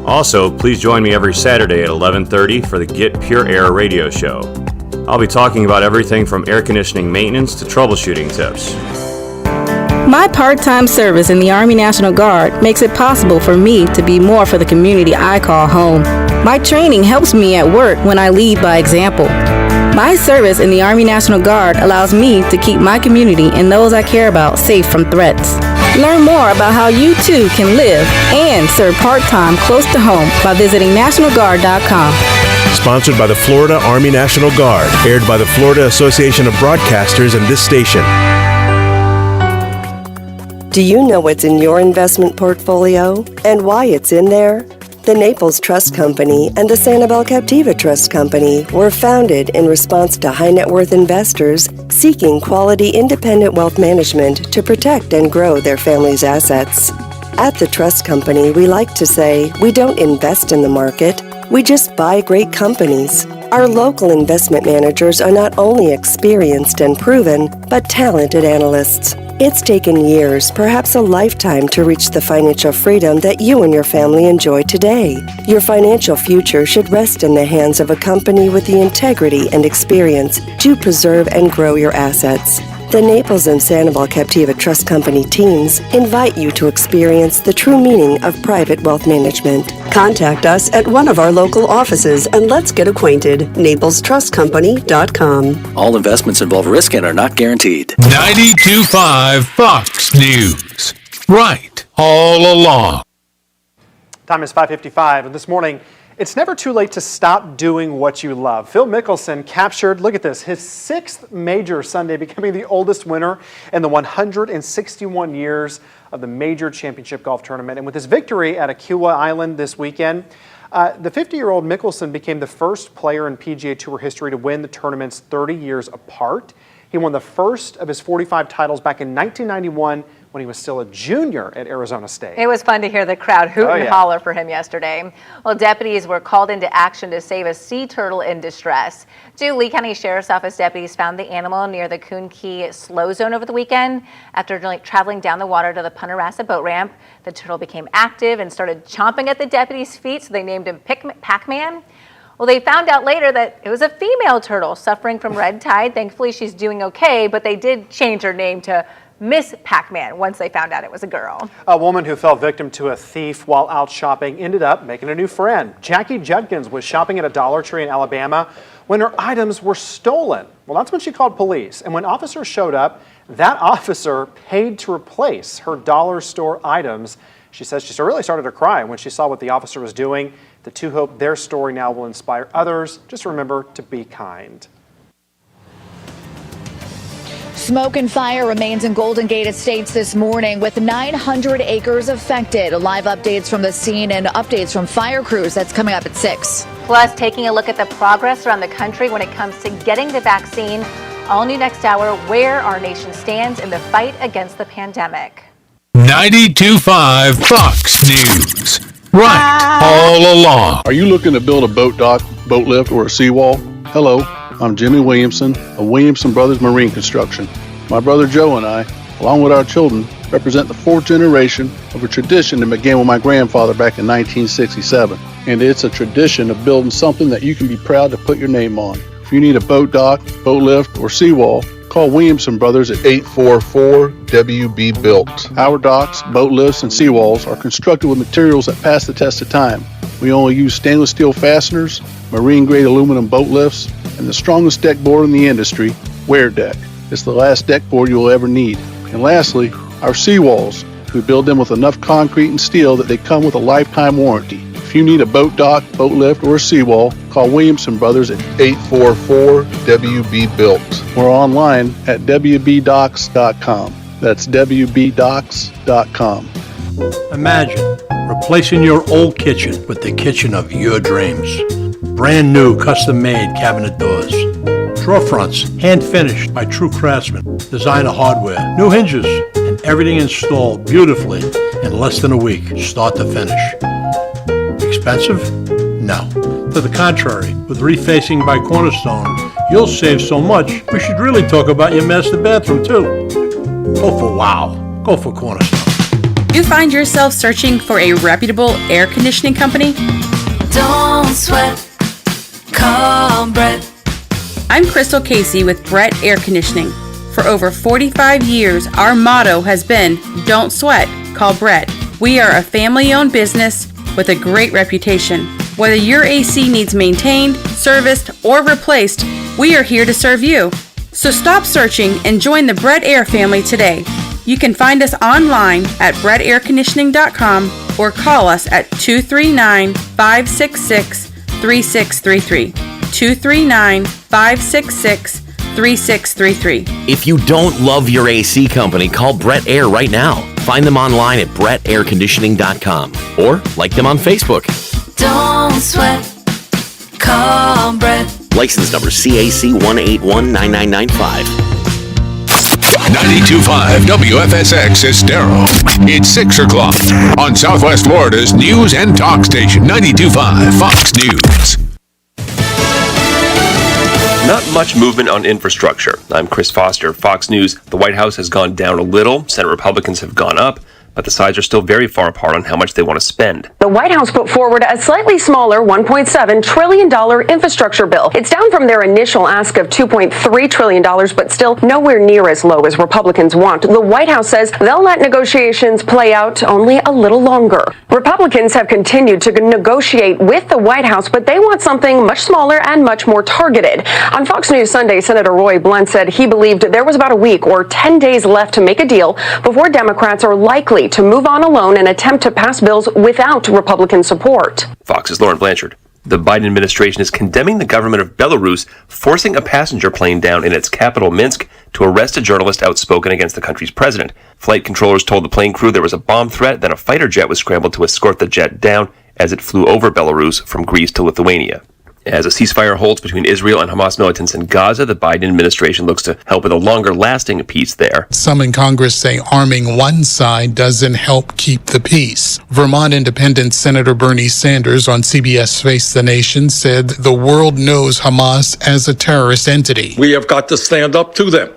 Also, please join me every Saturday at 11:30 for the Get Pure Air radio show. I'll be talking about everything from air conditioning maintenance to troubleshooting tips. My part-time service in the Army National Guard makes it possible for me to be more for the community I call home. My training helps me at work when I lead by example. My service in the Army National Guard allows me to keep my community and those I care about safe from threats. Learn more about how you too can live and serve part-time close to home by visiting NationalGuard.com. Sponsored by the Florida Army National Guard, aired by the Florida Association of Broadcasters and this station. Do you know what's in your investment portfolio and why it's in there? The Naples Trust Company and the Sanibel Captiva Trust Company were founded in response to high net worth investors seeking quality independent wealth management to protect and grow their family's assets. At the Trust Company, we like to say we don't invest in the market, we just buy great companies. Our local investment managers are not only experienced and proven, but talented analysts. It's taken years, perhaps a lifetime, to reach the financial freedom that you and your family enjoy today. Your financial future should rest in the hands of a company with the integrity and experience to preserve and grow your assets. The Naples and Sanibel Captiva Trust Company teams invite you to experience the true meaning of private wealth management. Contact us at one of our local offices and let's get acquainted. NaplesTrustCompany.com. All investments involve risk and are not guaranteed. 92.5 Fox News. Right all along. Time is 5:55, and this morning, it's never too late to stop doing what you love. Phil Mickelson captured, look at this, his 6th major Sunday, becoming the oldest winner in the 161 years of the major championship golf tournament. And with his victory at Aquila Island this weekend, the 50-year-old Mickelson became the first player in PGA Tour history to win the tournaments 30 years apart. He won the first of his 45 titles back in 1991 when he was still a junior at Arizona State. It was fun to hear the crowd hoot and holler for him yesterday. Well, deputies were called into action to save a sea turtle in distress. Two Lee County Sheriff's Office deputies found the animal near the Coon Key slow zone over the weekend. After traveling down the water to the Punta Rassa boat ramp, the turtle became active and started chomping at the deputies' feet, so they named him Pac-Man. Well, they found out later that it was a female turtle suffering from red tide. Thankfully, she's doing okay, but they did change her name to Miss Pac-Man once they found out it was a girl. A woman who fell victim to a thief while out shopping ended up making a new friend. Jackie Judkins was shopping at a Dollar Tree in Alabama when her items were stolen. Well, that's when she called police. And when officers showed up, that officer paid to replace her dollar store items. She says she really started to cry when she saw what the officer was doing. The two hope their story now will inspire others. Just remember to be kind. Smoke and fire remains in Golden Gate Estates this morning with 900 acres affected. Live updates from the scene and updates from fire crews. That's coming up at 6. Plus, taking a look at the progress around the country when it comes to getting the vaccine. All new next hour, where our nation stands in the fight against the pandemic. 92.5 Fox News. Right all along. Are you looking to build a boat dock, boat lift, or a seawall? Hello, I'm Jimmy Williamson of Williamson Brothers Marine Construction. My brother Joe and I, along with our children, represent the 4th generation of a tradition that began with my grandfather back in 1967. And it's a tradition of building something that you can be proud to put your name on. If you need a boat dock, boat lift, or seawall, call Williamson Brothers at 844-WB-BUILT. Our docks, boat lifts, and seawalls are constructed with materials that pass the test of time. We only use stainless steel fasteners, marine-grade aluminum boat lifts, and the strongest deck board in the industry, Wear Deck. It's the last deck board you will ever need. And lastly, our seawalls. We build them with enough concrete and steel that they come with a lifetime warranty. If you need a boat dock, boat lift, or a seawall, call Williamson Brothers at 844-WB-BUILT. We're online at WBDocks.com. That's WBDocks.com. Imagine replacing your old kitchen with the kitchen of your dreams. Brand new custom-made cabinet doors. Drawer fronts, hand-finished by true craftsmen. Designer hardware, new hinges, and everything installed beautifully in less than a week, start to finish. Expensive? No. To the contrary, with refacing by Cornerstone, you'll save so much, we should really talk about your master bathroom too. Go for wow. Go for Cornerstone. you find yourself searching for a reputable air conditioning company? Don't sweat. Call Brett. I'm Crystal Casey with Brett Air Conditioning. For over 45 years, our motto has been, don't sweat, call Brett. We are a family-owned business with a great reputation. Whether your AC needs maintained, serviced, or replaced, we are here to serve you. So stop searching and join the Brett Air family today. You can find us online at brettairconditioning.com or call us at 239-566-3633. 239-566-3633. If you don't love your AC company, call Brett Air right now. Find them online at brettairconditioning.com or like them on Facebook. Don't sweat. Call Brett. License number CAC 1819995. 92.5 WFSX Estero. It's 6 o'clock on Southwest Florida's news and talk station, 92.5 Fox News. Not much movement on infrastructure. I'm Chris Foster, Fox News. The White House has gone down a little. Senate Republicans have gone up, but the sides are still very far apart on how much they want to spend. The White House put forward a slightly smaller $1.7 trillion infrastructure bill. It's down from their initial ask of $2.3 trillion, but still nowhere near as low as Republicans want. The White House says they'll let negotiations play out only a little longer. Republicans have continued to negotiate with the White House, but they want something much smaller and much more targeted. On Fox News Sunday, Senator Roy Blunt said he believed there was about a week or 10 days left to make a deal before Democrats are likely to move on alone and attempt to pass bills without Republican support. Fox's Lauren Blanchard. The Biden administration is condemning the government of Belarus forcing a passenger plane down in its capital, Minsk, to arrest a journalist outspoken against the country's president. Flight controllers told the plane crew there was a bomb threat, then a fighter jet was scrambled to escort the jet down as it flew over Belarus from Greece to Lithuania. As a ceasefire holds between Israel and Hamas militants in Gaza, the Biden administration looks to help with a longer-lasting peace there. Some in Congress say arming one side doesn't help keep the peace. Vermont Independent Senator Bernie Sanders on CBS Face the Nation said the world knows Hamas as a terrorist entity. We have got to stand up to them.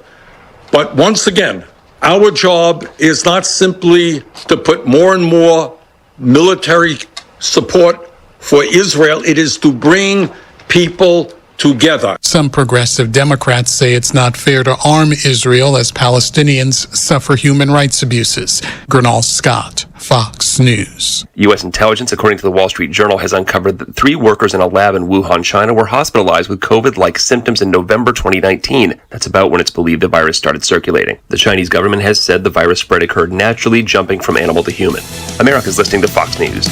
But once again, our job is not simply to put more and more military support for Israel. It is to bring people together. Some progressive Democrats say it's not fair to arm Israel as Palestinians suffer human rights abuses. Gernal Scott, Fox News. U.S. intelligence, according to the Wall Street Journal, has uncovered that 3 workers in a lab in Wuhan, China, were hospitalized with COVID-like symptoms in November 2019. That's about when it's believed the virus started circulating. The Chinese government has said the virus spread occurred naturally, jumping from animal to human. America's listening to Fox News.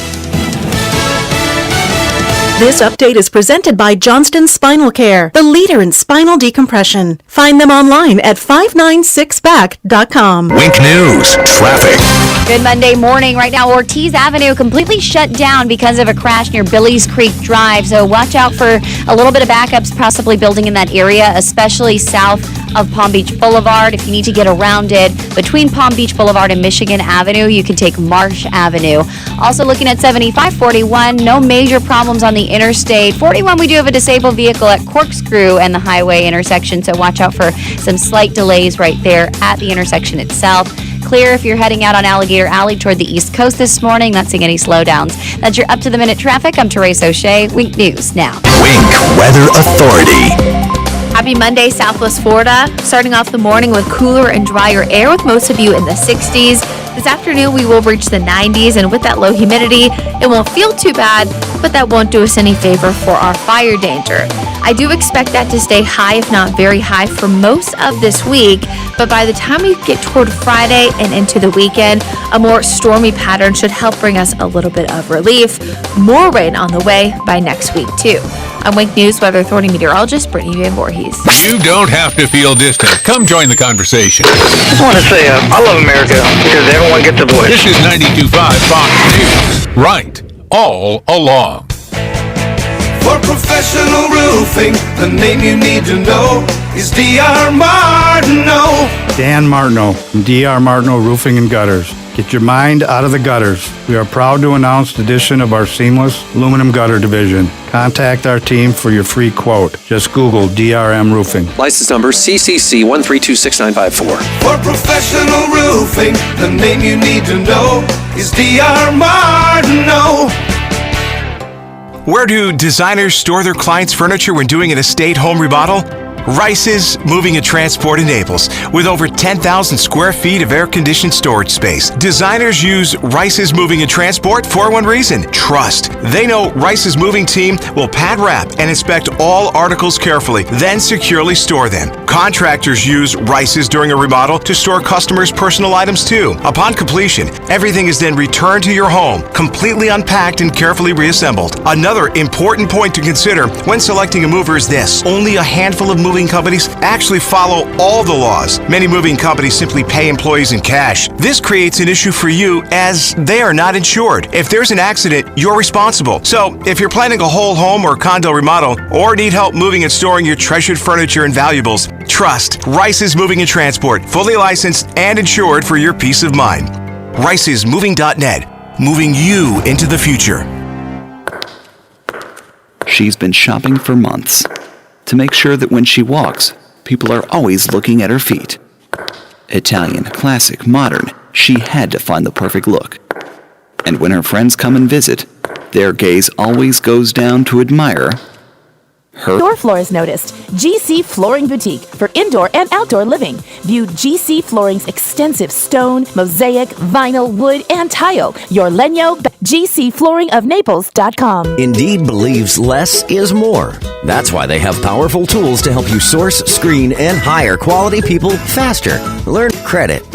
This update is presented by Johnston Spinal Care, the leader in spinal decompression. Find them online at 596back.com. Wink News, traffic. Good Monday morning. Right now, Ortiz Avenue completely shut down because of a crash near Billy's Creek Drive. So watch out for a little bit of backups possibly building in that area, especially south of Palm Beach Boulevard. If you need to get around it between Palm Beach Boulevard and Michigan Avenue, you can take Marsh Avenue. Also looking at 7541, no major problems on the interstate. 41, we do have a disabled vehicle at Corkscrew and the highway intersection, so watch out for some slight delays right there at the intersection itself. Clear if you're heading out on Alligator Alley toward the East Coast this morning. Not seeing any slowdowns. That's your up-to-the-minute traffic. I'm Therese O'Shea. Wink News now. Wink Weather Authority. Happy Monday, Southwest Florida. Starting off the morning with cooler and drier air with most of you in the 60s. This afternoon, we will reach the 90s, and with that low humidity, it won't feel too bad, but that won't do us any favor for our fire danger. I do expect that to stay high, if not very high, for most of this week, but by the time we get toward Friday and into the weekend, a more stormy pattern should help bring us a little bit of relief. More rain on the way by next week, too. I'm Wink News Weather Authority meteorologist Brittany Van Voorhees. You don't have to feel distant. Come join the conversation. I just want to say I love America because everyone gets a voice. This is 92.5 Fox News. Right all along. For professional roofing, the name you need to know is D.R. Martineau. Dan Martineau from D.R. Martineau Roofing and Gutters. Get your mind out of the gutters. We are proud to announce the addition of our seamless aluminum gutter division. Contact our team for your free quote. Just Google DRM Roofing. License number CCC 1326954. For professional roofing, the name you need to know is D.R. Martineau. Where do designers store their clients' furniture when doing an estate home remodel? Rice's Moving and Transport in Naples. With over 10,000 square feet of air-conditioned storage space, designers use Rice's Moving and Transport for one reason: trust. They know Rice's moving team will pad wrap and inspect all articles carefully, then securely store them. Contractors use Rice's during a remodel to store customers' personal items too. Upon completion, everything is then returned to your home, completely unpacked and carefully reassembled. Another important point to consider when selecting a mover is this: only a handful of moving companies actually follow all the laws. Many moving companies simply pay employees in cash. This creates an issue for you as they are not insured. If there's an accident, you're responsible. So if you're planning a whole home or condo remodel or need help moving and storing your treasured furniture and valuables, trust Rice's Moving and Transport, fully licensed and insured for your peace of mind. Rice'sMoving.net, moving you into the future. She's been shopping for months to make sure that when she walks, people are always looking at her feet. Italian, classic, modern, she had to find the perfect look. And when her friends come and visit, their gaze always goes down to admire her. Door Floors noticed. GC Flooring Boutique for indoor and outdoor living. View GC Flooring's extensive stone, mosaic, vinyl, wood, and tile. Your Lenyo, GCFlooringofNaples.com. Indeed believes less is more. That's why they have powerful tools to help you source, screen, and hire quality people faster. Learn credit.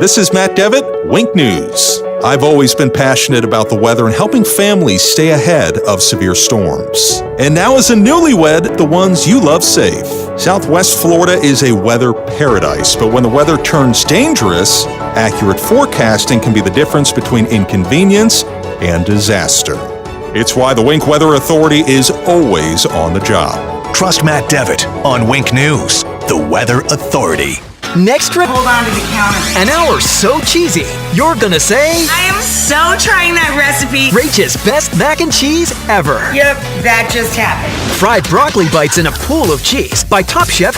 This is Matt Devitt, Wink News. I've always been passionate about the weather and helping families stay ahead of severe storms. And now as a newlywed, the ones you love safe. Southwest Florida is a weather paradise, but when the weather turns dangerous, accurate forecasting can be the difference between inconvenience and disaster. It's why the Wink Weather Authority is always on the job. Trust Matt Devitt on Wink News, the Weather Authority. Next trip, hold on to the counter. An hour so cheesy, you're gonna say, I am so trying that recipe. Rachel's best mac and cheese ever. Yep, that just happened. Fried broccoli bites in a pool of cheese by Top Chef.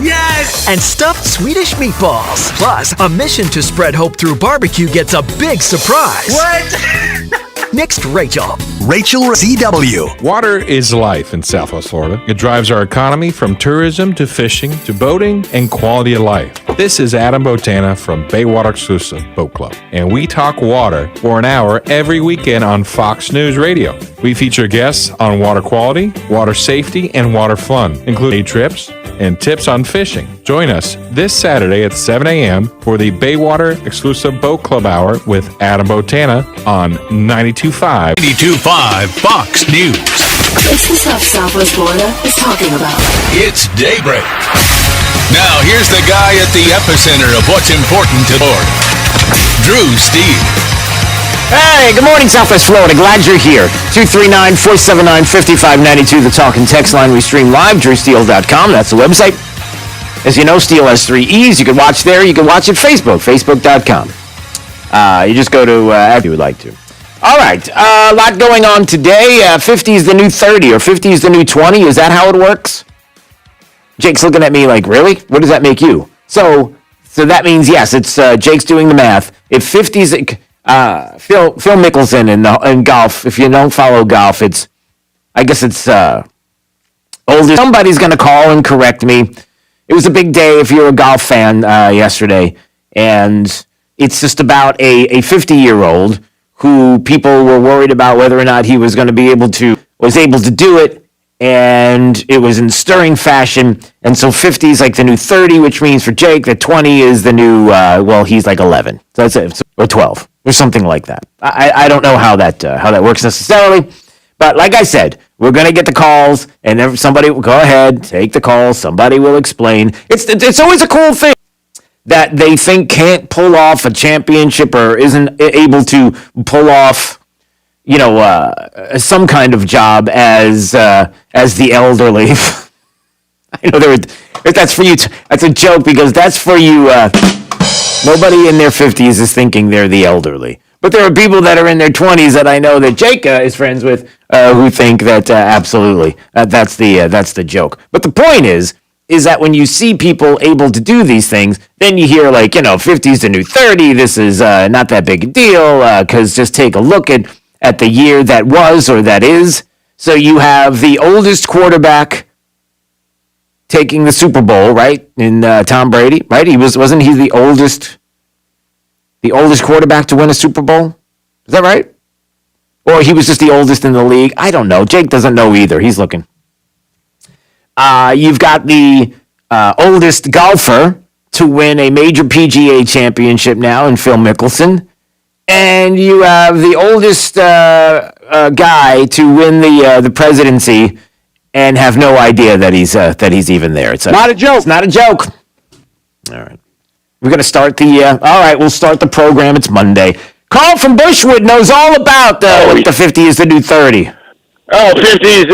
Yes! And stuffed Swedish meatballs. Plus, a mission to spread hope through barbecue gets a big surprise. What? Next, Rachel CW. Water is life in Southwest Florida. It drives our economy from tourism to fishing to boating and quality of life. This is Adam Botana from Baywater Exclusive Boat Club, and we talk water for an hour every weekend on Fox News Radio. We feature guests on water quality, water safety, and water fun, including trips and tips on fishing. Join us this Saturday at 7 a.m. for the Baywater Exclusive Boat Club Hour with Adam Botana on 92.5. 92.5 Fox News. It's the stuff Southwest Florida is talking about. It's daybreak. Now, here's the guy at the epicenter of what's important to Florida, Drew Steele. Hey, good morning, Southwest Florida. Glad you're here. 239-479-5592, the talk and text line. We stream live, drewsteele.com. That's the website. As you know, Steele has 3 E's. You can watch there. You can watch at Facebook, facebook.com. You just go to if you would like to. All right, a lot going on today. 50 is the new 30 or 50 is the new 20. Is that how it works? Jake's looking at me like, really? What does that make you? So that means, yes, it's Jake's doing the math. If 50's Phil Mickelson in golf, if you don't follow golf, I guess it's older. Somebody's going to call and correct me. It was a big day if you're a golf fan yesterday, and it's just about a 50-year-old who people were worried about whether or not he was going to be able to do it, and it was in stirring fashion. And so 50 is like the new 30, which means for Jake that 20 is the new, he's like 11. So that's it, or 12, or something like that. I don't know how that works necessarily, but like I said, we're going to get the calls, and somebody will go ahead, take the calls, somebody will explain. It's always a cool thing that they think can't pull off a championship or isn't able to pull off, some kind of job as the elderly. I know that's for you. That's a joke because that's for you. Nobody in their 50s is thinking they're the elderly. But there are people that are in their 20s that I know that Jake is friends with who think that absolutely that's the joke. But the point is that when you see people able to do these things, then you hear 50's the new 30. This is not that big a deal because just take a look at the year that was or that is. So you have the oldest quarterback taking the Super Bowl, right? In Tom Brady, right? Wasn't he the oldest quarterback to win a Super Bowl? Is that right? Or he was just the oldest in the league? I don't know. Jake doesn't know either. He's looking. You've got the oldest golfer to win a major PGA championship now in Phil Mickelson. And you have the oldest guy to win the presidency and have no idea that he's even there. It's not a joke. It's not a joke. All right. We're going to start we'll start the program. It's Monday. Carl from Bushwood knows all about what the 50 is the new 30. Oh, 50s,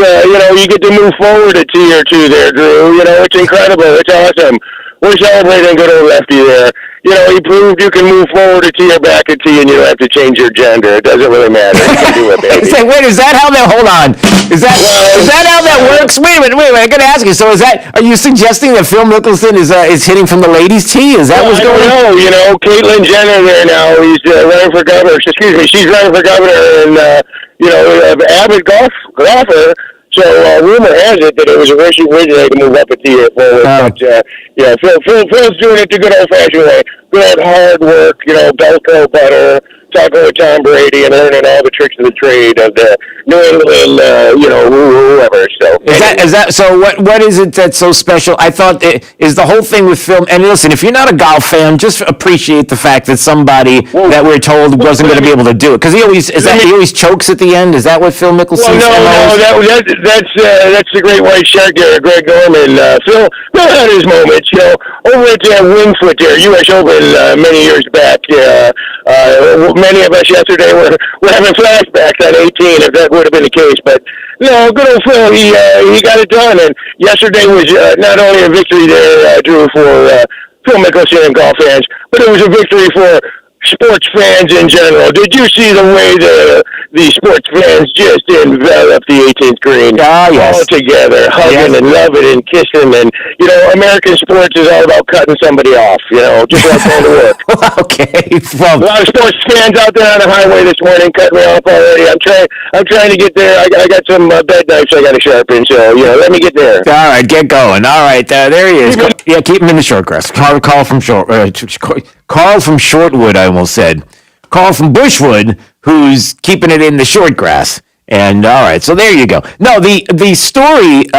you get to move forward a T or two there, Drew. It's incredible. It's awesome. We're celebrating good old Lefty there. He proved you can move forward a T or back a T and you don't have to change your gender. It doesn't really matter. You can do it, baby. Wait, is that how that, hold on. Is that how that works? Wait a minute, I got to ask you. So are you suggesting that Phil Mickelson is hitting from the ladies' tee? Is that what's going on? No, Caitlyn Jenner there now. He's running for governor. She's running for governor and, avid golfer. So rumor has it that it was originally to move up a tier forward. But Phil's doing it the good old-fashioned way. Good hard work, Belco butter, talking with Tom Brady and learning all the tricks of the trade of the New England, whoever. So is that so? What is it that's so special? I thought is the whole thing with Phil. And listen, if you're not a golf fan, just appreciate the fact that somebody that we're told wasn't going to be able to do it because he always chokes at the end. Is that what Phil Mickelson? That's the great white shark there, Greg Norman. Phil had his moments, over at Wingfoot there, U.S. Open many years back. Many of us yesterday were having flashbacks on 18 if that would have been the case. But no, good old Phil, he got it done. And yesterday was not only a victory there, Drew, for Phil Mickelson and golf fans, but it was a victory for sports fans in general. Did you see the way the sports fans just enveloped the 18th green? All together, hugging and loving and kissing. And, American sports is all about cutting somebody off, just like going to work. Okay. A lot of sports fans out there on the highway this morning cutting me off already. I'm trying to get there. I got some bed knives I got to sharpen, so, let me get there. All right, get going. All right, there he is. Keep him in the short grass. Carl from Shortwood, I almost said. Carl from Bushwood, who's keeping it in the short grass. And all right, so there you go. No, the story,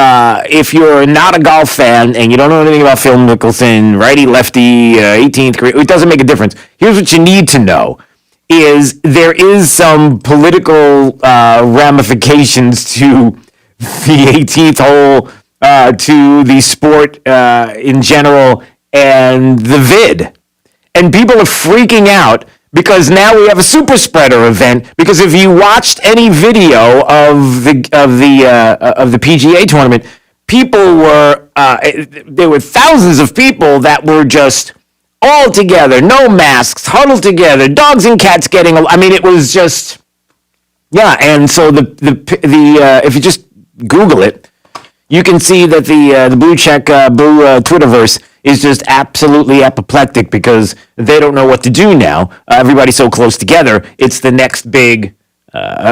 if you're not a golf fan and you don't know anything about Phil Mickelson, righty, lefty, 18th grade, it doesn't make a difference. Here's what you need to know is there is some political ramifications to the 18th hole, to the sport in general, and the vid. And people are freaking out because now we have a super spreader event. Because if you watched any video of the PGA tournament, people were there were thousands of people that were just all together, no masks, huddled together, dogs and cats getting. I mean, it was just And so the if you just Google it, you can see that the blue Twitterverse is just absolutely apoplectic because they don't know what to do now. Everybody's so close together. It's the next big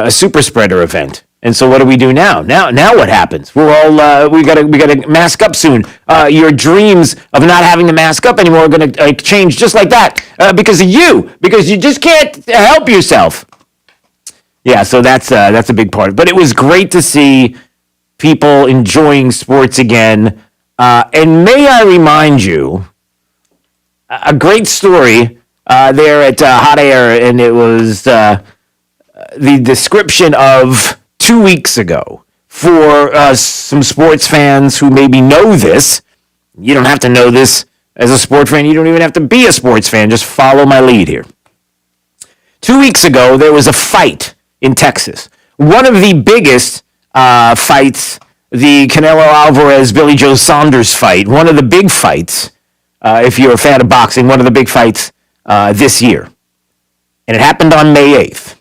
super spreader event. And so what do we do now? Now what happens? We're all we gotta mask up soon. Your dreams of not having to mask up anymore are gonna change just like that because you just can't help yourself. Yeah, so that's a big part. But it was great to see people enjoying sports again. And may I remind you, a great story there at Hot Air, and it was the description of 2 weeks ago for some sports fans who maybe know this. You don't have to know this as a sports fan. You don't even have to be a sports fan. Just follow my lead here. 2 weeks ago, there was a fight in Texas. One of the biggest fights, the Canelo Alvarez, Billy Joe Saunders fight, one of the big fights, if you're a fan of boxing, one of the big fights this year. And it happened on May 8th.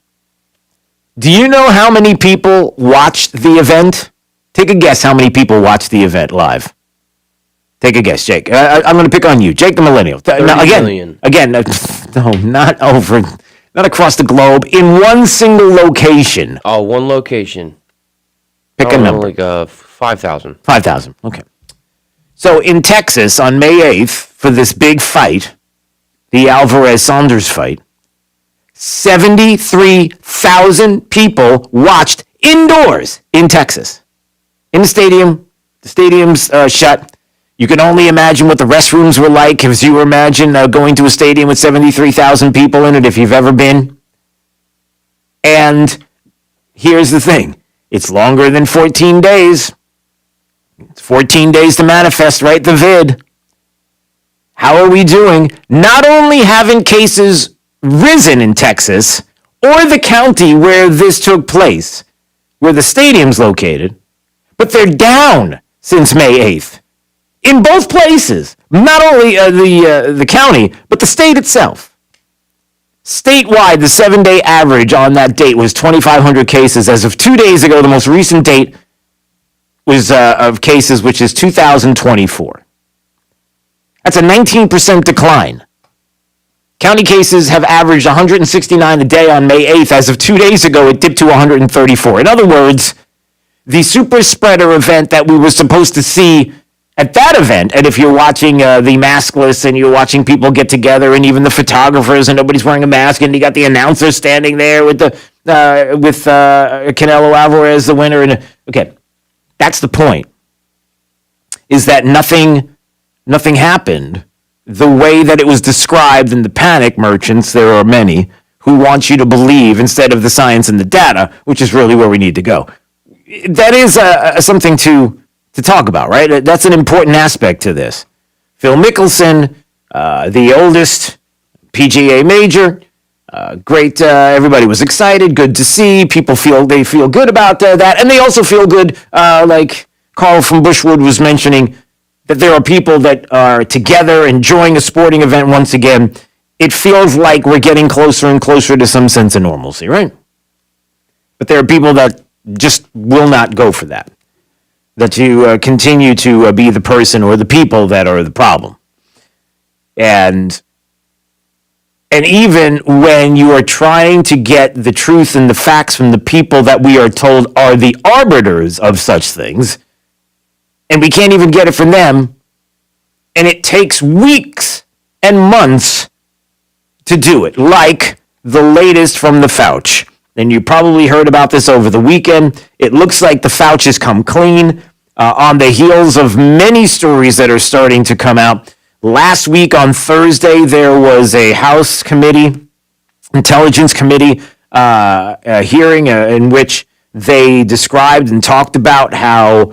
Do you know how many people watched the event? Take a guess how many people watched the event live. Take a guess, Jake. I'm going to pick on you. Jake the Millennial. Now, again, no, not across the globe. In one single location. Oh, one location. Pick a number. Like 5,000. 5,000, okay. So in Texas on May 8th, for this big fight, the Alvarez-Saunders fight, 73,000 people watched indoors in Texas. In the stadium. The stadium's shut. You can only imagine what the restrooms were like if you imagine going to a stadium with 73,000 people in it if you've ever been. And here's the thing. It's longer than 14 days. It's 14 days to manifest, right? The vid. How are we doing? Not only haven't cases risen in Texas or the county where this took place, where the stadium's located, but they're down since May 8th. In both places, not only the county, but the state itself. Statewide, the 7-day average on that date was 2,500 cases. As of 2 days ago, the most recent date was of cases, which is 2,024. That's a 19% decline. County cases have averaged 169 a day on May 8th. As of 2 days ago, it dipped to 134. In other words, the super spreader event that we were supposed to see at that event, and if you're watching the maskless and you're watching people get together and even the photographers and nobody's wearing a mask and you got the announcer standing there with Canelo Alvarez, the winner. And okay, that's the point, is that nothing happened the way that it was described in the panic merchants. There are many who want you to believe instead of the science and the data, which is really where we need to go. That is something to talk about, right? That's an important aspect to this. Phil Mickelson, the oldest PGA major, great. Everybody was excited. Good to see. People feel good about that, and they also feel good. Like Carl from Bushwood was mentioning, that there are people that are together enjoying a sporting event once again. It feels like we're getting closer and closer to some sense of normalcy, right? But there are people that just will not go for that. That you continue to be the person or the people that are the problem. And even when you are trying to get the truth and the facts from the people that we are told are the arbiters of such things, and we can't even get it from them, and it takes weeks and months to do it, like the latest from the Fauci. And you probably heard about this over the weekend. It looks like the Fauci has come clean on the heels of many stories that are starting to come out. Last week on Thursday, there was a House committee, Intelligence Committee hearing in which they described and talked about how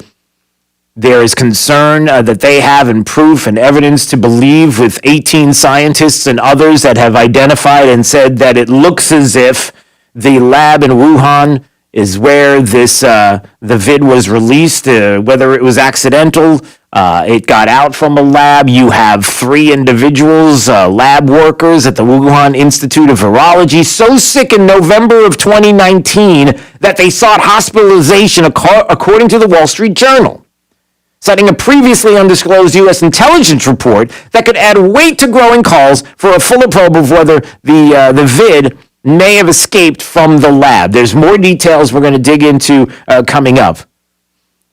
there is concern that they have and proof and evidence to believe with 18 scientists and others that have identified and said that it looks as if the lab in Wuhan is where this the vid was released, whether it was accidental, it got out from a lab. You have 3 individuals, lab workers at the Wuhan Institute of Virology, so sick in November of 2019 that they sought hospitalization according to the Wall Street Journal, citing a previously undisclosed U.S. intelligence report that could add weight to growing calls for a fuller probe of whether the vid may have escaped from the lab. There's more details we're going to dig into coming up.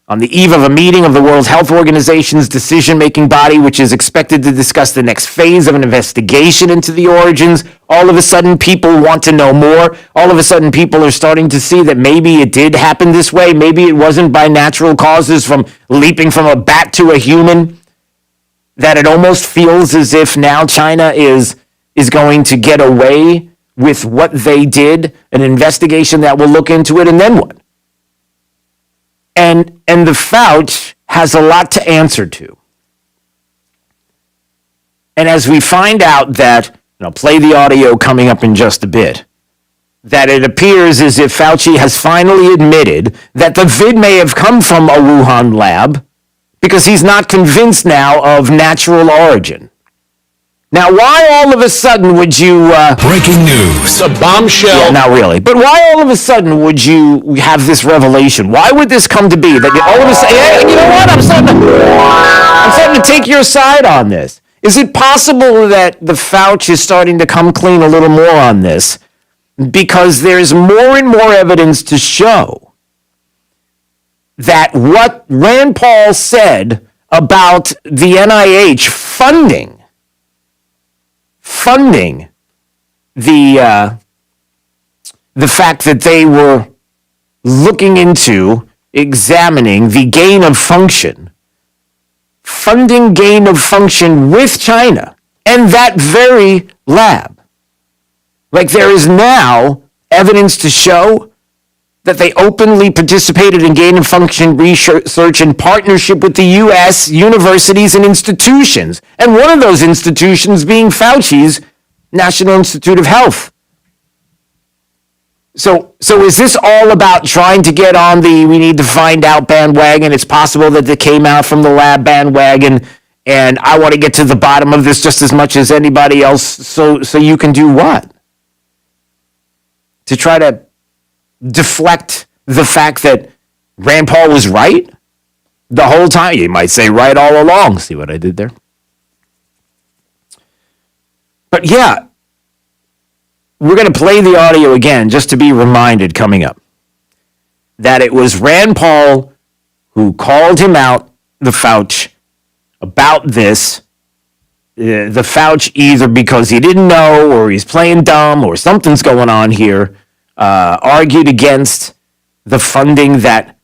On the eve of a meeting of the World Health Organization's decision-making body, which is expected to discuss the next phase of an investigation into the origins, all of a sudden people want to know more. All of a sudden people are starting to see that maybe it did happen this way. Maybe it wasn't by natural causes from leaping from a bat to a human. That it almost feels as if now China is going to get away with what they did, an investigation that will look into it, and then what? And the Fauci has a lot to answer to. And as we find out that, and I'll play the audio coming up in just a bit, that it appears as if Fauci has finally admitted that the vid may have come from a Wuhan lab because he's not convinced now of natural origin. Now, why all of a sudden would you... Breaking news. A bombshell. Yeah, not really. But why all of a sudden would you have this revelation? Why would this come to be? That all of a sudden... Hey, you know what? I'm starting to take your side on this. Is it possible that the Fauci is starting to come clean a little more on this? Because there's more and more evidence to show that what Rand Paul said about the NIH funding the fact that they were looking into examining the gain of function, funding gain of function with China and that very lab. Like there is now evidence to show that they openly participated in gain of function research in partnership with the U.S. universities and institutions. And one of those institutions being Fauci's National Institute of Health. So is this all about trying to get on the we need to find out bandwagon? It's possible that they came out from the lab bandwagon, and I want to get to the bottom of this just as much as anybody else. So you can do what? To try to deflect the fact that Rand Paul was right the whole time. You might say right all along. See what I did there? But yeah, we're going to play the audio again just to be reminded coming up that it was Rand Paul who called him out, the Fauci, about this. The Fauci, either because he didn't know or he's playing dumb or something's going on here, argued against the funding that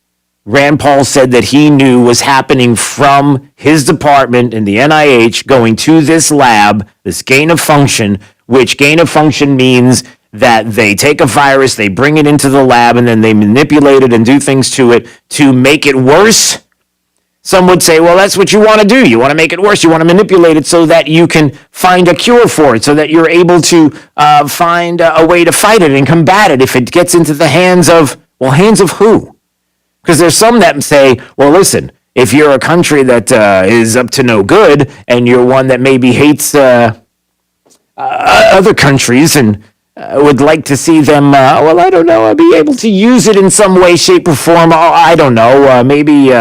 Rand Paul said that he knew was happening from his department in the NIH going to this lab, this gain of function, which gain of function means that they take a virus, they bring it into the lab, and then they manipulate it and do things to it to make it worse. Some would say, well, that's what you want to do. You want to make it worse. You want to manipulate it so that you can find a cure for it, so that you're able to find a way to fight it and combat it if it gets into the hands of, well, hands of who? Because there's some that say, well, listen, if you're a country that is up to no good and you're one that maybe hates other countries and would like to see them, well, I don't know, be able to use it in some way, shape, or form. I don't know, maybe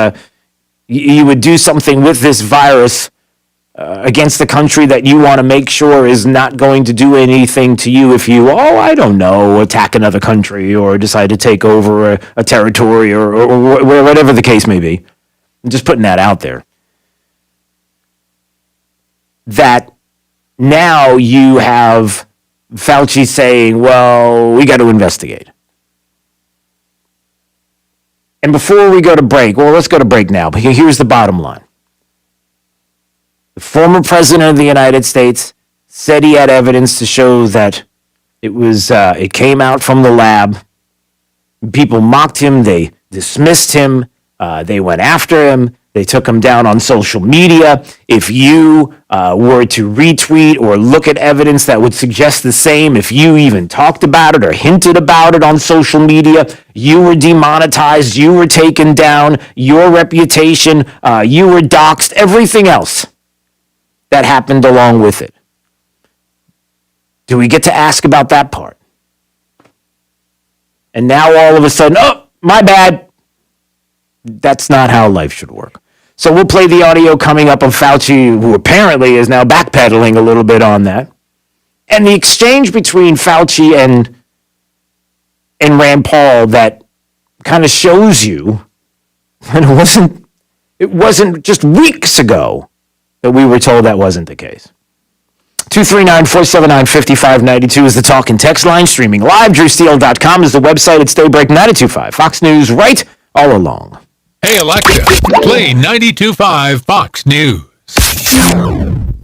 you would do something with this virus against the country that you want to make sure is not going to do anything to you if you, I don't know, attack another country or decide to take over a territory or whatever the case may be. I'm just putting that out there. That now you have Fauci saying, well, we got to investigate. And before we go to break, well, let's go to break now. But here's the bottom line. The former president of the United States said he had evidence to show that it came out from the lab. People mocked him. They dismissed him. They went after him. They took him down on social media. If you were to retweet or look at evidence that would suggest the same, if you even talked about it or hinted about it on social media, you were demonetized, you were taken down, your reputation, you were doxxed, everything else that happened along with it. Do we get to ask about that part? And now all of a sudden, oh, my bad. That's not how life should work. So we'll play the audio coming up of Fauci, who apparently is now backpedaling a little bit on that. And the exchange between Fauci and Rand Paul that kind of shows you that it wasn't just weeks ago that we were told that wasn't the case. 239-479-5592 is the talk and text line. Streaming live, drewsteele.com is the website. It's Daybreak 92.5. Fox News right all along. Hey, Alexa, play 92.5 Fox News.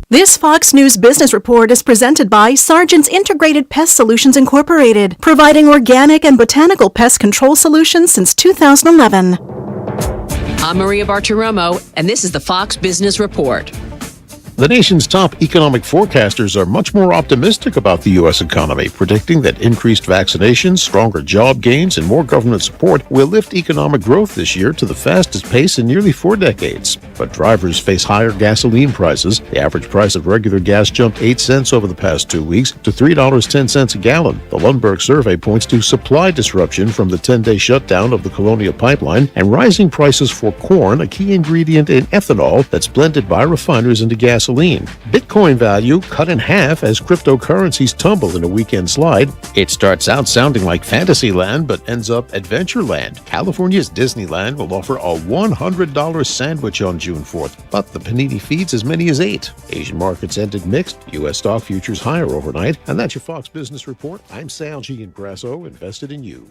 This Fox News Business Report is presented by Sargent's Integrated Pest Solutions Incorporated, providing organic and botanical pest control solutions since 2011. I'm Maria Bartiromo, and this is the Fox Business Report. The nation's top economic forecasters are much more optimistic about the U.S. economy, predicting that increased vaccinations, stronger job gains, and more government support will lift economic growth this year to the fastest pace in nearly 4 decades. But drivers face higher gasoline prices. The average price of regular gas jumped 8 cents over the past 2 weeks to $3.10 a gallon. The Lundberg survey points to supply disruption from the 10-day shutdown of the Colonial Pipeline and rising prices for corn, a key ingredient in ethanol that's blended by refiners into gasoline. Bitcoin value cut in half as cryptocurrencies tumble in a weekend slide. It starts out sounding like Fantasyland, but ends up Adventureland. California's Disneyland will offer a $100 sandwich on June 4th, but the panini feeds as many as 8. Asian markets ended mixed. U.S. stock futures higher overnight. And that's your Fox Business Report. I'm Sal Giangrasso, invested in you.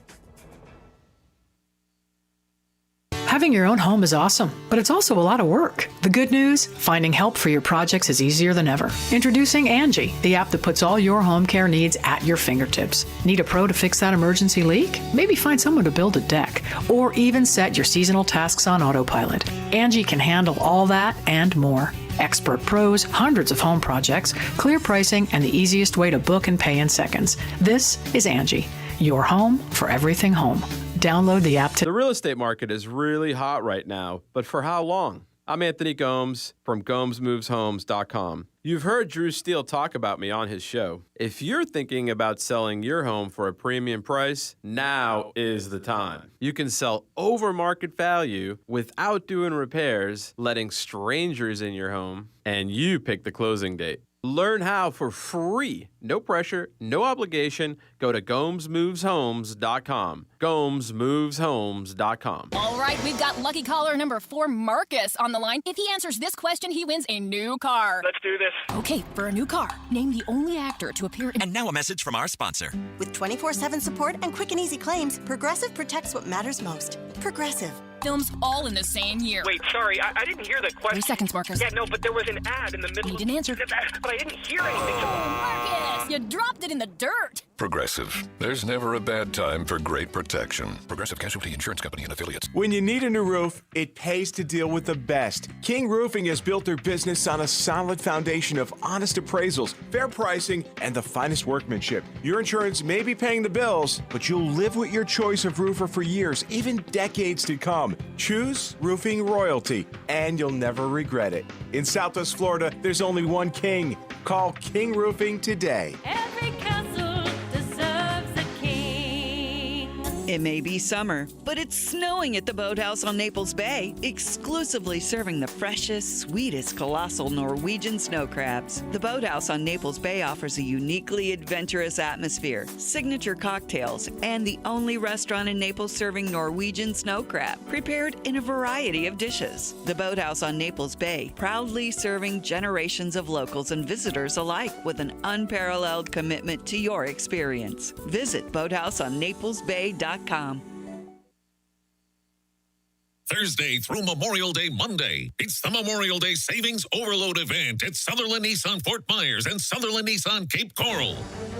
Having your own home is awesome, but it's also a lot of work. The good news? Finding help for your projects is easier than ever. Introducing Angie, the app that puts all your home care needs at your fingertips. Need a pro to fix that emergency leak? Maybe find someone to build a deck, or even set your seasonal tasks on autopilot. Angie can handle all that and more. Expert pros, hundreds of home projects, clear pricing, and the easiest way to book and pay in seconds. This is Angie, your home for everything home. Download the app today. The real estate market is really hot right now, but for how long? I'm Anthony Gomes from GomesMovesHomes.com. You've heard Drew Steele talk about me on his show. If you're thinking about selling your home for a premium price, now is the time. You can sell over market value without doing repairs, letting strangers in your home, and you pick the closing date. Learn how for free. No pressure, no obligation. Go to GomesMovesHomes.com. GomesMovesHomes.com. All right, we've got lucky caller number 4, Marcus, on the line. If he answers this question, he wins a new car. Let's do this. Okay, for a new car, name the only actor to appear in... And now a message from our sponsor. With 24/7 support and quick and easy claims, Progressive protects what matters most. Progressive. Films all in the same year. Wait, sorry, I didn't hear the question. 3 seconds, Marcus. Yeah, no, but there was an ad in the middle. You didn't answer. But I didn't hear anything. Marcus, you dropped it in the dirt. Progressive. There's never a bad time for great protection. Progressive Casualty Insurance Company and Affiliates. When you need a new roof, it pays to deal with the best. King Roofing has built their business on a solid foundation of honest appraisals, fair pricing, and the finest workmanship. Your insurance may be paying the bills, but you'll live with your choice of roofer for years, even decades to come. Choose Roofing Royalty, and you'll never regret it. In Southwest Florida, there's only one King. Call King Roofing today. Every castle deserves a king. It may be summer, but it's snowing at the Boathouse on Naples Bay, exclusively serving the freshest, sweetest colossal Norwegian snow crabs. The Boathouse on Naples Bay offers a uniquely adventurous atmosphere, signature cocktails, and the only restaurant in Naples serving Norwegian snow crab, prepared in a variety of dishes. The Boathouse on Naples Bay, proudly serving generations of locals and visitors alike with an unparalleled commitment to your experience. Visit BoathouseOnNaplesBay.com. Thursday through Memorial Day Monday, it's the Memorial Day Savings Overload event at Sutherland Nissan Fort Myers and Sutherland Nissan Cape Coral.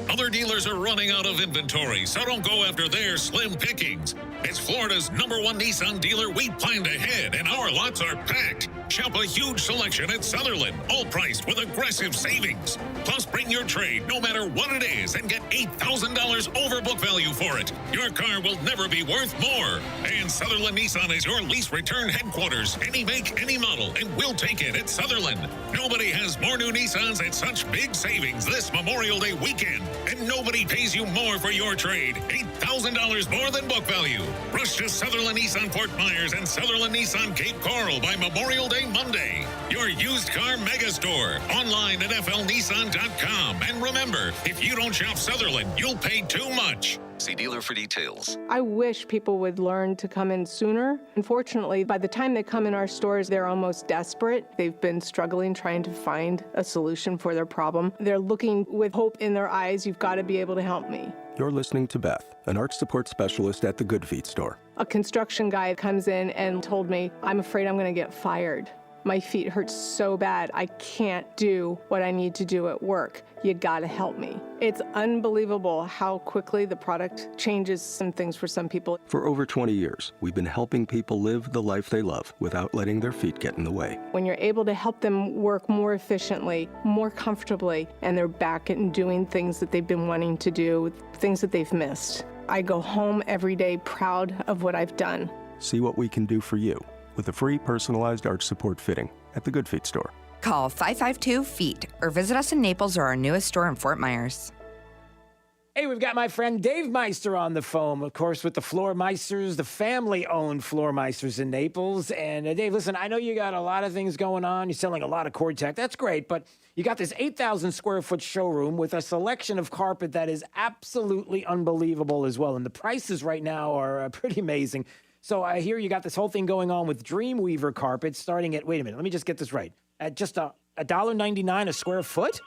Other dealers are running out of inventory, so don't go after their slim pickings. As Florida's #1 Nissan dealer, we planned ahead, and our lots are packed. Shop a huge selection at Sutherland, all priced with aggressive savings. Plus, bring your trade, no matter what it is, and get $8,000 over book value for it. Your car will never be worth more. And Sutherland Nissan is your lease return headquarters. Any make, any model, and we'll take it at Sutherland. Nobody has more new Nissans at such big savings this Memorial Day weekend. And nobody pays you more for your trade. $8,000 more than book value. Rush to Sutherland Nissan Fort Myers and Sutherland Nissan Cape Coral by Memorial Day Monday. Your used car mega store. Online at flnissan.com. And remember, if you don't shop Sutherland, you'll pay too much. See dealer for details. I wish people would learn to come in sooner. Unfortunately, by the time they come in our stores, they're almost desperate. They've been struggling trying to find a solution for their problem. They're looking with hope in their eyes. You've got to be able to help me. You're listening to Beth, an art support specialist at the Good Feet store. A construction guy comes in and told me, I'm afraid I'm going to get fired. My feet hurt so bad, I can't do what I need to do at work. You gotta help me. It's unbelievable how quickly the product changes some things for some people. For over 20 years, we've been helping people live the life they love without letting their feet get in the way. When you're able to help them work more efficiently, more comfortably, and they're back and doing things that they've been wanting to do, things that they've missed. I go home every day proud of what I've done. See what we can do for you with a free personalized arch support fitting at the Good Feet store. Call 552-FEET or visit us in Naples or our newest store in Fort Myers. Hey, we've got my friend Dave Meister on the phone, of course, with the Floor Meisters, the family-owned Floor Meisters in Naples. And Dave, listen, I know you got a lot of things going on. You're selling a lot of cord tech. That's great, but you got this 8,000 square foot showroom with a selection of carpet that is absolutely unbelievable as well. And the prices right now are pretty amazing. So I hear you got this whole thing going on with Dreamweaver carpet starting at, wait a minute, let me just get this right, at just $1.99 a square foot?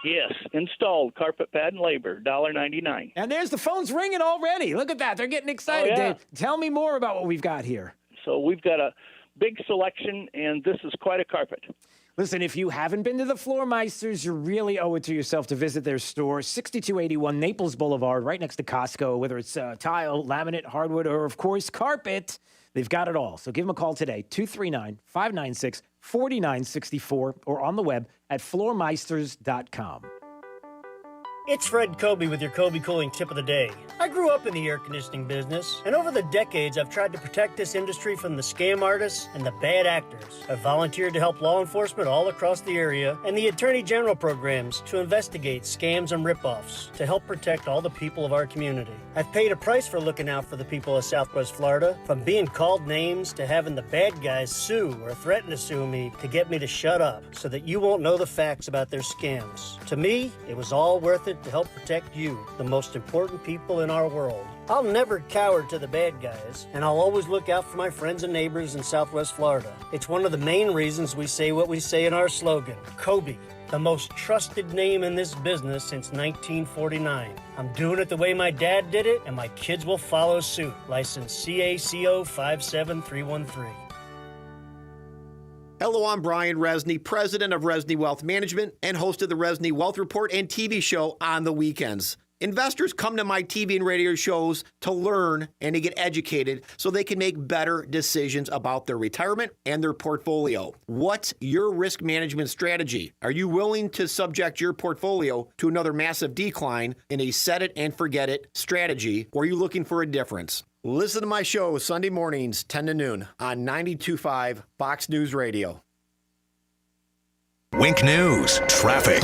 Yes, installed carpet pad and labor, $1.99. And there's the phone's ringing already. Look at that. They're getting excited. Oh, yeah. Dave, tell me more about what we've got here. So we've got a big selection, and this is quite a carpet. Listen, if you haven't been to the Floor Meisters, you really owe it to yourself to visit their store, 6281 Naples Boulevard, right next to Costco. Whether it's tile, laminate, hardwood, or, of course, carpet, they've got it all. So give them a call today, 239-596-4964, or on the web at floormeisters.com. It's Fred Kobe with your Kobe Cooling Tip of the Day. I grew up in the air conditioning business, and over the decades, I've tried to protect this industry from the scam artists and the bad actors. I've volunteered to help law enforcement all across the area and the Attorney General programs to investigate scams and ripoffs to help protect all the people of our community. I've paid a price for looking out for the people of Southwest Florida, from being called names to having the bad guys sue or threaten to sue me to get me to shut up so that you won't know the facts about their scams. To me, it was all worth it to help protect you, the most important people in our world. I'll never cower to the bad guys, and I'll always look out for my friends and neighbors in Southwest Florida. It's one of the main reasons we say what we say in our slogan, Kobe, the most trusted name in this business since 1949. I'm doing it the way my dad did it, and my kids will follow suit. License CACO 57313. Hello, I'm Brian Resney, president of Resney Wealth Management and host of the Resney Wealth Report and TV show on the weekends. Investors come to my TV and radio shows to learn and to get educated so they can make better decisions about their retirement and their portfolio. What's your risk management strategy? Are you willing to subject your portfolio to another massive decline in a set it and forget it strategy, or are you looking for a difference? Listen to my show Sunday mornings, 10 to noon on 92.5 Fox News Radio. Wink News, traffic.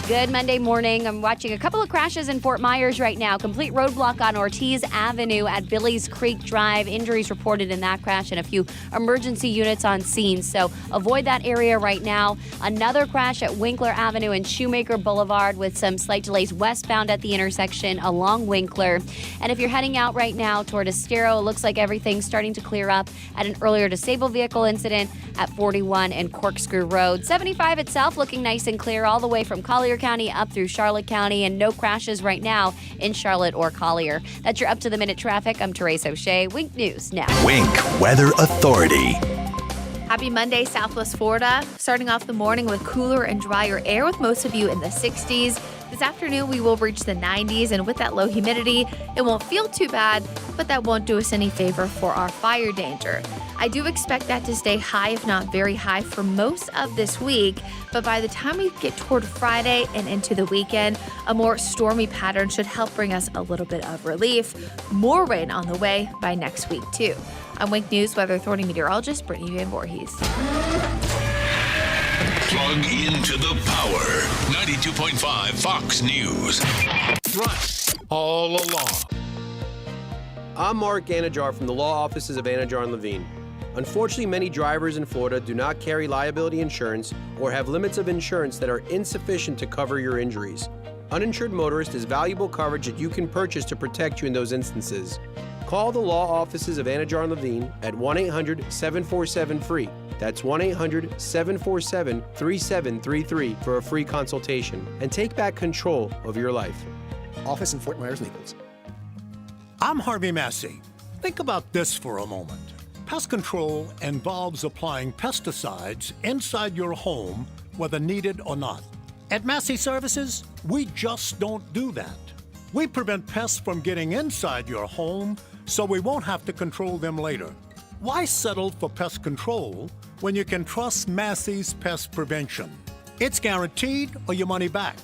Good Monday morning. I'm watching a couple of crashes in Fort Myers right now. Complete roadblock on Ortiz Avenue at Billy's Creek Drive. Injuries reported in that crash and a few emergency units on scene. So avoid that area right now. Another crash at Winkler Avenue and Shoemaker Boulevard with some slight delays westbound at the intersection along Winkler. And if you're heading out right now toward Estero, it looks like everything's starting to clear up at an earlier disabled vehicle incident at 41 and Corkscrew Road. 75 itself looking nice and clear all the way from Collier County up through Charlotte County, and no crashes right now in Charlotte or Collier. That's your up-to-the-minute traffic. I'm Therese O'Shea. Wink News now. Wink Weather Authority. Happy Monday, Southwest Florida. Starting off the morning with cooler and drier air with most of you in the 60s. This afternoon, we will reach the 90s, and with that low humidity, it won't feel too bad, but that won't do us any favor for our fire danger. I do expect that to stay high, if not very high, for most of this week, but by the time we get toward Friday and into the weekend, a more stormy pattern should help bring us a little bit of relief. More rain on the way by next week, too. I'm Wink News Weather Authority meteorologist Brittany Van Voorhees. Plug into the power. 92.5 Fox News. Right. All along. I'm Mark Anajar from the law offices of Anajar and Levine. Unfortunately, many drivers in Florida do not carry liability insurance or have limits of insurance that are insufficient to cover your injuries. Uninsured motorist is valuable coverage that you can purchase to protect you in those instances. Call the law offices of Anajar and Levine at 1-800-747-FREE. That's 1-800-747-3733 for a free consultation and take back control of your life. Office in Fort Myers, Naples. I'm Harvey Massey. Think about this for a moment. Pest control involves applying pesticides inside your home, whether needed or not. At Massey Services, we just don't do that. We prevent pests from getting inside your home so we won't have to control them later. Why settle for pest control when you can trust Massey's Pest Prevention? It's guaranteed or your money back.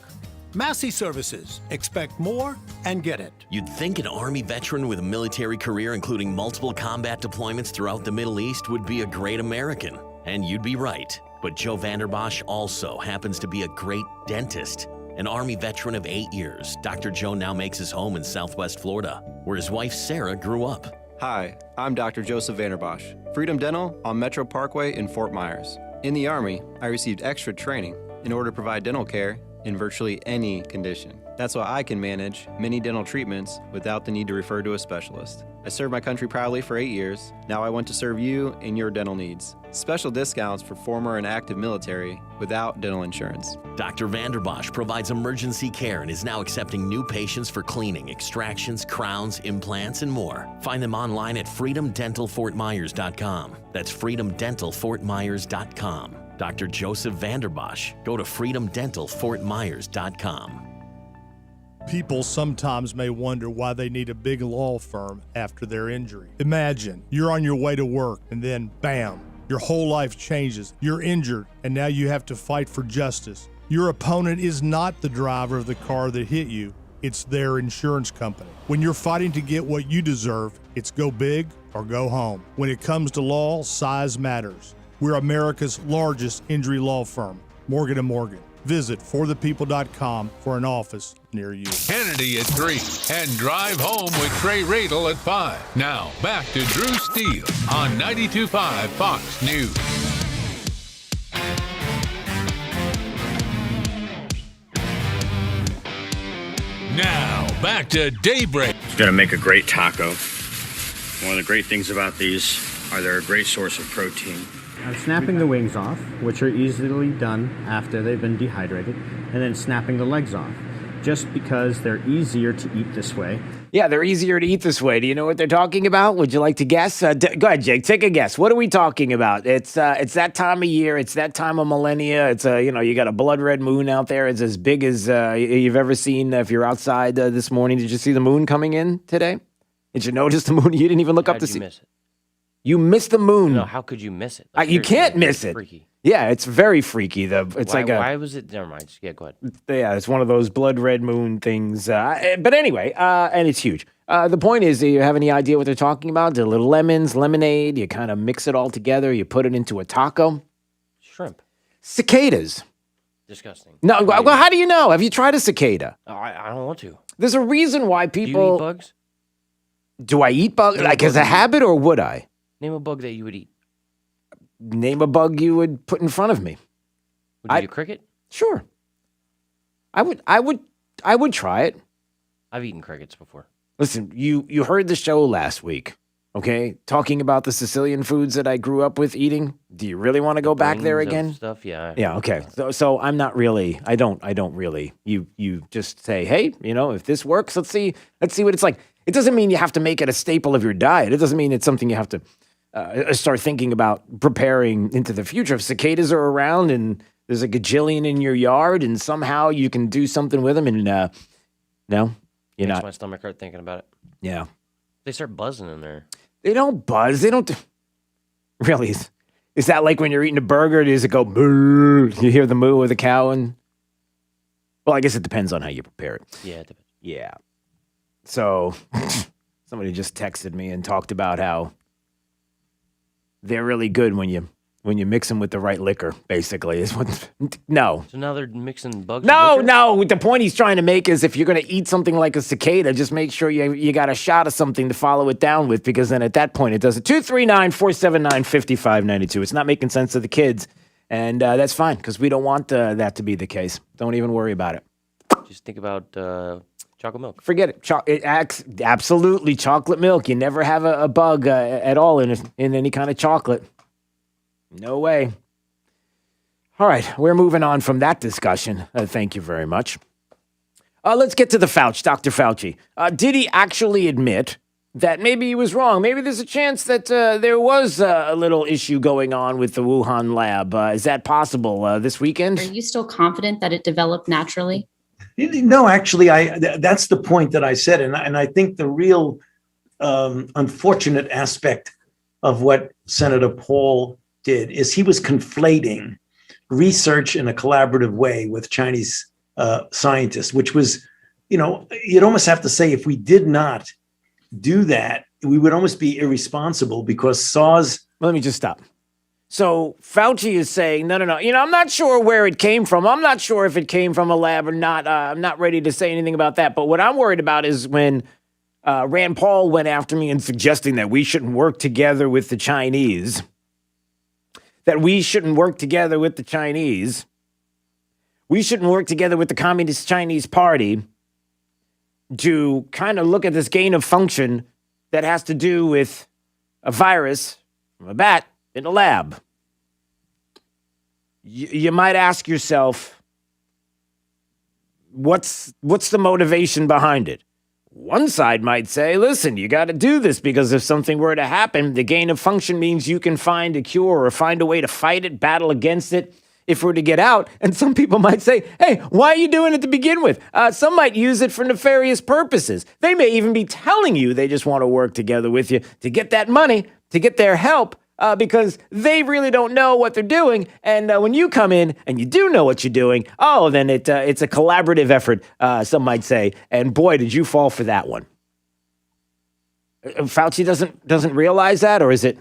Massey Services. Expect more and get it. You'd think an Army veteran with a military career including multiple combat deployments throughout the Middle East would be a great American. And you'd be right. But Joe Vanderbosch also happens to be a great dentist. An Army veteran of 8 years, Dr. Joe now makes his home in Southwest Florida, where his wife Sarah grew up. Hi, I'm Dr. Joseph Vanderbosch, Freedom Dental on Metro Parkway in Fort Myers. In the Army, I received extra training in order to provide dental care in virtually any condition. That's why I can manage many dental treatments without the need to refer to a specialist. I served my country proudly for 8 years. Now I want to serve you and your dental needs. Special discounts for former and active military without dental insurance. Dr. Vanderbosch provides emergency care and is now accepting new patients for cleaning, extractions, crowns, implants, and more. Find them online at freedomdentalfortmyers.com. That's freedomdentalfortmyers.com. Dr. Joseph Vanderbosch. Go to freedomdentalfortmyers.com. People sometimes may wonder why they need a big law firm after their injury. Imagine you're on your way to work and then, bam, your whole life changes. You're injured and now you have to fight for justice. Your opponent is not the driver of the car that hit you. It's their insurance company. When you're fighting to get what you deserve, it's go big or go home. When it comes to law, size matters. We're America's largest injury law firm, Morgan & Morgan. Visit forthepeople.com for an office near you. Kennedy at 3 and Drive Home with Trey Radel at 5. Now, back to Drew Steele on 92.5 Fox News. Now, back to Daybreak. It's going to make a great taco. One of the great things about these are they're a great source of protein. I'm snapping the wings off, which are easily done after they've been dehydrated, and then snapping the legs off, just because they're easier to eat this way. Yeah, they're easier to eat this way. Do you know what they're talking about? Would you like to guess? Go ahead, Jake. Take a guess. What are we talking about? It's that time of year. It's that time of millennia. It's you got a blood red moon out there. It's as big as you've ever seen. If you're outside this morning, did you see the moon coming in today? Did you notice the moon? You didn't even look up to see. Miss it? You missed the moon. No, how could you miss it? Like, you can't miss it. Freaky. Yeah, it's very freaky. Why was it? Never mind. Yeah, go ahead. Yeah, it's one of those blood red moon things. But anyway, and it's huge. The point is, do you have any idea what they're talking about? The little lemons, lemonade. You kind of mix it all together. You put it into a taco. Shrimp. Cicadas. Disgusting. No, well, how do you know? Have you tried a cicada? Oh, I don't want to. There's a reason why people. Do you eat bugs? Do I eat bugs? Like as a habit, or would I? Name a bug that you would eat. Name a bug you would put in front of me. Would you eat a cricket? Sure. I would try it. I've eaten crickets before. Listen, you heard the show last week, okay? Talking about the Sicilian foods that I grew up with eating. Do you really want to go back there again? Stuff, yeah. Yeah, okay. So I'm not really. I don't really. You just say, hey, if this works, let's see what it's like. It doesn't mean you have to make it a staple of your diet. It doesn't mean it's something you have to start thinking about preparing into the future. If cicadas are around and there's a gajillion in your yard and somehow you can do something with them and no, you're Makes not. my stomach hurt thinking about it. Yeah. They start buzzing in there. They don't buzz. They don't. Really? Is that like when you're eating a burger? Does it go moo? You hear the moo of the cow? Well, I guess it depends on how you prepare it. Yeah, it depends. Yeah. So somebody just texted me and talked about how they're really good when you mix them with the right liquor, basically. Is what? No. So now they're mixing bugs No. with liquor? The point he's trying to make is if you're going to eat something like a cicada, just make sure you got a shot of something to follow it down with, because then at that point it does it. 239-479-5592. It's not making sense to the kids, and that's fine because we don't want that to be the case. Don't even worry about it. Just think about chocolate milk. Forget it. Absolutely chocolate milk. You never have a bug at all in any kind of chocolate. No way. All right, we're moving on from that discussion. Thank you very much. Let's get to the Fauci, Dr. Fauci. Did he actually admit that maybe he was wrong. Maybe there's a chance that there was a little issue going on with the Wuhan lab. Is that possible this weekend? Are you still confident that it developed naturally? No, actually, that's the point that I said. And I think the real unfortunate aspect of what Senator Paul did is he was conflating research in a collaborative way with Chinese scientists, which was, you'd almost have to say if we did not do that, we would almost be irresponsible because SARS. Let me just stop. So Fauci is saying, no. I'm not sure where it came from. I'm not sure if it came from a lab or not. I'm not ready to say anything about that. But what I'm worried about is when Rand Paul went after me and suggesting that we shouldn't work together with the Chinese, we shouldn't work together with the Communist Chinese Party to kind of look at this gain of function that has to do with a virus from a bat in a lab. You might ask yourself, what's the motivation behind it? One side might say, listen, you got to do this because if something were to happen, the gain of function means you can find a cure or find a way to fight it, battle against it if we're to get out. And some people might say, hey, why are you doing it to begin with? Some might use it for nefarious purposes. They may even be telling you they just want to work together with you to get that money, to get their help, because they really don't know what they're doing. And when you come in and you do know what you're doing, then it's a collaborative effort, some might say. And boy, did you fall for that one. Fauci doesn't realize that, or is it?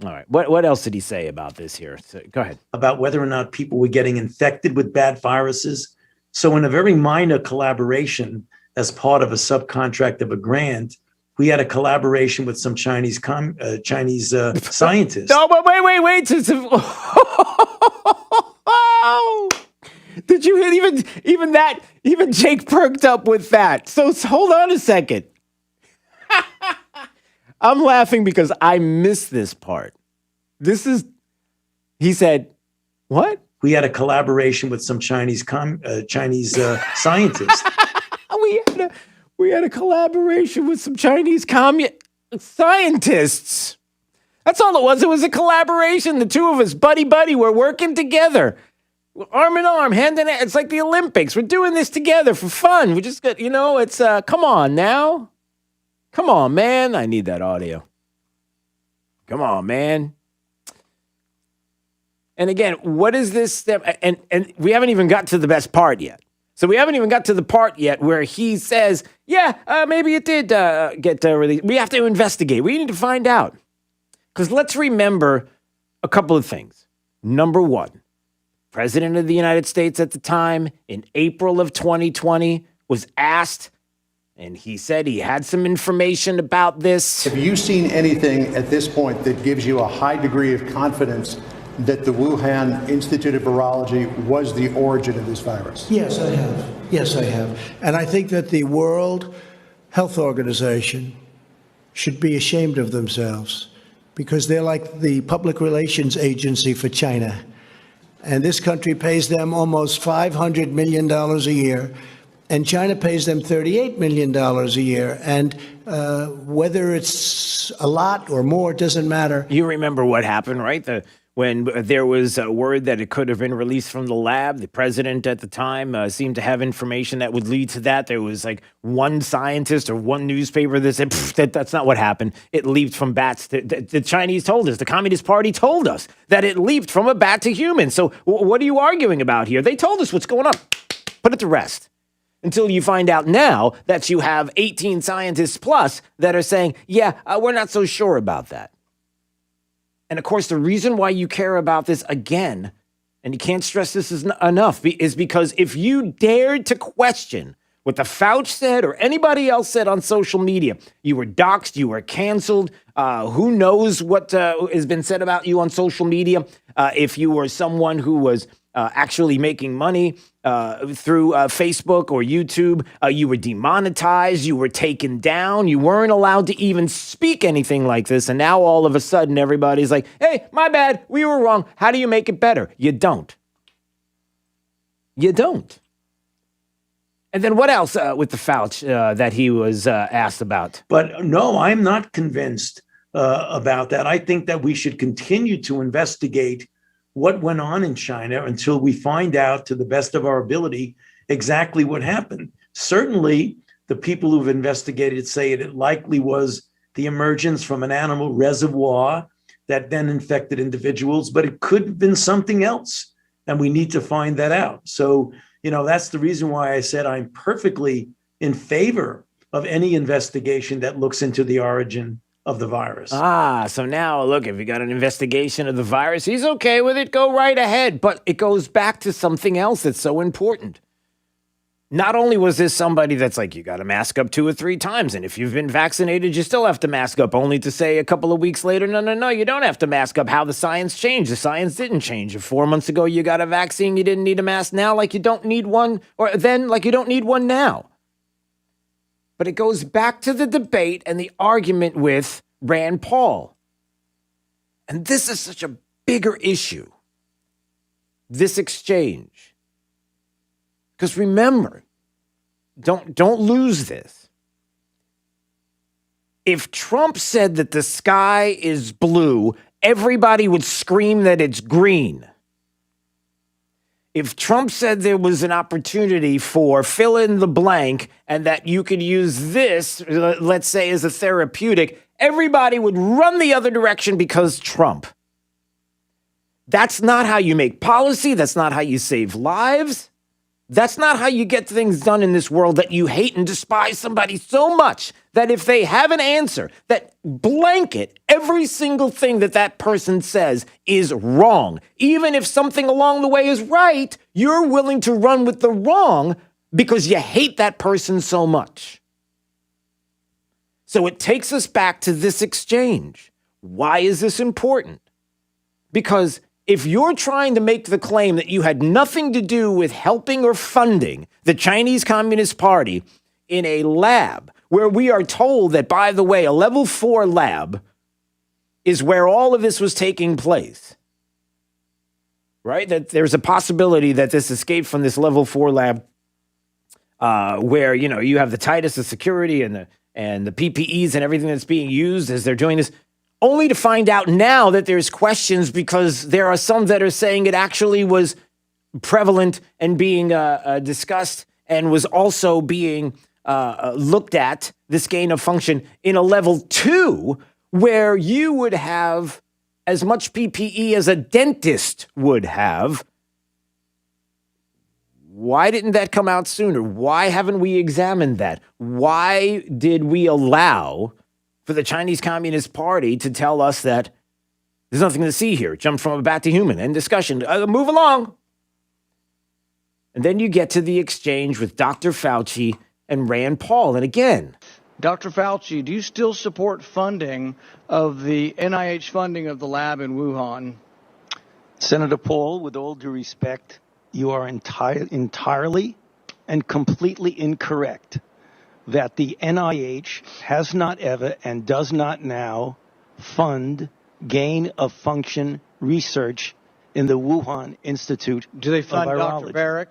All right. What else did he say about this here? So, go ahead. About whether or not people were getting infected with bad viruses. So in a very minor collaboration, as part of a subcontract of a grant, we had a collaboration with some Chinese scientists. No, but wait. Did you hit even that? Even Jake perked up with that. So hold on a second. I'm laughing because I missed this part. He said, what? We had a collaboration with some Chinese scientists. We had a collaboration with some Chinese scientists. That's all it was. It was a collaboration. The two of us, buddy, we're working together. Arm in arm, hand in hand. It's like the Olympics. We're doing this together for fun. We just got, it's, come on now. Come on, man. I need that audio. Come on, man. And again, what is this step? And we haven't even got to the best part yet. So we haven't even got to the part yet where he says, maybe it did get released. We have to investigate. We need to find out. Because let's remember a couple of things. Number one, President of the United States at the time, in April of 2020, was asked, and he said he had some information about this. Have you seen anything at this point that gives you a high degree of confidence that the Wuhan Institute of Virology was the origin of this virus? Yes, I have. And I think that the World Health Organization should be ashamed of themselves because they're like the public relations agency for China. And this country pays them almost $500 million a year. And China pays them $38 million a year. And whether it's a lot or more, it doesn't matter. You remember what happened, right? When there was a word that it could have been released from the lab, the president at the time seemed to have information that would lead to that. There was like one scientist or one newspaper that said, that's not what happened. It leaped from bats. The Chinese told us, the Communist Party told us that it leaped from a bat to human. So what are you arguing about here? They told us what's going on. Put it to rest. Until you find out now that you have 18 scientists plus that are saying, we're not so sure about that. And of course, the reason why you care about this again, and you can't stress this enough, is because if you dared to question what the Fauci said or anybody else said on social media, you were doxxed, you were canceled. Who knows what has been said about you on social media? If you were someone who was actually making money through Facebook or YouTube, you were demonetized, you were taken down, you weren't allowed to even speak anything like this. And now all of a sudden, everybody's like, hey, my bad, we were wrong. How do you make it better? You don't. You don't. And then what else with the Fauci that he was asked about? But no, I'm not convinced about that. I think that we should continue to investigate what went on in China until we find out, to the best of our ability, exactly what happened. Certainly, the people who've investigated say it likely was the emergence from an animal reservoir that then infected individuals, but it could have been something else. And we need to find that out. So, that's the reason why I said I'm perfectly in favor of any investigation that looks into the origin of the virus. So now, look, if you got an investigation of the virus, he's okay with it, go right ahead. But it goes back to something else that's so important. Not only was this somebody that's like, you got to mask up 2 or 3 times, and if you've been vaccinated, you still have to mask up, only to say a couple of weeks later, no, you don't have to mask up. How the science changed. The science didn't change. If 4 months ago you got a vaccine, you didn't need a mask now, like you don't need one, or then like you don't need one now. But it goes back to the debate and the argument with Rand Paul. And this is such a bigger issue, this exchange. Because remember, don't lose this. If Trump said that the sky is blue, everybody would scream that it's green. If Trump said there was an opportunity for fill in the blank and that you could use this, let's say, as a therapeutic, everybody would run the other direction because Trump. That's not how you make policy. That's not how you save lives. That's not how you get things done in this world, that you hate and despise somebody so much that if they have an answer that blanket every single thing that that person says is wrong, even if something along the way is right, you're willing to run with the wrong because you hate that person so much. So it takes us back to this exchange. Why is this important? Because if you're trying to make the claim that you had nothing to do with helping or funding the Chinese Communist Party in a lab where we are told that, by the way, a level 4 lab is where all of this was taking place, right? That there's a possibility that this escaped from this level 4 lab where, you have the tightest of security and the PPEs and everything that's being used as they're doing this. Only to find out now that there's questions because there are some that are saying it actually was prevalent and being discussed and was also being looked at, this gain of function, in a level 2 where you would have as much PPE as a dentist would have. Why didn't that come out sooner? Why haven't we examined that? Why did we allow for the Chinese Communist Party to tell us that there's nothing to see here? It jumped from a bat to human. End discussion. Move along. And then you get to the exchange with Dr. Fauci and Rand Paul. And again, Dr. Fauci, do you still support funding of the NIH funding of the lab in Wuhan? Senator Paul, with all due respect, you are entirely and completely incorrect that the NIH has not ever and does not now fund gain-of-function research in the Wuhan Institute of Virology. Do they fund Dr. Barrick?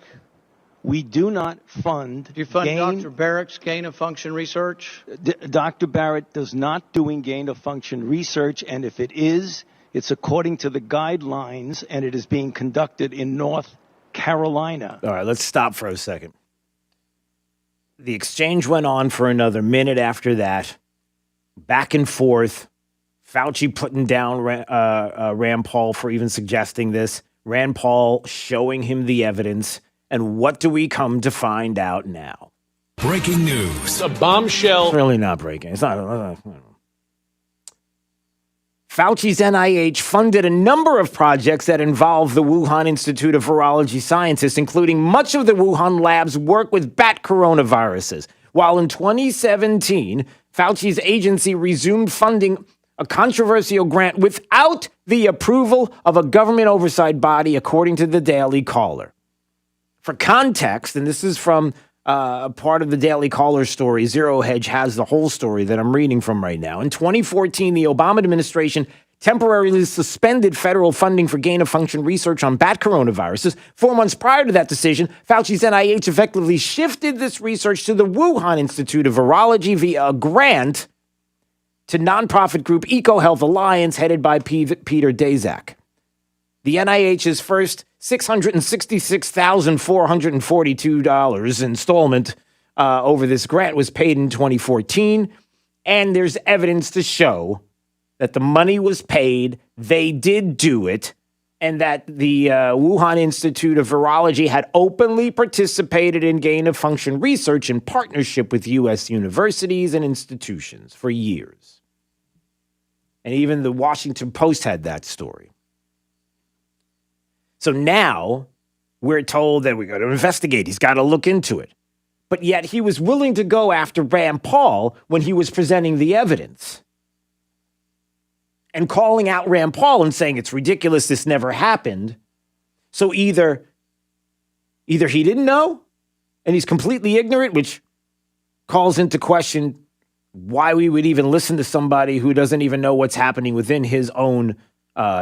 We do not fund. Do you fund Dr. Barrick's gain-of-function research? Dr. Barrett does not doing gain-of-function research, and if it is, it's according to the guidelines, and it is being conducted in North Carolina. All right, let's stop for a second. The exchange went on for another minute after that, back and forth. Fauci putting down Rand Paul for even suggesting this. Rand Paul showing him the evidence. And what do we come to find out now? Breaking news. A bombshell. It's really not breaking. It's not. Fauci's NIH funded a number of projects that involve the Wuhan Institute of Virology scientists, including much of the Wuhan lab's work with bat coronaviruses. While in 2017, Fauci's agency resumed funding a controversial grant without the approval of a government oversight body, according to the Daily Caller. For context, and this is from part of the Daily Caller story, Zero Hedge has the whole story that I'm reading from right now. In 2014, the Obama administration temporarily suspended federal funding for gain-of-function research on bat coronaviruses. 4 months prior to that decision, Fauci's NIH effectively shifted this research to the Wuhan Institute of Virology via a grant to nonprofit group EcoHealth Alliance, headed by Peter Daszak. The NIH's first $666,442 installment over this grant was paid in 2014, and there's evidence to show that the money was paid, they did do it, and that the Wuhan Institute of Virology had openly participated in gain-of-function research in partnership with U.S. universities and institutions for years. And even the Washington Post had that story. So now we're told that we got to investigate. He's got to look into it. But yet he was willing to go after Rand Paul when he was presenting the evidence and calling out Rand Paul and saying it's ridiculous, this never happened. So either he didn't know and he's completely ignorant, which calls into question why we would even listen to somebody who doesn't even know what's happening within his own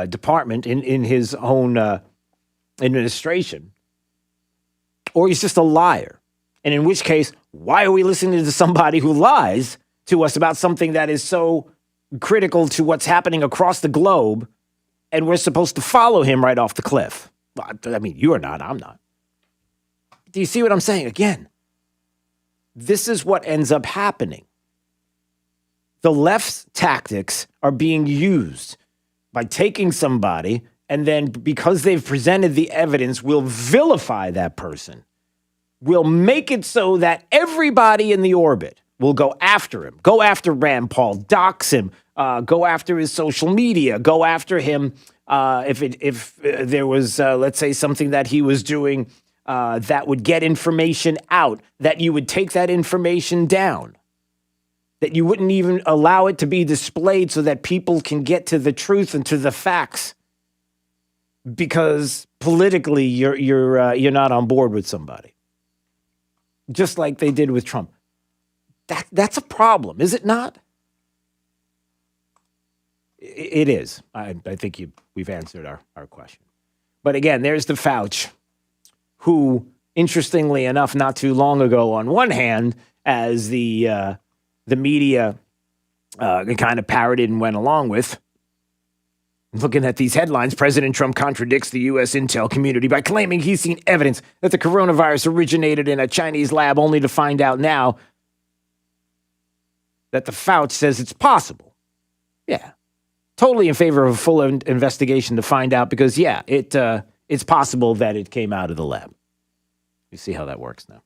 department, in his own administration, or he's just a liar. And in which case, why are we listening to somebody who lies to us about something that is so critical to what's happening across the globe, and we're supposed to follow him right off the cliff? I mean, you are not, I'm not. Do you see what I'm saying? Again, this is what ends up happening. The left's tactics are being used by taking somebody, and then because they've presented the evidence, we'll vilify that person. We'll make it so that everybody in the orbit will go after him, go after Rand Paul, dox him, go after his social media, go after him if there was, let's say, something that he was doing that would get information out, that you would take that information down, that you wouldn't even allow it to be displayed so that people can get to the truth and to the facts, because politically you're not on board with somebody, just like they did with Trump. That's a problem, is it not? It is. I think we've answered our question. But again, there's the Fauci, who, interestingly enough, not too long ago, on one hand, as the media kind of parroted and went along with, looking at these headlines, President Trump contradicts the U.S. intel community by claiming he's seen evidence that the coronavirus originated in a Chinese lab, only to find out now that the Fauci says it's possible. Yeah. Totally in favor of a full investigation to find out, because, yeah, it's possible that it came out of the lab. You see how that works now.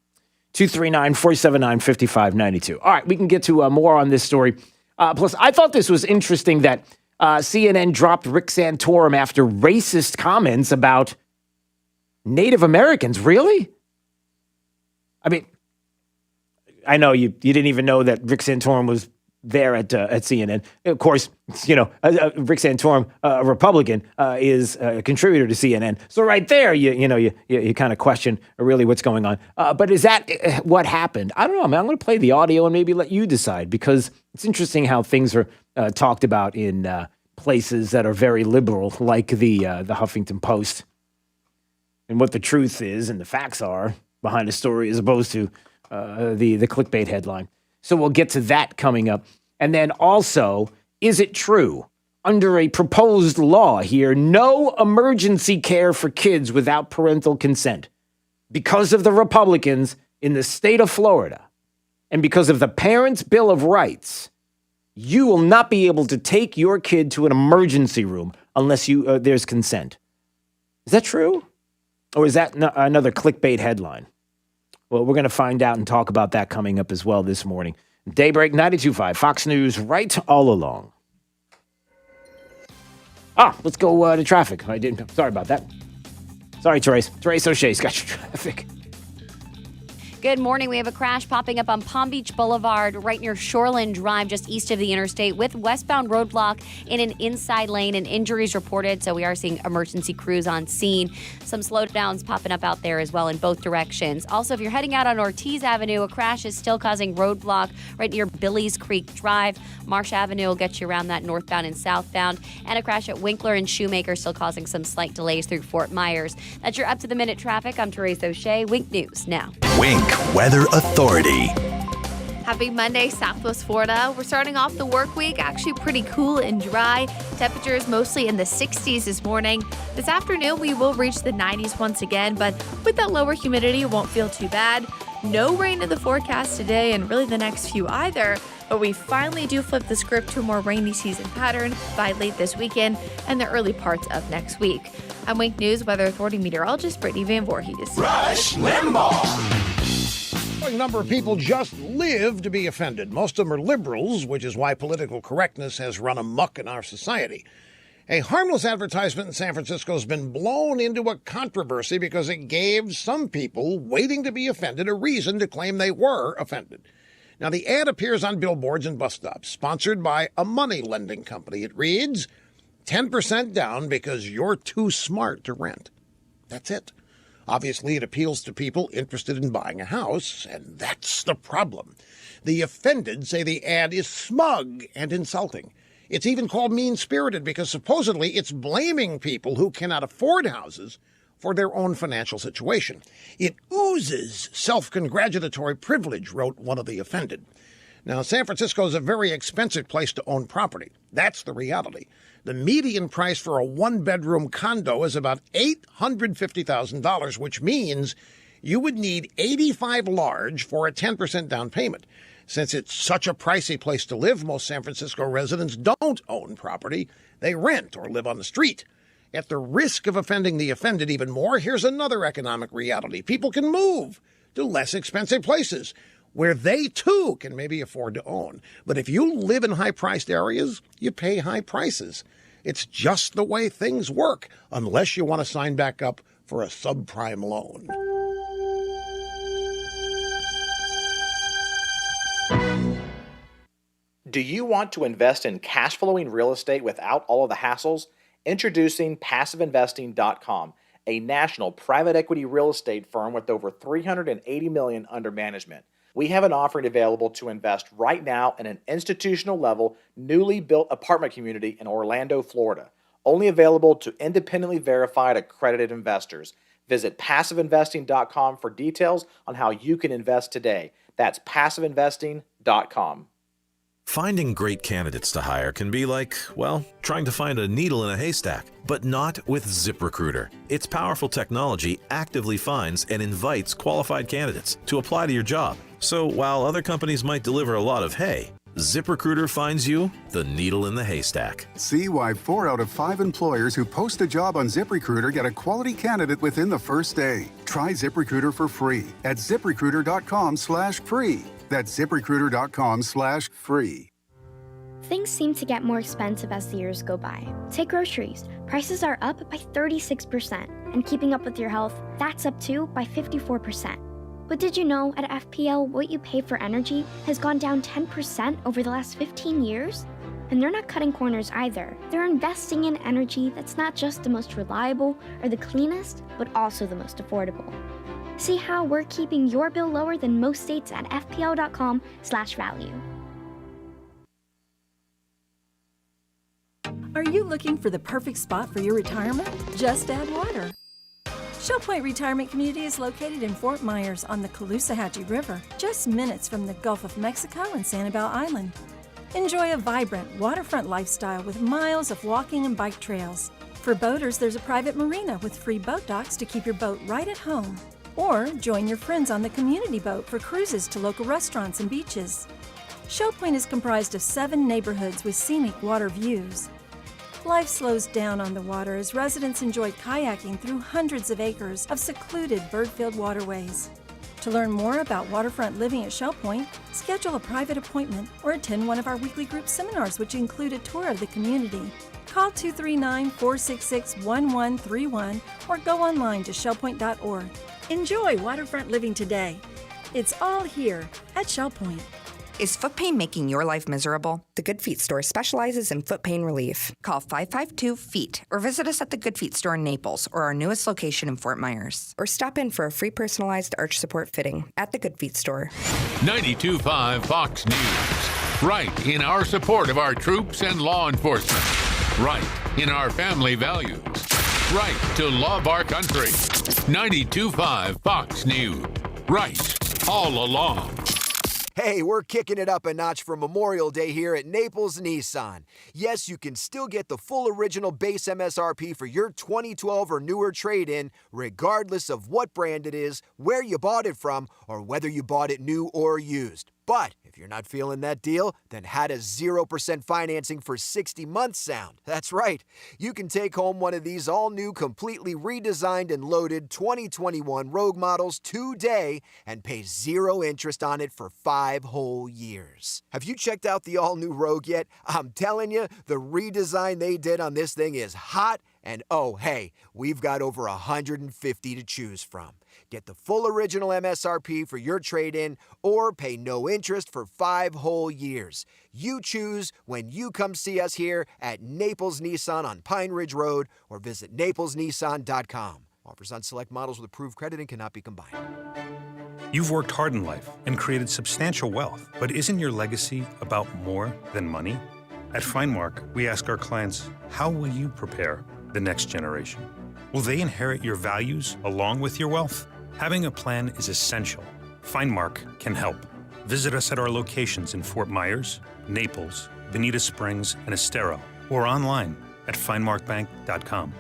239-479-5592. All right, we can get to more on this story. Plus, I thought this was interesting that CNN dropped Rick Santorum after racist comments about Native Americans. Really? I mean, I know you didn't even know that Rick Santorum was there at CNN. Of course, Rick Santorum, a Republican, is a contributor to CNN. So right there, you kind of question really what's going on. But is that what happened? I don't know, man. I'm going to play the audio and maybe let you decide, because it's interesting how things are talked about in places that are very liberal, like the Huffington Post, and what the truth is and the facts are behind a story, as opposed to the clickbait headline. So we'll get to that coming up. And then also, is it true, under a proposed law here, no emergency care for kids without parental consent, because of the Republicans in the state of Florida and because of the Parents' Bill of Rights? You will not be able to take your kid to an emergency room unless there's consent. Is that true? Or is that another clickbait headline? Well, we're going to find out and talk about that coming up as well this morning. Daybreak 92.5, Fox News, right all along. Let's go to traffic. Sorry about that. Sorry, Therese. Therese O'Shea's got your traffic. Good morning. We have a crash popping up on Palm Beach Boulevard right near Shoreland Drive, just east of the interstate, with westbound roadblock in an inside lane and injuries reported. So we are seeing emergency crews on scene. Some slowdowns popping up out there as well in both directions. Also, if you're heading out on Ortiz Avenue, a crash is still causing roadblock right near Billy's Creek Drive. Marsh Avenue will get you around that northbound and southbound. And a crash at Winkler and Shoemaker still causing some slight delays through Fort Myers. That's your up-to-the-minute traffic. I'm Therese O'Shea. Wink News now. Wink Weather Authority. Happy Monday, Southwest Florida. We're starting off the work week actually pretty cool and dry. Temperatures mostly in the 60s this morning. This afternoon, we will reach the 90s once again, but with that lower humidity, it won't feel too bad. No rain in the forecast today and really the next few either, but we finally do flip the script to a more rainy season pattern by late this weekend and the early parts of next week. I'm Wink News Weather Authority meteorologist Brittany Van Voorhees. Rush Limbaugh. A number of people just live to be offended. Most of them are liberals, which is why political correctness has run amok in our society. A harmless advertisement in San Francisco has been blown into a controversy because it gave some people waiting to be offended a reason to claim they were offended. Now, the ad appears on billboards and bus stops, sponsored by a money lending company. It reads, 10% down because you're too smart to rent. That's it. Obviously, it appeals to people interested in buying a house, and that's the problem. The offended say the ad is smug and insulting. It's even called mean-spirited because supposedly it's blaming people who cannot afford houses for their own financial situation. It oozes self-congratulatory privilege, wrote one of the offended. Now, San Francisco is a very expensive place to own property. That's the reality. The median price for a one-bedroom condo is about $850,000, which means you would need 85 large for a 10% down payment. Since it's such a pricey place to live, most San Francisco residents don't own property. They rent or live on the street. At the risk of offending the offended even more, here's another economic reality. People can move to less expensive places where they, too, can maybe afford to own. But if you live in high-priced areas, you pay high prices. It's just the way things work, unless you want to sign back up for a subprime loan. Do you want to invest in cash-flowing real estate without all of the hassles? Introducing PassiveInvesting.com, a national private equity real estate firm with over $380 million under management. We have an offering available to invest right now in an institutional-level, newly built apartment community in Orlando, Florida. Only available to independently verified accredited investors. Visit PassiveInvesting.com for details on how you can invest today. That's PassiveInvesting.com. Finding great candidates to hire can be like, well, trying to find a needle in a haystack, but not with ZipRecruiter. Its powerful technology actively finds and invites qualified candidates to apply to your job. So while other companies might deliver a lot of hay, ZipRecruiter finds you the needle in the haystack. See why 4 out of 5 employers who post a job on ZipRecruiter get a quality candidate within the first day. Try ZipRecruiter for free at ZipRecruiter.com/free. That's ZipRecruiter.com/free. Things seem to get more expensive as the years go by. Take groceries. Prices are up by 36%. And keeping up with your health, that's up too by 54%. But did you know at FPL what you pay for energy has gone down 10% over the last 15 years? And they're not cutting corners either. They're investing in energy that's not just the most reliable or the cleanest, but also the most affordable. See how we're keeping your bill lower than most states at fpl.com/value. Are you looking for the perfect spot for your retirement? Just add water. Shell Point Retirement Community is located in Fort Myers on the Caloosahatchee River, just minutes from the Gulf of Mexico and Sanibel Island. Enjoy a vibrant waterfront lifestyle with miles of walking and bike trails. For boaters, there's a private marina with free boat docks to keep your boat right at home. Or join your friends on the community boat for cruises to local restaurants and beaches. Shell Point is comprised of 7 neighborhoods with scenic water views. Life slows down on the water as residents enjoy kayaking through hundreds of acres of secluded bird-filled waterways. To learn more about waterfront living at Shell Point, schedule a private appointment or attend one of our weekly group seminars, which include a tour of the community. Call 239-466-1131 or go online to shellpoint.org. Enjoy waterfront living today. It's all here at Shell Point. Is foot pain making your life miserable? The Good Feet store specializes in foot pain relief. Call 552-FEET or visit us at the Good Feet store in Naples or our newest location in Fort Myers. Or stop in for a free personalized arch support fitting at the Good Feet store. 92.5 Fox News. Right in our support of our troops and law enforcement. Right in our family values. Right to love our country. 92.5 Fox News. Right all along. Hey, we're kicking it up a notch for Memorial Day here at Naples Nissan. Yes, you can still get the full original base MSRP for your 2012 or newer trade-in, regardless of what brand it is, where you bought it from, or whether you bought it new or used. But if you're not feeling that deal, then how does 0% financing for 60 months sound? That's right. You can take home one of these all-new, completely redesigned and loaded 2021 Rogue models today and pay 0 interest on it for 5 whole years. Have you checked out the all-new Rogue yet? I'm telling you, the redesign they did on this thing is hot. And oh, hey, we've got over 150 to choose from. Get the full original MSRP for your trade-in or pay no interest for 5 whole years. You choose when you come see us here at Naples Nissan on Pine Ridge Road or visit naplesnissan.com. Offers on select models with approved credit and cannot be combined. You've worked hard in life and created substantial wealth, but isn't your legacy about more than money? At FindMark, we ask our clients, how will you prepare the next generation? Will they inherit your values along with your wealth? Having a plan is essential. FindMark can help. Visit us at our locations in Fort Myers, Naples, Bonita Springs, and Estero, or online at findmarkbank.com.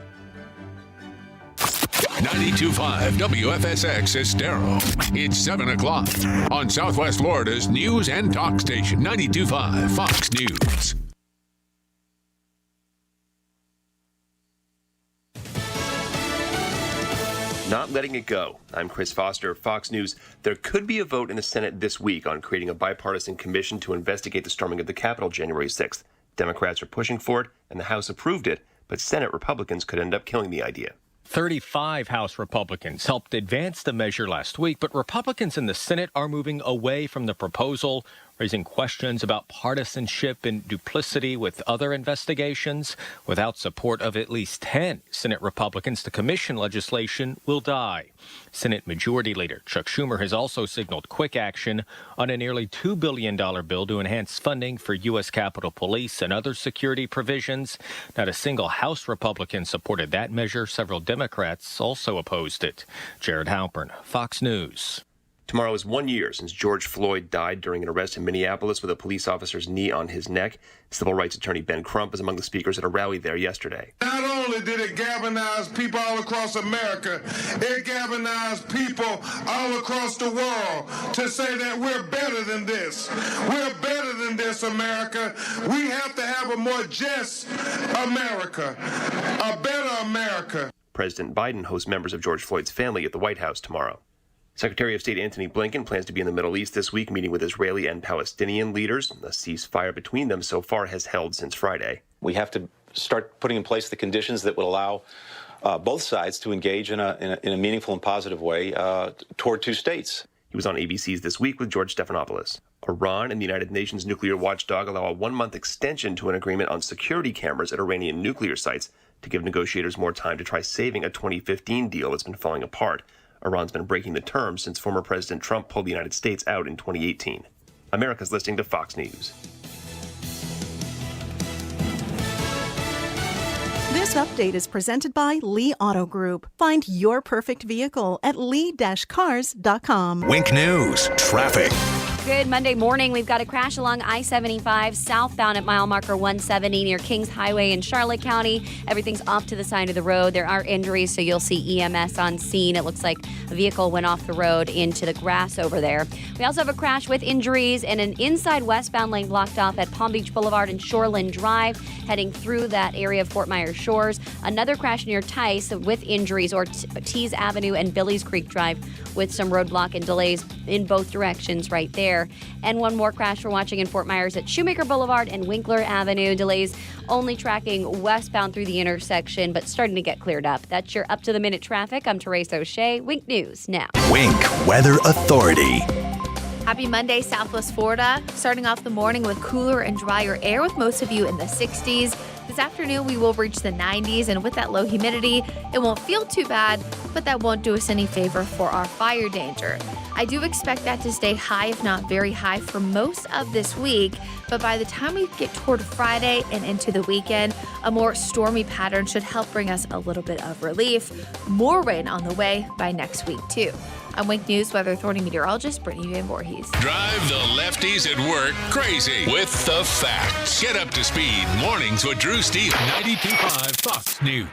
92.5 WFSX Estero. It's 7 o'clock on Southwest Florida's news and talk station, 92.5 Fox News. Not letting it go. I'm Chris Foster, Fox News. There could be a vote in the Senate this week on creating a bipartisan commission to investigate the storming of the Capitol January 6th. Democrats are pushing for it, and the House approved it, but Senate Republicans could end up killing the idea. 35 House Republicans helped advance the measure last week, but Republicans in the Senate are moving away from the proposal, raising questions about partisanship and duplicity with other investigations. Without support of at least 10 Senate Republicans, the commission legislation will die. Senate Majority Leader Chuck Schumer has also signaled quick action on a nearly $2 billion bill to enhance funding for U.S. Capitol Police and other security provisions. Not a single House Republican supported that measure. Several Democrats also opposed it. Jared Halpern, Fox News. Tomorrow is 1 year since George Floyd died during an arrest in Minneapolis with a police officer's knee on his neck. Civil rights attorney Ben Crump was among the speakers at a rally there yesterday. Not only did it galvanize people all across America, it galvanized people all across the world to say that we're better than this. We're better than this, America. We have to have a more just America, a better America. President Biden hosts members of George Floyd's family at the White House tomorrow. Secretary of State Antony Blinken plans to be in the Middle East this week, meeting with Israeli and Palestinian leaders. The ceasefire between them so far has held since Friday. We have to start putting in place the conditions that would allow both sides to engage in a meaningful and positive way toward two states. He was on ABC's This Week with George Stephanopoulos. Iran and the United Nations nuclear watchdog allow a 1-month extension to an agreement on security cameras at Iranian nuclear sites to give negotiators more time to try saving a 2015 deal that's been falling apart. Iran's been breaking the terms since former President Trump pulled the United States out in 2018. America's listening to Fox News. This update is presented by Lee Auto Group. Find your perfect vehicle at lee-cars.com. Wink News, traffic. Good Monday morning. We've got a crash along I-75 southbound at mile marker 170 near Kings Highway in Charlotte County. Everything's off to the side of the road. There are injuries, so you'll see EMS on scene. It looks like a vehicle went off the road into the grass over there. We also have a crash with injuries and an inside westbound lane blocked off at Palm Beach Boulevard and Shoreland Drive, heading through that area of Fort Myers Shores. Another crash near Tice with injuries, or Tees Avenue and Billy's Creek Drive, with some roadblock and delays in both directions right there. And one more crash we're watching in Fort Myers at Shoemaker Boulevard and Winkler Avenue. Delays only tracking westbound through the intersection, but starting to get cleared up. That's your up-to-the-minute traffic. I'm Therese O'Shea. Wink News now. Wink Weather Authority. Happy Monday, Southwest Florida. Starting off the morning with cooler and drier air with most of you in the 60s. This afternoon, we will reach the 90s, and with that low humidity, it won't feel too bad, but that won't do us any favor for our fire danger. I do expect that to stay high, if not very high, for most of this week, but by the time we get toward Friday and into the weekend, a more stormy pattern should help bring us a little bit of relief. More rain on the way by next week, too. I'm Wink News Weather Authority meteorologist Brittany Van Voorhees. Drive the lefties at work crazy with the facts. Get up to speed mornings with Drew Steele. 92.5 Fox News.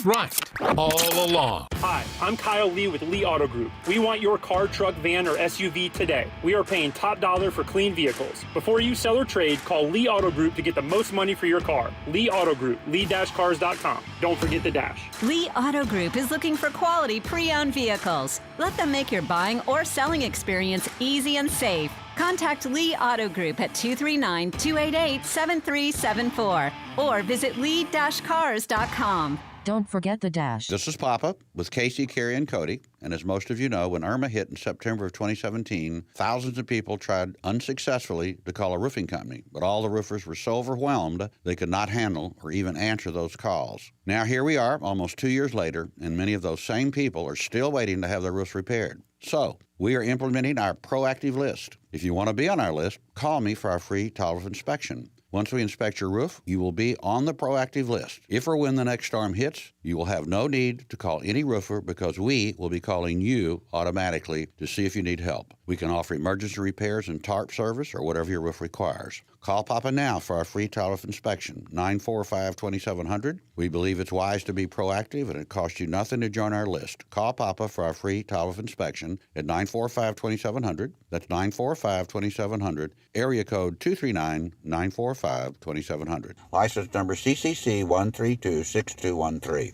Right all along. Hi, I'm Kyle Lee with Lee Auto Group. We want your car, truck, van, or SUV today. We are paying top dollar for clean vehicles. Before you sell or trade, call Lee Auto Group to get the most money for your car. Lee Auto Group, lee-cars.com. Don't forget the dash. Lee Auto Group is looking for quality pre-owned vehicles. Let them make your buying or selling experience easy and safe. Contact Lee Auto Group at 239-288-7374 or visit lee-cars.com. Don't forget the dash. This is Papa with Casey, Carrie, and Cody. And as most of you know, when Irma hit in September of 2017, thousands of people tried unsuccessfully to call a roofing company. But all the roofers were so overwhelmed they could not handle or even answer those calls. Now here we are, almost 2 years later, and many of those same people are still waiting to have their roofs repaired. So we are implementing our proactive list. If you want to be on our list, call me for our free tolerance inspection. Once we inspect your roof, you will be on the proactive list. If or when the next storm hits, you will have no need to call any roofer because we will be calling you automatically to see if you need help. We can offer emergency repairs and tarp service or whatever your roof requires. Call Papa now for our free tolerance inspection, 945-2700. We believe it's wise to be proactive and it costs you nothing to join our list. Call Papa for our free tolerance inspection at 945-2700. That's 945-2700, area code 239-945-2700. License number CCC 1326213.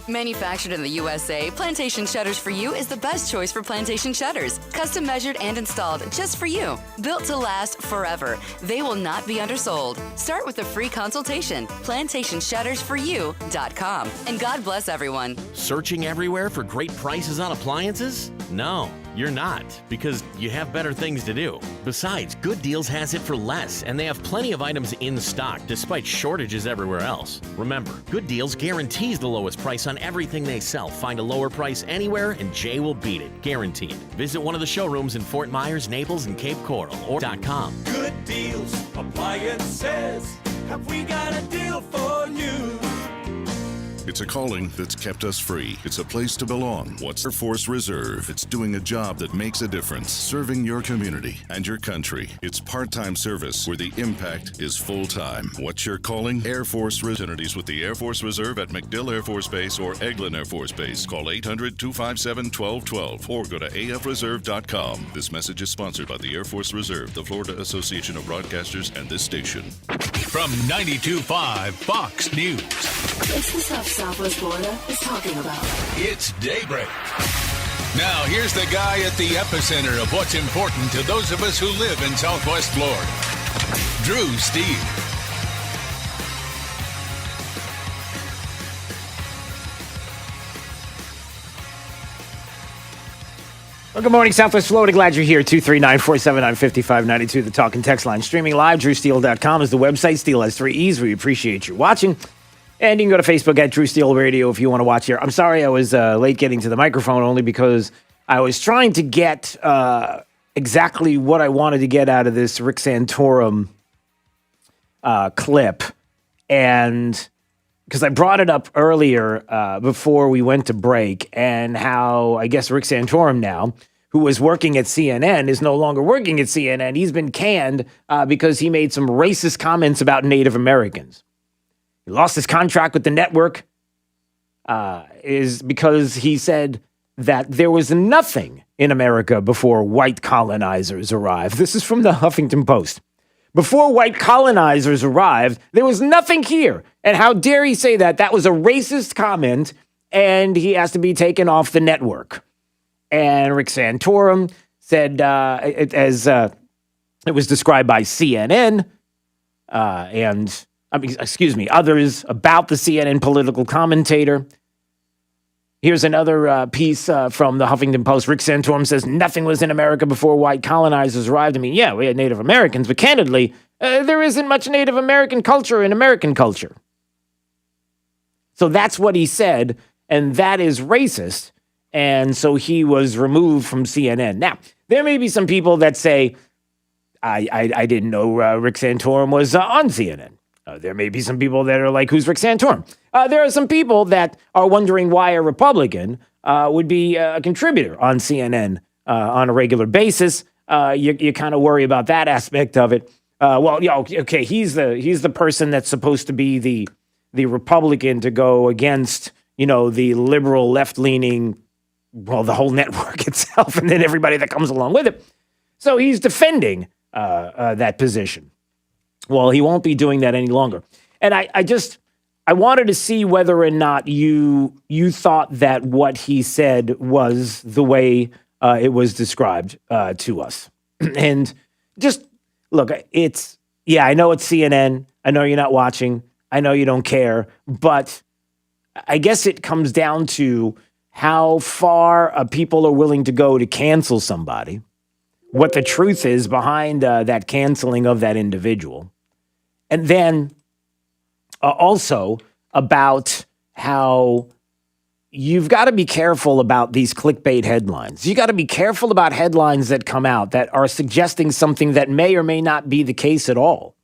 Manufactured in the USA, Plantation Shutters for You is the best choice for plantation shutters. Custom measured and installed just for you. Built to last forever. They will not be undersold. Start with a free consultation. PlantationShuttersForYou.com. And God bless everyone. Searching everywhere for great prices on appliances? No, you're not, because you have better things to do. Besides, Good Deals has it for less, and they have plenty of items in stock despite shortages everywhere else. Remember, Good Deals guarantees the lowest price on everything they sell. Find a lower price anywhere, and Jay will beat it, guaranteed. Visit one of the showrooms in Fort Myers, Naples, and Cape Coral, or .com. Good Deals, appliances. Have we got a deal for you? It's a calling that's kept us free. It's a place to belong. What's Air Force Reserve? It's doing a job that makes a difference, serving your community and your country. It's part-time service where the impact is full-time. What's your calling? Air Force Representatives with the Air Force Reserve at MacDill Air Force Base or Eglin Air Force Base. Call 800-257-1212 or go to afreserve.com. This message is sponsored by the Air Force Reserve, the Florida Association of Broadcasters, and this station. From 92.5 Fox News. It's the stuff Southwest Florida is talking about. It's Daybreak. Now, here's the guy at the epicenter of what's important to those of us who live in Southwest Florida, Drew Steele. Well, good morning, Southwest Florida. Glad you're here. 239-479-5592, the talk and text line. Streaming live, drewsteele.com is the website. Steele has 3 E's. We appreciate you watching. And you can go to Facebook at Drew Steele Radio if you want to watch here. I'm sorry I was late getting to the microphone only because I was trying to get exactly what I wanted to get out of this Rick Santorum clip. And because I brought it up earlier before we went to break and how I guess Rick Santorum now, who was working at CNN, is no longer working at CNN. He's been canned because he made some racist comments about Native Americans. He lost his contract with the network is because he said that there was nothing in America before white colonizers arrived. This is from the Huffington Post. Before white colonizers arrived, there was nothing here. And how dare he say that? That was a racist comment, and he has to be taken off the network. And Rick Santorum said, as it was described by CNN others about the CNN political commentator. Here's another piece from the Huffington Post. Rick Santorum says nothing was in America before white colonizers arrived. I mean, yeah, we had Native Americans, but candidly, there isn't much Native American culture in American culture. So that's what he said, and that is racist. And so he was removed from CNN. Now, there may be some people that say, I didn't know Rick Santorum was on CNN. There may be some people that are like, who's Rick Santorum? There are some people that are wondering why a Republican would be a contributor on CNN on a regular basis. You kind of worry about that aspect of it. Okay, he's the person that's supposed to be the Republican to go against, the liberal left-leaning, the whole network itself, and then everybody that comes along with it. So he's defending that position. Well, he won't be doing that any longer. And I wanted to see whether or not you thought that what he said was the way it was described to us. And just look, I know it's CNN. I know you're not watching. I know you don't care. But I guess it comes down to how far people are willing to go to cancel somebody, what the truth is behind that canceling of that individual. And then also about how you've got to be careful about these clickbait headlines. You got to be careful about headlines that come out that are suggesting something that may or may not be the case at all.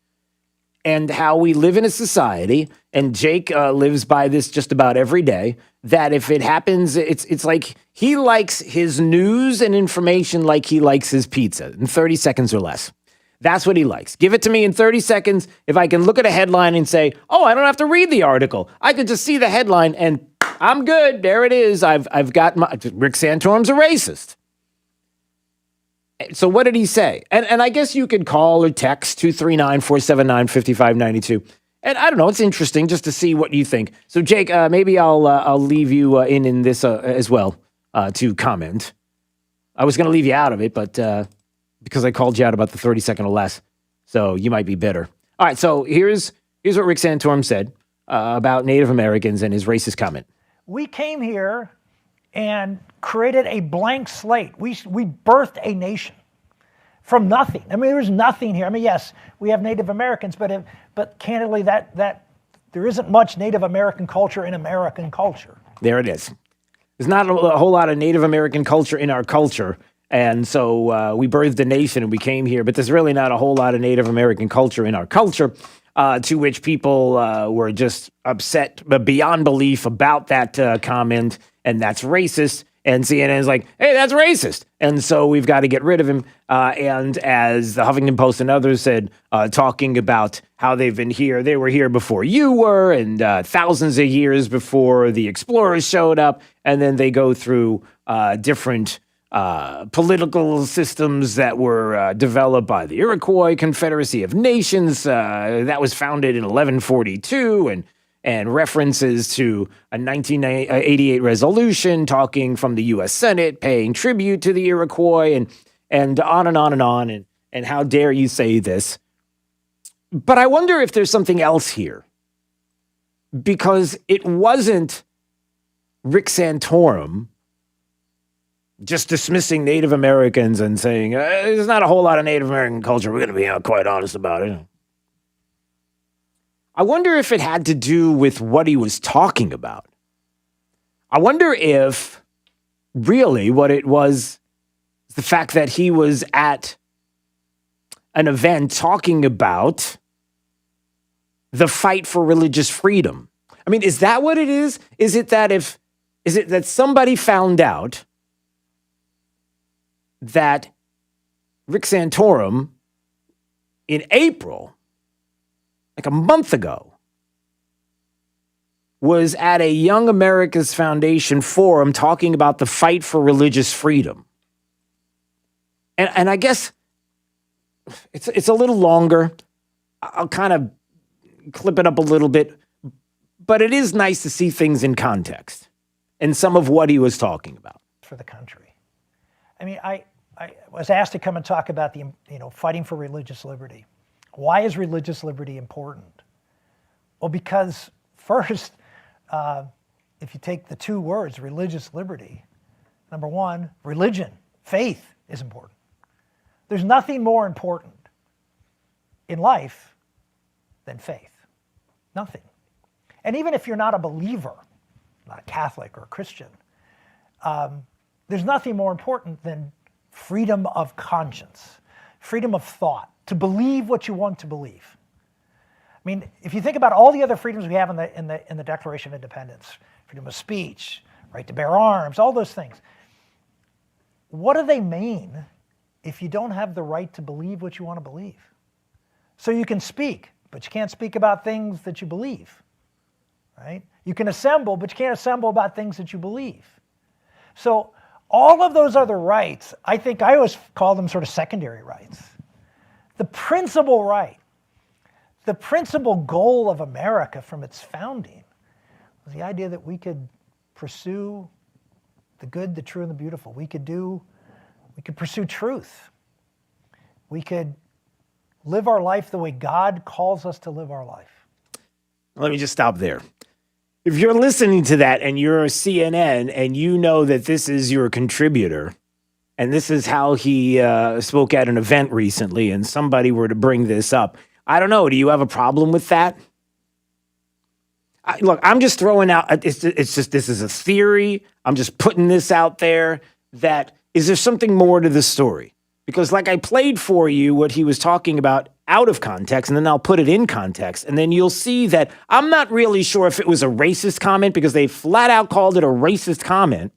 And how we live in a society, and Jake lives by this just about every day, that if it happens, it's like he likes his news and information like he likes his pizza in 30 seconds or less. That's what he likes. Give it to me in 30 seconds. If I can look at a headline and say, oh, I don't have to read the article. I could just see the headline and I'm good. There it is. I've got Rick Santorum's a racist. So what did he say? And I guess you could call or text 239-479-5592. And I don't know. It's interesting just to see what you think. So Jake, maybe I'll leave you in this as well to comment. I was going to leave you out of it, but because I called you out about the 30 second or less, so you might be bitter. All right. So here's what Rick Santorum said about Native Americans and his racist comment. We came here and created a blank slate. We birthed a nation from nothing. I mean, there's nothing here. I mean, yes, we have Native Americans, but candidly, that there isn't much Native American culture in American culture. There it is. There's not a whole lot of Native American culture in our culture. And so we birthed a nation and we came here, but there's really not a whole lot of Native American culture in our culture, to which people were just upset beyond belief about that comment, and that's racist. And CNN is like, hey, that's racist. And so we've got to get rid of him. And as the Huffington Post and others said, talking about how they've been here, they were here before you were, and thousands of years before the explorers showed up. And then they go through different political systems that were developed by the Iroquois Confederacy of Nations that was founded in 1142, and references to a 1988 resolution talking from the U.S. Senate, paying tribute to the Iroquois, and on and on and on, and how dare you say this. But I wonder if there's something else here, because it wasn't Rick Santorum just dismissing Native Americans and saying, there's not a whole lot of Native American culture. We're going to be quite honest about it. I wonder if it had to do with what he was talking about. I wonder if really what it was the fact that he was at an event talking about the fight for religious freedom. I mean, is that what it is? Is it that somebody found out that Rick Santorum in April, like a month ago, was at a Young America's Foundation forum talking about the fight for religious freedom? And I guess it's a little longer. I'll kind of clip it up a little bit, but it is nice to see things in context and some of what he was talking about. For the country. I mean, I was asked to come and talk about the, fighting for religious liberty. Why is religious liberty important? Well, because first, if you take the two words, religious liberty, number one, religion, faith is important. There's nothing more important in life than faith. Nothing. And even if you're not a believer, not a Catholic or a Christian, there's nothing more important than freedom of conscience, freedom of thought, to believe what you want to believe. I mean, if you think about all the other freedoms we have in the Declaration of Independence, freedom of speech, right to bear arms, all those things, what do they mean if you don't have the right to believe what you want to believe? So you can speak, but you can't speak about things that you believe, right? You can assemble, but you can't assemble about things that you believe. So all of those other rights, I think I always call them sort of secondary rights. The principal right, the principal goal of America from its founding was the idea that we could pursue the good, the true, and the beautiful. We could pursue truth. We could live our life the way God calls us to live our life. Let me just stop there. If you're listening to that and you're a CNN and you know that this is your contributor and this is how he spoke at an event recently and somebody were to bring this up, I don't know. Do you have a problem with that? Look, I'm just throwing out, it's just, this is a theory. I'm just putting this out there that, is there something more to the story? Because like I played for you what he was talking about out of context, and then I'll put it in context, and then you'll see that I'm not really sure if it was a racist comment because they flat out called it a racist comment.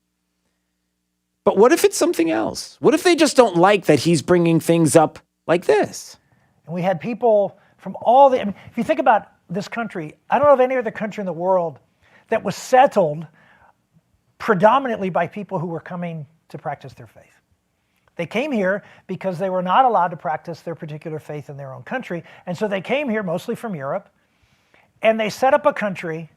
But what if it's something else? What if they just don't like that he's bringing things up like this? And we had people from all the, I mean, if you think about this country, I don't know of any other country in the world that was settled predominantly by people who were coming to practice their faith. They came here because they were not allowed to practice their particular faith in their own country. And so they came here mostly from Europe, and they set up a country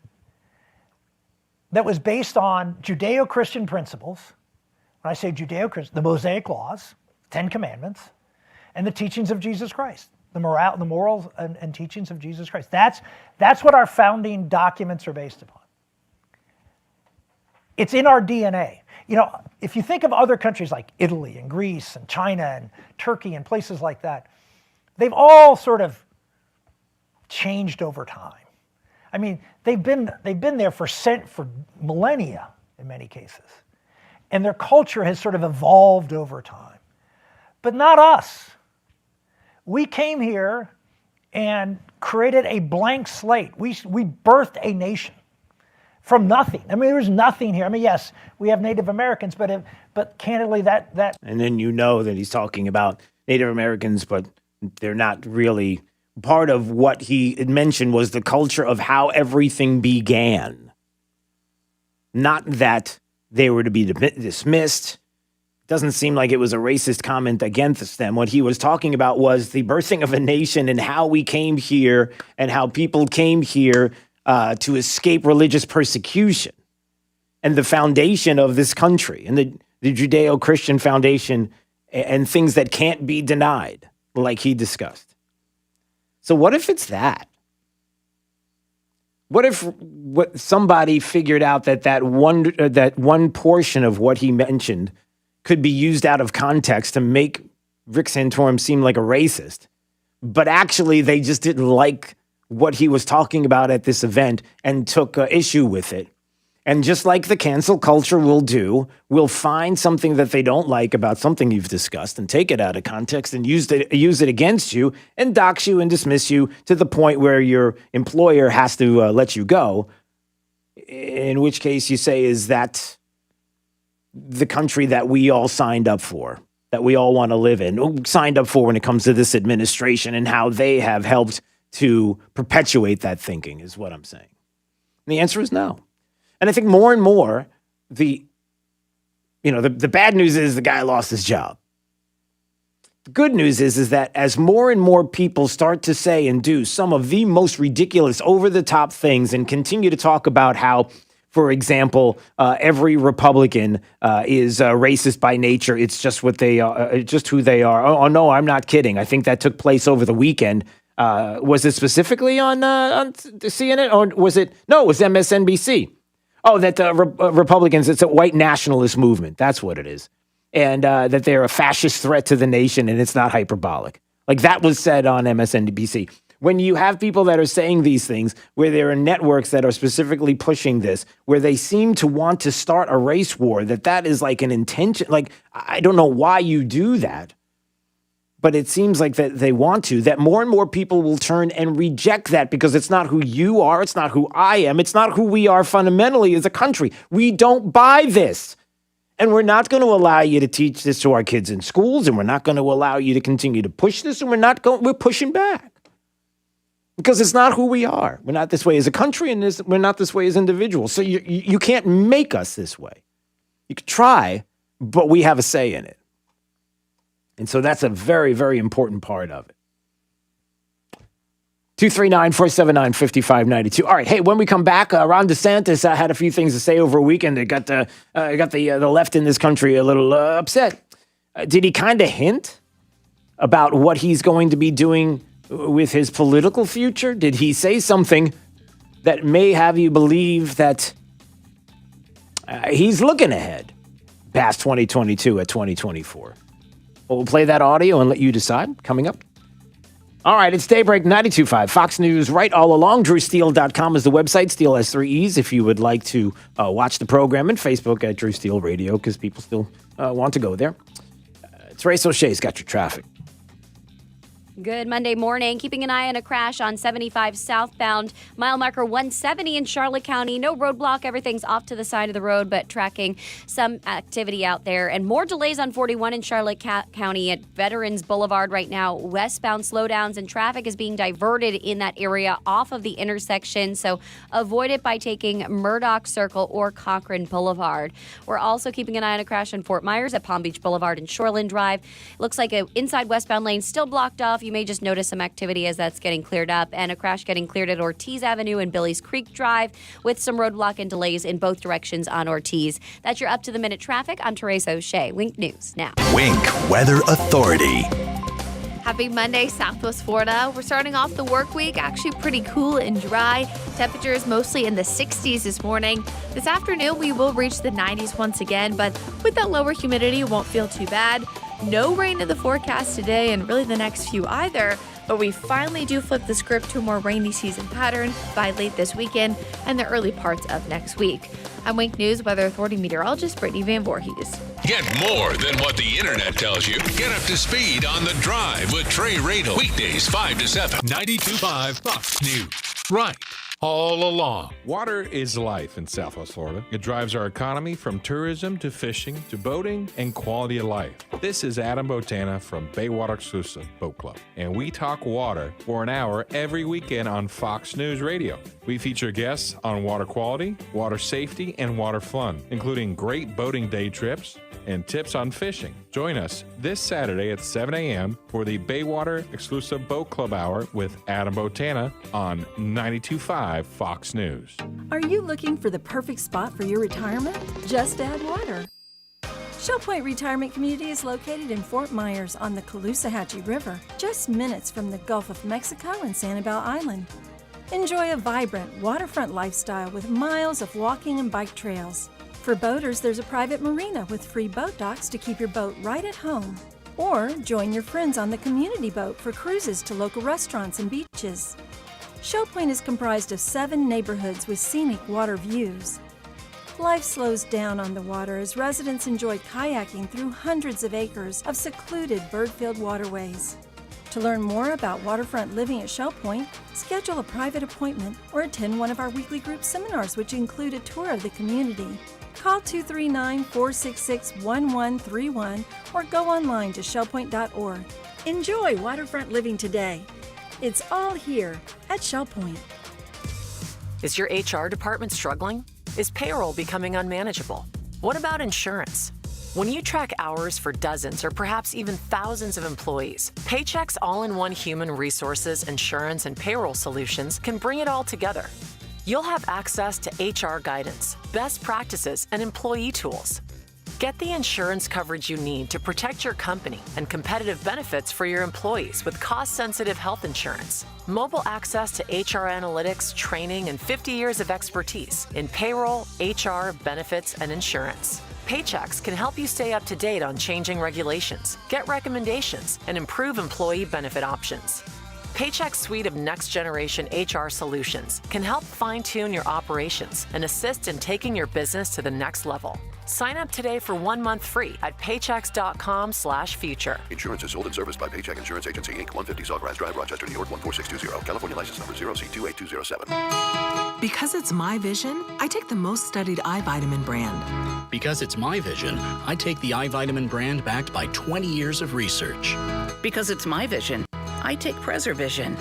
that was based on Judeo-Christian principles. When I say Judeo-Christian, the Mosaic Laws, 10 Commandments, and the teachings of Jesus Christ, the morals and teachings of Jesus Christ. That's what our founding documents are based upon. It's in our DNA. You know, if you think of other countries like Italy and Greece and China and Turkey and places like that, they've all sort of changed over time. I mean, they've been there for millennia in many cases. And their culture has sort of evolved over time. But not us. We came here and created a blank slate. We birthed a nation from nothing. I mean, there was nothing here. I mean, yes, we have Native Americans, but candidly, that. And then you know that he's talking about Native Americans, but they're not really part of what he had mentioned was the culture of how everything began. Not that they were to be dismissed. Doesn't seem like it was a racist comment against them. What he was talking about was the birthing of a nation and how we came here and how people came here to escape religious persecution. And the foundation of this country and the Judeo-Christian foundation and things that can't be denied, like he discussed. So what if it's that? What if somebody figured out that one portion of what he mentioned could be used out of context to make Rick Santorum seem like a racist, but actually they just didn't like what he was talking about at this event and took issue with it. And just like the cancel culture will do, will find something that they don't like about something you've discussed and take it out of context and use it against you and dox you and dismiss you to the point where your employer has to let you go, in which case you say, is that the country that we all signed up for, that we all want to live in, signed up for when it comes to this administration and how they have helped to perpetuate that thinking is what I'm saying. And the answer is no. And I think more and more, the bad news is the guy lost his job. The good news is that as more and more people start to say and do some of the most ridiculous, over-the-top things and continue to talk about how, for example, every Republican is racist by nature. It's just what they are, just who they are. Oh, no, I'm not kidding. I think that took place over the weekend. Was it specifically on CNN or was it? No, it was MSNBC. Oh, that the Republicans, it's a white nationalist movement. That's what it is. And that they're a fascist threat to the nation, and it's not hyperbolic. Like that was said on MSNBC. When you have people that are saying these things, where there are networks that are specifically pushing this, where they seem to want to start a race war, that is like an intention. Like, I don't know why you do that, but it seems like that they want to, that more and more people will turn and reject that because it's not who you are. It's not who I am. It's not who we are fundamentally as a country. We don't buy this. And we're not going to allow you to teach this to our kids in schools, and we're not going to allow you to continue to push this, and we're pushing back. Because it's not who we are. We're not this way as a country, and we're not this way as individuals. So you can't make us this way. You could try, but we have a say in it. And so that's a very, very important part of it. 239-479-5592. All right, hey, when we come back, Ron DeSantis had a few things to say over a weekend that got the left in this country a little upset. Did he kind of hint about what he's going to be doing with his political future? Did he say something that may have you believe that he's looking ahead past 2022 at 2024? Well, we'll play that audio and let you decide. Coming up. All right, it's Daybreak 92.5, Fox News right all along. DrewSteele.com is the website. Steele has 3 E's if you would like to watch the program, and Facebook at Drew Steele Radio because people still want to go there. It's Ray O'Shea's got your traffic. Good Monday morning. Keeping an eye on a crash on 75 southbound, mile marker 170 in Charlotte County. No roadblock. Everything's off to the side of the road, but tracking some activity out there. And more delays on 41 in Charlotte County at Veterans Boulevard right now. Westbound slowdowns and traffic is being diverted in that area off of the intersection. So avoid it by taking Murdoch Circle or Cochran Boulevard. We're also keeping an eye on a crash in Fort Myers at Palm Beach Boulevard and Shoreland Drive. Looks like an inside westbound lane still blocked off. You may just notice some activity as that's getting cleared up, and a crash getting cleared at Ortiz Avenue and Billy's Creek Drive with some roadblock and delays in both directions on Ortiz. That's your up-to-the-minute traffic. I'm Teresa O'Shea. Wink News now. Wink Weather Authority. Happy Monday, Southwest Florida. We're starting off the work week actually pretty cool and dry. Temperatures mostly in the 60s this morning. This afternoon, we will reach the 90s once again, but with that lower humidity, it won't feel too bad. No rain in the forecast today and really the next few either, but we finally do flip the script to a more rainy season pattern by late this weekend and the early parts of next week. I'm Wink News Weather Authority meteorologist Brittany Van Voorhees. Get more than what the internet tells you. Get up to speed on The Drive with Trey Radel. Weekdays 5 to 7. 92.5 Fox News. Right. All along. Water is life in Southwest Florida. It drives our economy from tourism to fishing to boating and quality of life. This is Adam Botana from Baywater Exclusive Boat Club, and we talk water for an hour every weekend on Fox News Radio. We feature guests on water quality, water safety, and water fun, including great boating day trips and tips on fishing. Join us this Saturday at 7 a.m. for the Baywater Exclusive Boat Club Hour with Adam Botana on 92.5 Fox News. Are you looking for the perfect spot for your retirement? Just add water. Shell Point Retirement Community is located in Fort Myers on the Caloosahatchee River, just minutes from the Gulf of Mexico and Sanibel Island. Enjoy a vibrant waterfront lifestyle with miles of walking and bike trails. For boaters, there's a private marina with free boat docks to keep your boat right at home. Or join your friends on the community boat for cruises to local restaurants and beaches. Shell Point is comprised of 7 neighborhoods with scenic water views. Life slows down on the water as residents enjoy kayaking through hundreds of acres of secluded bird-filled waterways. To learn more about waterfront living at Shell Point, schedule a private appointment or attend one of our weekly group seminars, which include a tour of the community. Call 239-466-1131 or go online to shellpoint.org. Enjoy waterfront living today. It's all here at Shell Point. Is your HR department struggling? Is payroll becoming unmanageable? What about insurance? When you track hours for dozens or perhaps even thousands of employees, Paycheck's all-in-one human resources, insurance, and payroll solutions can bring it all together. You'll have access to HR guidance, best practices, and employee tools. Get the insurance coverage you need to protect your company and competitive benefits for your employees with cost-sensitive health insurance. Mobile access to HR analytics, training, and 50 years of expertise in payroll, HR, benefits, and insurance. Paychex can help you stay up to date on changing regulations, get recommendations, and improve employee benefit options. Paychex's suite of next-generation HR solutions can help fine-tune your operations and assist in taking your business to the next level. Sign up today for 1 month free at paychex.com/future. Insurance is sold and serviced by Paycheck Insurance Agency, Inc., 150 Sawgrass Drive, Rochester, New York, 14620. California license number 0C28207. Because it's my vision, I take the most studied eye vitamin brand. Because it's my vision, I take the eye vitamin brand backed by 20 years of research. Because it's my vision, I take PreserVision.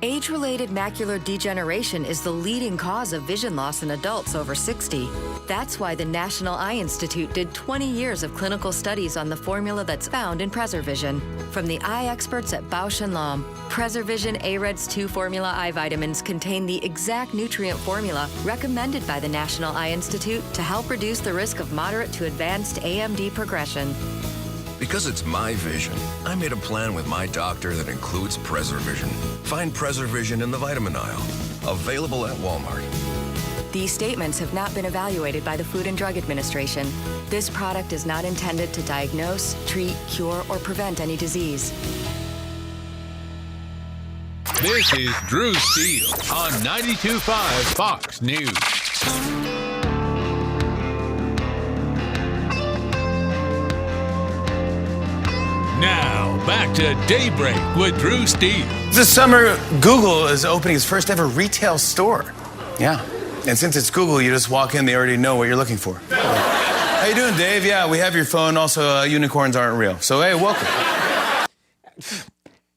Age-related macular degeneration is the leading cause of vision loss in adults over 60. That's why the National Eye Institute did 20 years of clinical studies on the formula that's found in PreserVision. From the eye experts at Bausch & Lomb, PreserVision AREDS 2 formula eye vitamins contain the exact nutrient formula recommended by the National Eye Institute to help reduce the risk of moderate to advanced AMD progression. Because it's my vision, I made a plan with my doctor that includes PreserVision. Find PreserVision in the vitamin aisle. Available at Walmart. These statements have not been evaluated by the Food and Drug Administration. This product is not intended to diagnose, treat, cure, or prevent any disease. This is Drew Steele on 92.5 Fox News. Now, back to Daybreak with Drew Steele. This summer, Google is opening its first ever retail store. Yeah. And since it's Google, you just walk in, they already know what you're looking for. How you doing, Dave? Yeah, we have your phone. Also, unicorns aren't real. So, hey, welcome.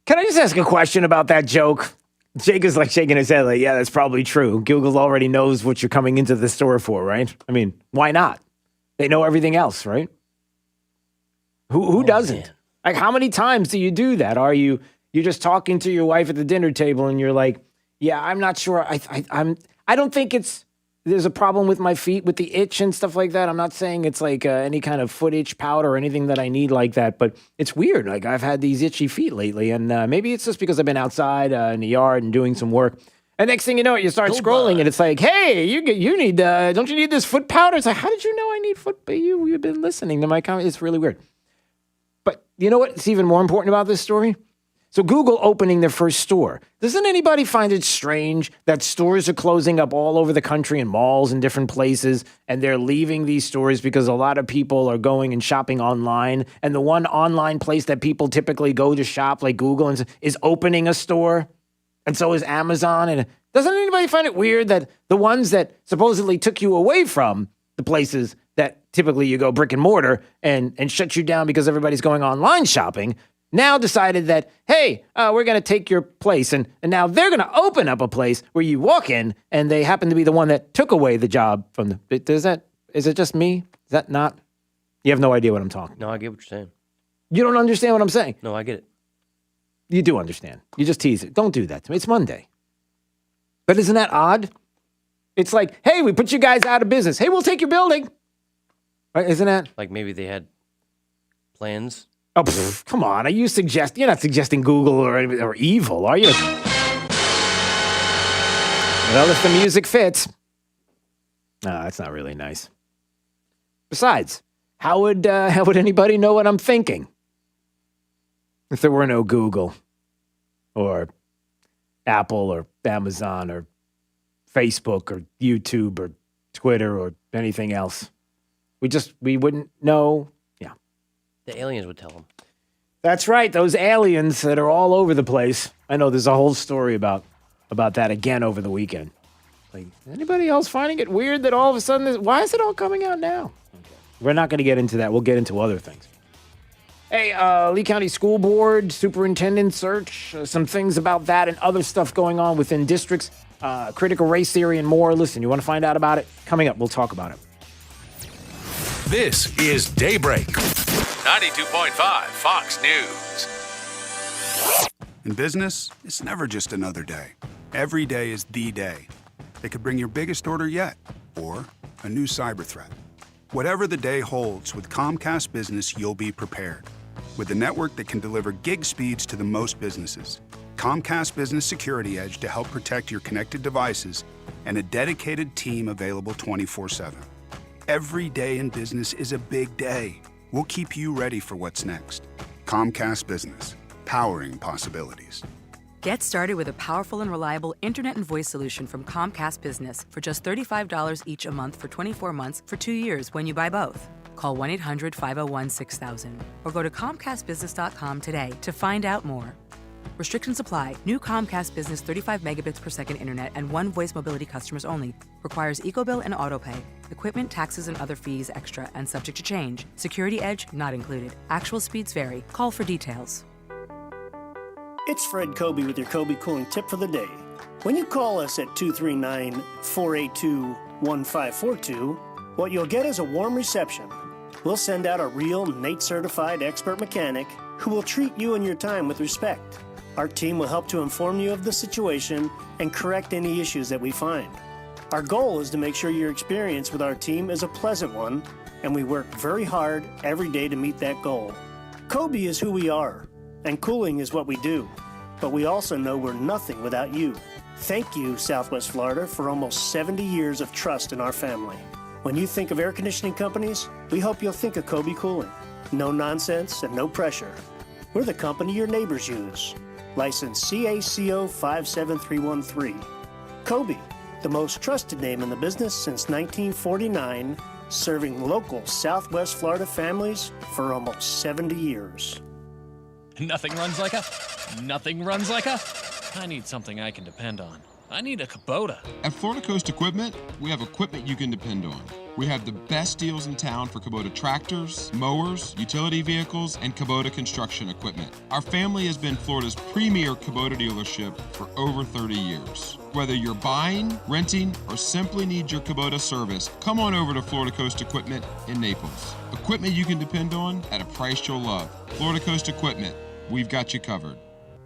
Can I just ask a question about that joke? Jake is like shaking his head like, yeah, that's probably true. Google already knows what you're coming into the store for, right? I mean, why not? They know everything else, right? Who doesn't? Man. Like, how many times do you do that? You're just talking to your wife at the dinner table and you're like, yeah, I'm not sure. I don't think there's a problem with my feet with the itch and stuff like that. I'm not saying it's like any kind of foot itch powder or anything that I need like that, but it's weird. Like, I've had these itchy feet lately, and maybe it's just because I've been outside in the yard and doing some work. And next thing you know, you start scrolling and it's like, hey, you need, don't you need this foot powder? It's like, how did you know I need foot? But you've been listening to my comment. It's really weird. But you know what's even more important about this story? So Google opening their first store. Doesn't anybody find it strange that stores are closing up all over the country in malls and different places, and they're leaving these stores because a lot of people are going and shopping online, and the one online place that people typically go to shop, like Google, is opening a store, and so is Amazon. And doesn't anybody find it weird that the ones that supposedly took you away from the places that typically you go brick and mortar and shut you down because everybody's going online shopping now decided that, hey, we're going to take your place. And now they're going to open up a place where you walk in and they happen to be the one that took away the job from is it just me? Is that not? You have no idea what I'm talking. No, I get what you're saying. You don't understand what I'm saying? No, I get it. You do understand. You just tease it. Don't do that to me. It's Monday. But isn't that odd? It's like, hey, we put you guys out of business. Hey, we'll take your building. Right? Isn't that? Like maybe they had plans. Oh, come on. You're not suggesting Google or evil, are you? Well, if the music fits. No, that's not really nice. Besides, how would anybody know what I'm thinking if there were no Google or Apple or Amazon or Facebook or YouTube or Twitter or anything else? We wouldn't know. Yeah. The aliens would tell them. That's right. Those aliens that are all over the place. I know there's a whole story about that again over the weekend. Like, anybody else finding it weird that all of a sudden, why is it all coming out now? Okay. We're not going to get into that. We'll get into other things. Hey, Lee County School Board, superintendent search, some things about that and other stuff going on within districts, critical race theory and more. Listen, you want to find out about it? Coming up, we'll talk about it. This is Daybreak. 92.5 Fox News. In business, it's never just another day. Every day is the day. It could bring your biggest order yet, or a new cyber threat. Whatever the day holds, with Comcast Business, you'll be prepared. With a network that can deliver gig speeds to the most businesses, Comcast Business Security Edge to help protect your connected devices, and a dedicated team available 24/7. Every day in business is a big day. We'll keep you ready for what's next. Comcast Business, powering possibilities. Get started with a powerful and reliable internet and voice solution from Comcast Business for just $35 each a month for 24 months for 2 years when you buy both. Call 1-800-501-6000 or go to ComcastBusiness.com today to find out more. Restrictions apply. New Comcast Business 35 megabits per second internet and one voice mobility customers only. Requires EcoBill and AutoPay. Equipment, taxes, and other fees extra and subject to change. Security Edge not included. Actual speeds vary. Call for details. It's Fred Kobe with your Kobe Cooling tip for the day. When you call us at 239-482-1542, what you'll get is a warm reception. We'll send out a real NATE-certified expert mechanic who will treat you and your time with respect. Our team will help to inform you of the situation and correct any issues that we find. Our goal is to make sure your experience with our team is a pleasant one, and we work very hard every day to meet that goal. Kobe is who we are, and cooling is what we do. But we also know we're nothing without you. Thank you, Southwest Florida, for almost 70 years of trust in our family. When you think of air conditioning companies, we hope you'll think of Kobe Cooling. No nonsense and no pressure. We're the company your neighbors use. License CACO 57313. Kobe, the most trusted name in the business since 1949, serving local Southwest Florida families for almost 70 years. Nothing runs like a... I need something I can depend on. I need a Kubota. At Florida Coast Equipment, we have equipment you can depend on. We have the best deals in town for Kubota tractors, mowers, utility vehicles, and Kubota construction equipment. Our family has been Florida's premier Kubota dealership for over 30 years. Whether you're buying, renting, or simply need your Kubota service, come on over to Florida Coast Equipment in Naples. Equipment you can depend on at a price you'll love. Florida Coast Equipment, we've got you covered.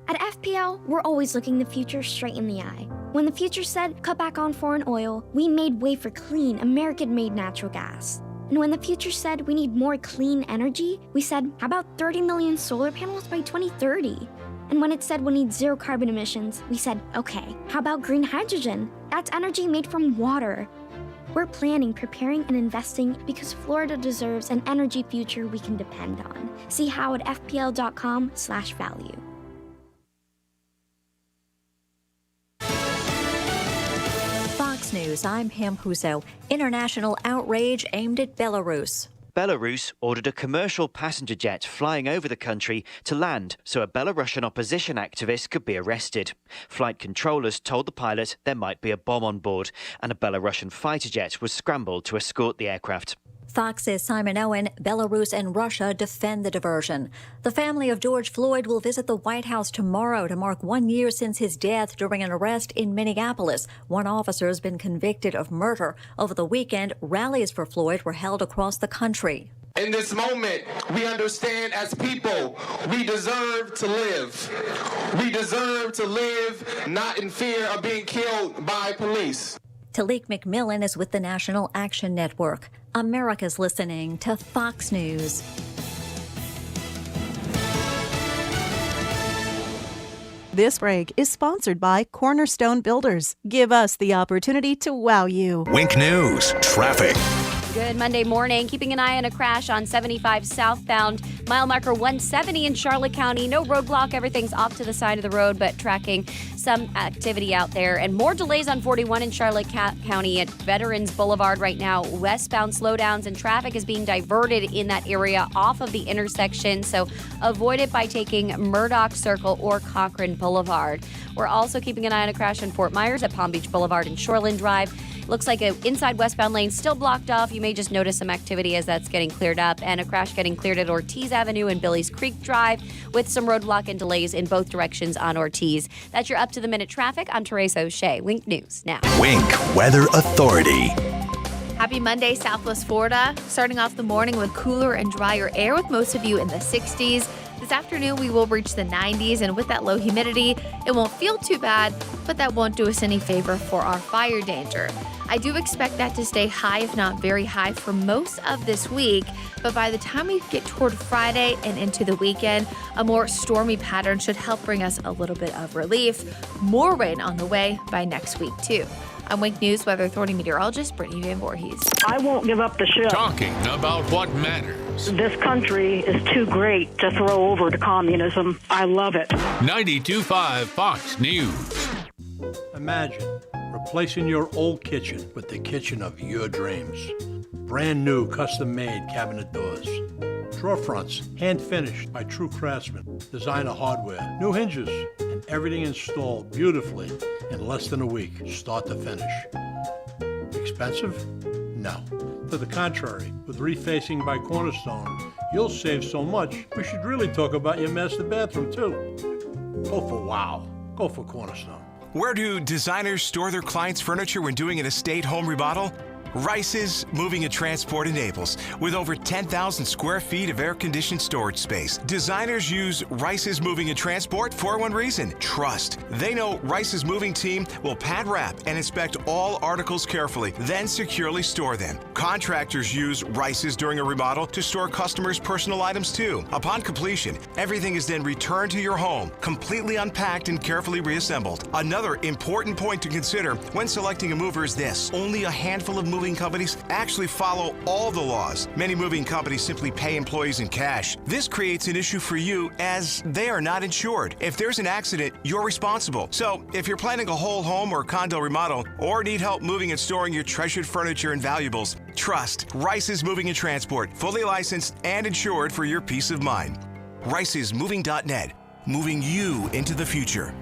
At FPL, we're always looking the future straight in the eye. When the future said cut back on foreign oil, we made way for clean, American-made natural gas. And when the future said we need more clean energy, we said, how about 30 million solar panels by 2030? And when it said we need zero carbon emissions, we said, okay, how about green hydrogen? That's energy made from water. We're planning, preparing, and investing because Florida deserves an energy future we can depend on. See how at fpl.com/value. Fox News, I'm Pam Huso. International outrage aimed at Belarus. Belarus ordered a commercial passenger jet flying over the country to land so a Belarusian opposition activist could be arrested. Flight controllers told the pilot there might be a bomb on board, and a Belarusian fighter jet was scrambled to escort the aircraft. Fox's Simon Owen, Belarus and Russia defend the diversion. The family of George Floyd will visit the White House tomorrow to mark 1 year since his death during an arrest in Minneapolis. One officer has been convicted of murder. Over the weekend, rallies for Floyd were held across the country. In this moment, we understand as people, we deserve to live. We deserve to live not in fear of being killed by police. Talik McMillan is with the National Action Network. America's listening to Fox News. This break is sponsored by Cornerstone Builders. Give us the opportunity to wow you. Wink News, traffic. Good Monday morning. Keeping an eye on a crash on 75 southbound, mile marker 170 in Charlotte County. No roadblock. Everything's off to the side of the road, but tracking some activity out there. And more delays on 41 in Charlotte County at Veterans Boulevard right now. Westbound slowdowns and traffic is being diverted in that area off of the intersection. So avoid it by taking Murdoch Circle or Cochran Boulevard. We're also keeping an eye on a crash in Fort Myers at Palm Beach Boulevard and Shoreland Drive. Looks like an inside westbound lane still blocked off. You may just notice some activity as that's getting cleared up, and a crash getting cleared at Ortiz Avenue and Billy's Creek Drive with some roadblock and delays in both directions on Ortiz. That's your up-to-the-minute traffic. I'm Teresa O'Shea. Wink News now. Wink Weather Authority. Happy Monday, Southwest Florida. Starting off the morning with cooler and drier air with most of you in the 60s. This afternoon, we will reach the 90s, and with that low humidity, it won't feel too bad, but that won't do us any favor for our fire danger. I do expect that to stay high, if not very high, for most of this week, but by the time we get toward Friday and into the weekend, a more stormy pattern should help bring us a little bit of relief. More rain on the way by next week, too. I'm Wink News Weather Authority meteorologist Brittany Van Voorhees. I won't give up the ship. Talking about what matters. This country is too great to throw over to communism. I love it. 92.5 Fox News. Imagine replacing your old kitchen with the kitchen of your dreams. Brand new custom-made cabinet doors. Drawer fronts, hand-finished by true craftsmen. Designer hardware, new hinges, and everything installed beautifully in less than a week, start to finish. Expensive? No. To the contrary, with refacing by Cornerstone, you'll save so much, we should really talk about your master bathroom, too. Go for wow. Go for Cornerstone. Where do designers store their clients' furniture when doing an estate home remodel? Rice's Moving and Transport in Naples, with over 10,000 square feet of air-conditioned storage space. Designers use Rice's Moving and Transport for one reason: trust. They know Rice's Moving team will pad wrap and inspect all articles carefully, then securely store them. Contractors use Rice's during a remodel to store customers' personal items too. Upon completion, everything is then returned to your home, completely unpacked and carefully reassembled. Another important point to consider when selecting a mover is this: only a handful of moving companies actually follow all the laws. Many moving companies simply pay employees in cash. This creates an issue for you as they are not insured. If there's an accident, you're responsible. So if you're planning a whole home or condo remodel, or need help moving and storing your treasured furniture and valuables, trust Rice's Moving and Transport, fully licensed and insured for your peace of mind. Rice'sMoving.net, moving you into the future.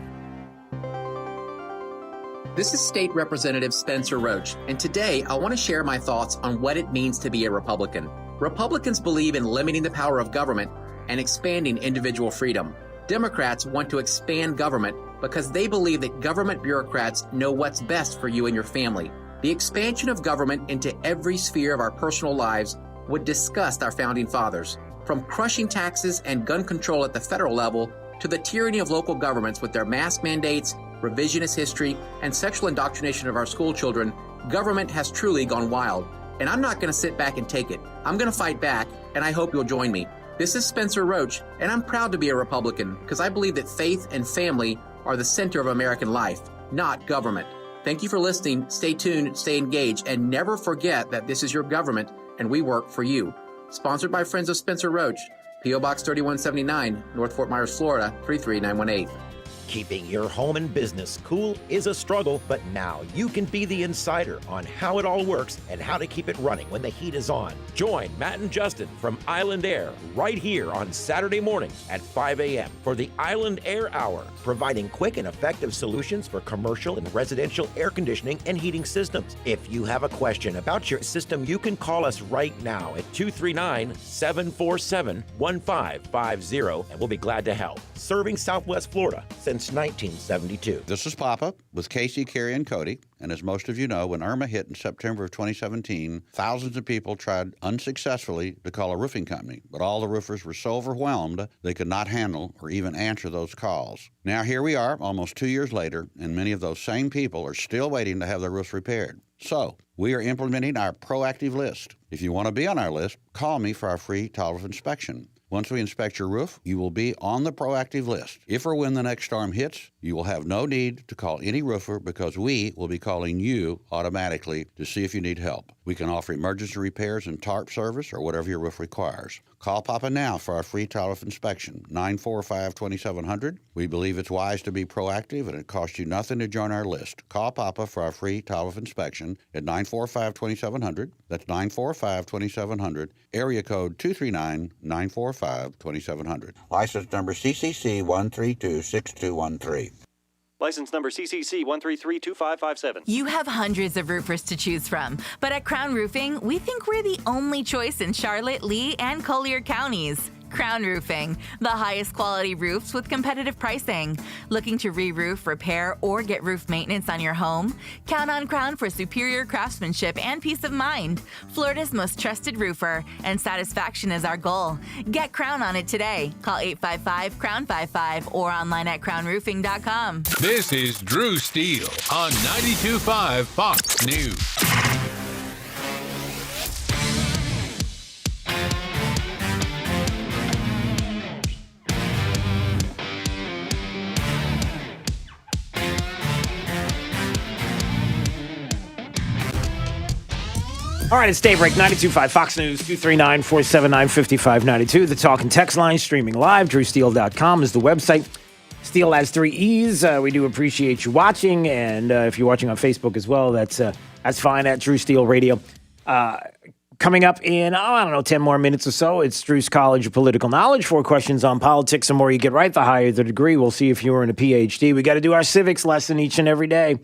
This is State Representative Spencer Roach, and today I want to share my thoughts on what it means to be a Republican. Republicans believe in limiting the power of government and expanding individual freedom. Democrats want to expand government because they believe that government bureaucrats know what's best for you and your family. The expansion of government into every sphere of our personal lives would disgust our founding fathers. From crushing taxes and gun control at the federal level to the tyranny of local governments with their mask mandates, revisionist history, and sexual indoctrination of our school children, government has truly gone wild. And I'm not going to sit back and take it. I'm going to fight back, and I hope you'll join me. This is Spencer Roach, and I'm proud to be a Republican because I believe that faith and family are the center of American life, not government. Thank you for listening. Stay tuned, stay engaged, and never forget that this is your government, and we work for you. Sponsored by Friends of Spencer Roach, P.O. Box 3179, North Fort Myers, Florida, 33918. Keeping your home and business cool is a struggle, but now you can be the insider on how it all works and how to keep it running when the heat is on. Join Matt and Justin from Island Air right here on Saturday mornings at 5 a.m. for the Island Air Hour, providing quick and effective solutions for commercial and residential air conditioning and heating systems. If you have a question about your system, you can call us right now at 239-747-1550, and we'll be glad to help. Serving Southwest Florida since 1972. This is Papa with Casey, Carrie, and Cody. And as most of you know, when Irma hit in September of 2017, thousands of people tried unsuccessfully to call a roofing company, but all the roofers were so overwhelmed they could not handle or even answer those calls. Now here we are, almost 2 years later, and many of those same people are still waiting to have their roofs repaired. So we are implementing our proactive list. If you want to be on our list, call me for our free total inspection. Once we inspect your roof, you will be on the proactive list. If or when the next storm hits, you will have no need to call any roofer because we will be calling you automatically to see if you need help. We can offer emergency repairs and tarp service or whatever your roof requires. Call Papa now for our free total inspection, 945-2700. We believe it's wise to be proactive and it costs you nothing to join our list. Call Papa for our free total inspection at 945-2700. That's 945-2700, area code 239-945-2700. License number CCC 1326213. License number CCC 1332557. You have hundreds of roofers to choose from, but at Crown Roofing, we think we're the only choice in Charlotte, Lee, and Collier counties. Crown Roofing, the highest quality roofs with competitive pricing. Looking to re-roof, repair, or get roof maintenance on your home? Count on Crown for superior craftsmanship and peace of mind. Florida's most trusted roofer, and satisfaction is our goal. Get Crown on it today. Call 855-CROWN55 or online at crownroofing.com. This is Drew Steele on 92.5 Fox News. All right, it's Daybreak, 92.5 Fox News, 239-479-5592. The talk and text line, streaming live. DrewSteele.com is the website. Steele has 3 E's. We do appreciate you watching. And if you're watching on Facebook as well, that's fine, at Drew Steele Radio. Coming up in, 10 more minutes or so, it's Drew's College of Political Knowledge. 4 questions on politics. The more you get right, the higher the degree. We'll see if you earn a PhD. We got to do our civics lesson each and every day.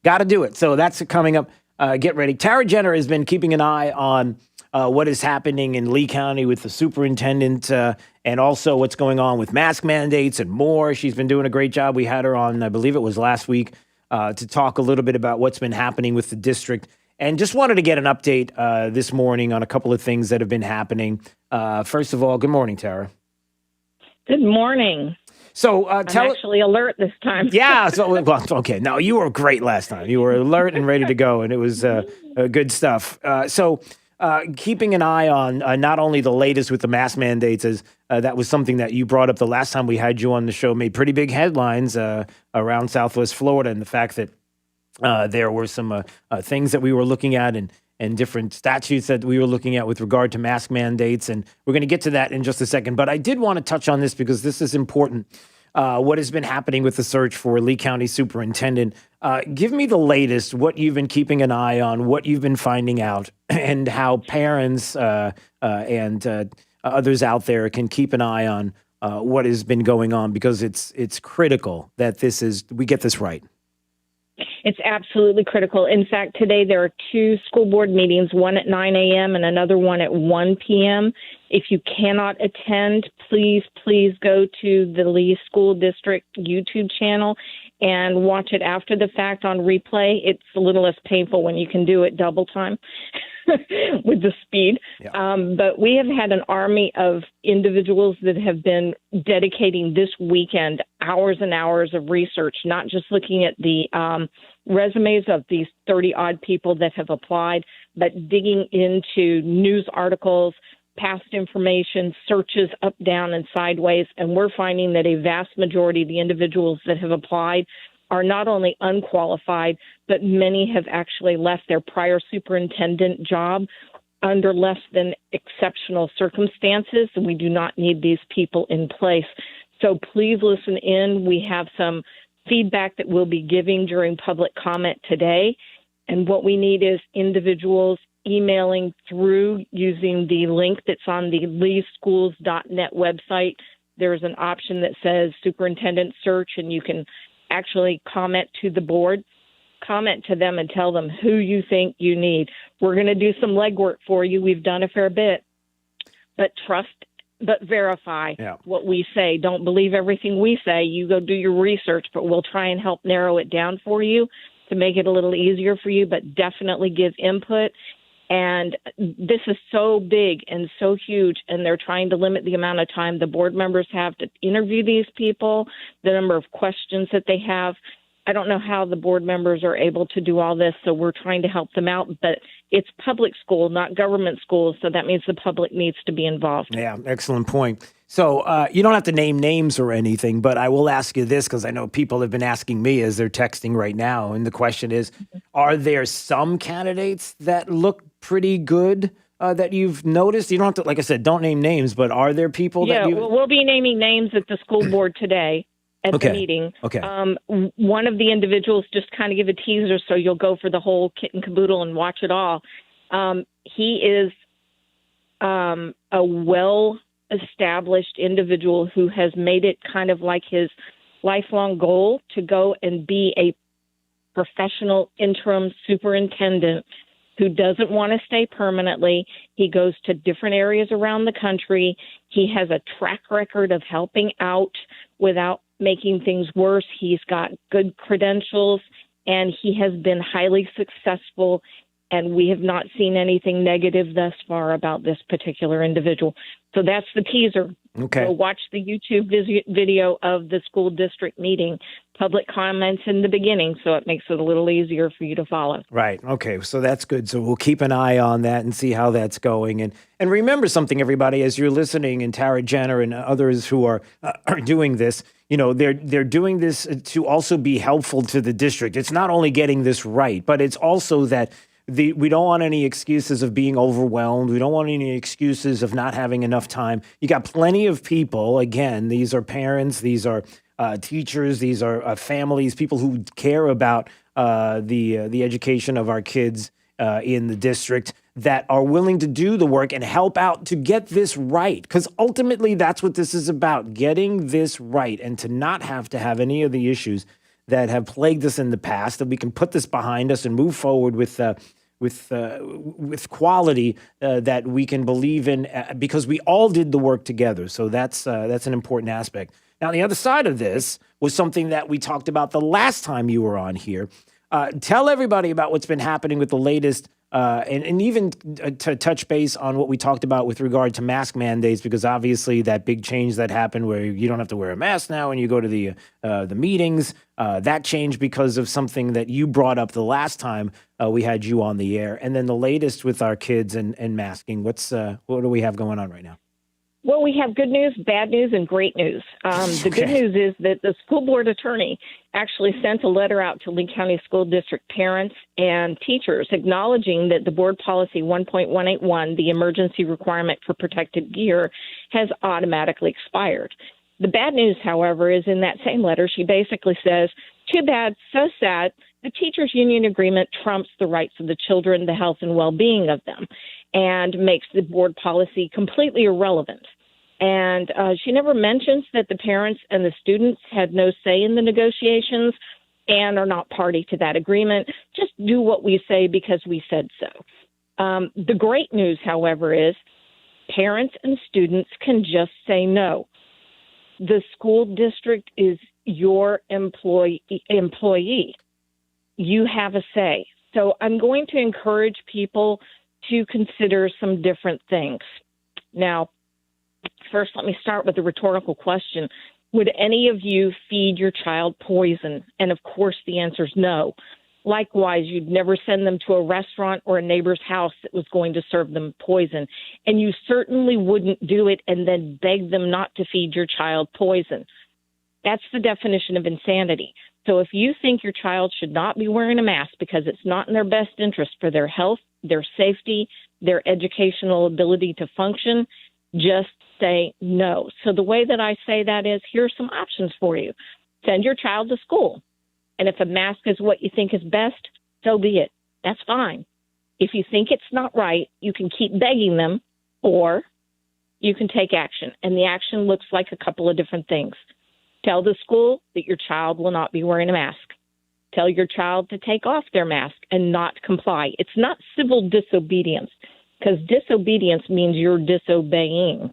Got to do it. So that's coming up. Get ready. Tara Jenner has been keeping an eye on what is happening in Lee County with the superintendent and also what's going on with mask mandates and more. She's been doing a great job. We had her on, I believe it was last week, to talk a little bit about what's been happening with the district. And just wanted to get an update this morning on a couple of things that have been happening. First of all, good morning, Tara. Good morning. So I'm actually alert this time. Yeah. So okay. No, you were great last time. You were alert and ready to go, and it was good stuff. So keeping an eye on not only the latest with the mask mandates, as that was something that you brought up the last time we had you on the show, made pretty big headlines around Southwest Florida, and the fact that there were some things that we were looking at and different statutes that we were looking at with regard to mask mandates. And we're going to get to that in just a second. But I did want to touch on this because this is important. What has been happening with the search for Lee County Superintendent. Give me the latest, what you've been keeping an eye on, what you've been finding out, and how parents and others out there can keep an eye on what has been going on, because it's critical that we get this right. It's absolutely critical. In fact, today there are 2 school board meetings, one at 9 a.m. and another one at 1 p.m. If you cannot attend, please go to the Lee School District YouTube channel and watch it after the fact on replay. It's a little less painful when you can do it double time with the speed. Yeah. But we have had an army of individuals that have been dedicating this weekend hours and hours of research, not just looking at the resumes of these 30-odd people that have applied, but digging into news articles, past information, searches up, down, and sideways. And we're finding that a vast majority of the individuals that have applied are not only unqualified, but many have actually left their prior superintendent job under less than exceptional circumstances. We do not need these people in place. So please listen in. We have some feedback that we'll be giving during public comment today. And what we need is individuals emailing through using the link that's on the leeschools.net website. There's an option that says superintendent search, and you can actually comment to the board, comment to them and tell them who you think you need. We're going to do some legwork for you. We've done a fair bit, but trust, but verify what we say. Don't believe everything we say. You go do your research, but we'll try and help narrow it down for you to make it a little easier for you, but definitely give input. And this is so big and so huge, and they're trying to limit the amount of time the board members have to interview these people, the number of questions that they have. I don't know how the board members are able to do all this, so we're trying to help them out. But it's public school, not government school, so that means the public needs to be involved. Yeah, excellent point. So you don't have to name names or anything, but I will ask you this, because I know people have been asking me as they're texting right now, and the question is, are there some candidates that look pretty good that you've noticed? You don't have to, like I said, don't name names, but are there people that you... Yeah, we'll be naming names at the school board today. At the meeting. Okay. One of the individuals, just kind of give a teaser so you'll go for the whole kit and caboodle and watch it all. He is a well-established individual who has made it kind of like his lifelong goal to go and be a professional interim superintendent who doesn't want to stay permanently. He goes to different areas around the country. He has a track record of helping out without making things worse. He's got good credentials, and he has been highly successful, and we have not seen anything negative thus far about this particular individual. So that's the teaser. Okay. Go watch the YouTube video of the school district meeting, public comments in the beginning, so it makes it a little easier for you to follow. Right. Okay. So that's good. So we'll keep an eye on that and see how that's going. And remember something, everybody, as you're listening, and Tara Jenner and others who are doing this, they're doing this to also be helpful to the district. It's not only getting this right, but it's also that we don't want any excuses of being overwhelmed. We don't want any excuses of not having enough time. You got plenty of people. Again, these are parents. These are teachers. These are families, people who care about the education of our kids in the district, that are willing to do the work and help out to get this right. Because ultimately, that's what this is about, getting this right, and to not have to have any of the issues that have plagued us in the past, that we can put this behind us and move forward with quality that we can believe in, because we all did the work together. So that's an important aspect. Now, the other side of this was something that we talked about the last time you were on here. Tell everybody about what's been happening with the latest, and even to touch base on what we talked about with regard to mask mandates, because obviously that big change that happened where you don't have to wear a mask now when you go to the meetings, that changed because of something that you brought up the last time we had you on the air. And then the latest with our kids and masking. What do we have going on right now? Well, we have good news, bad news, and great news. The good news is that the school board attorney actually sent a letter out to Lee County School District parents and teachers acknowledging that the board policy 1.181, the emergency requirement for protective gear, has automatically expired. The bad news, however, is in that same letter, she basically says, too bad, so sad, the teachers' union agreement trumps the rights of the children, the health and well-being of them, and makes the board policy completely irrelevant. And she never mentions that the parents and the students had no say in the negotiations and are not party to that agreement. Just do what we say because we said so. The great news, however, is parents and students can just say no. The school district is your employee. You have a say. So I'm going to encourage people to consider some different things. Now, first, let me start with a rhetorical question. Would any of you feed your child poison? And of course, the answer is no. Likewise, you'd never send them to a restaurant or a neighbor's house that was going to serve them poison. And you certainly wouldn't do it and then beg them not to feed your child poison. That's the definition of insanity. So if you think your child should not be wearing a mask because it's not in their best interest for their health, their safety, their educational ability to function, just say no. So the way that I say that is, here's some options for you. Send your child to school. And if a mask is what you think is best, so be it. That's fine. If you think it's not right, you can keep begging them, or you can take action. And the action looks like a couple of different things. Tell the school that your child will not be wearing a mask. Tell your child to take off their mask and not comply. It's not civil disobedience, because disobedience means you're disobeying,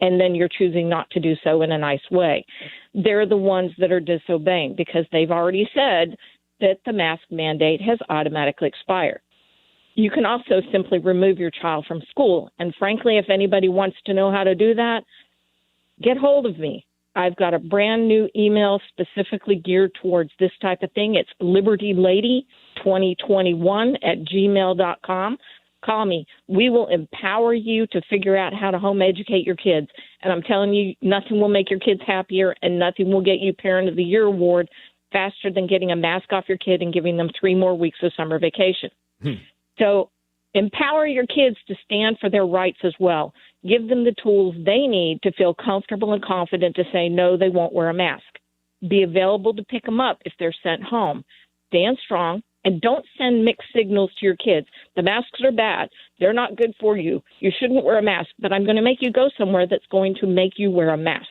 and then you're choosing not to do so in a nice way. They're the ones that are disobeying because they've already said that the mask mandate has automatically expired. You can also simply remove your child from school. And frankly, if anybody wants to know how to do that, get hold of me. I've got a brand new email specifically geared towards this type of thing. It's libertylady2021@gmail.com. Call me. We will empower you to figure out how to home educate your kids. And I'm telling you, nothing will make your kids happier, and nothing will get you Parent of the Year award faster than getting a mask off your kid and giving them 3 more weeks of summer vacation. So empower your kids to stand for their rights as well. Give them the tools they need to feel comfortable and confident to say, no, they won't wear a mask. Be available to pick them up if they're sent home. Stand strong. And don't send mixed signals to your kids. The masks are bad. They're not good for you. You shouldn't wear a mask, but I'm going to make you go somewhere that's going to make you wear a mask,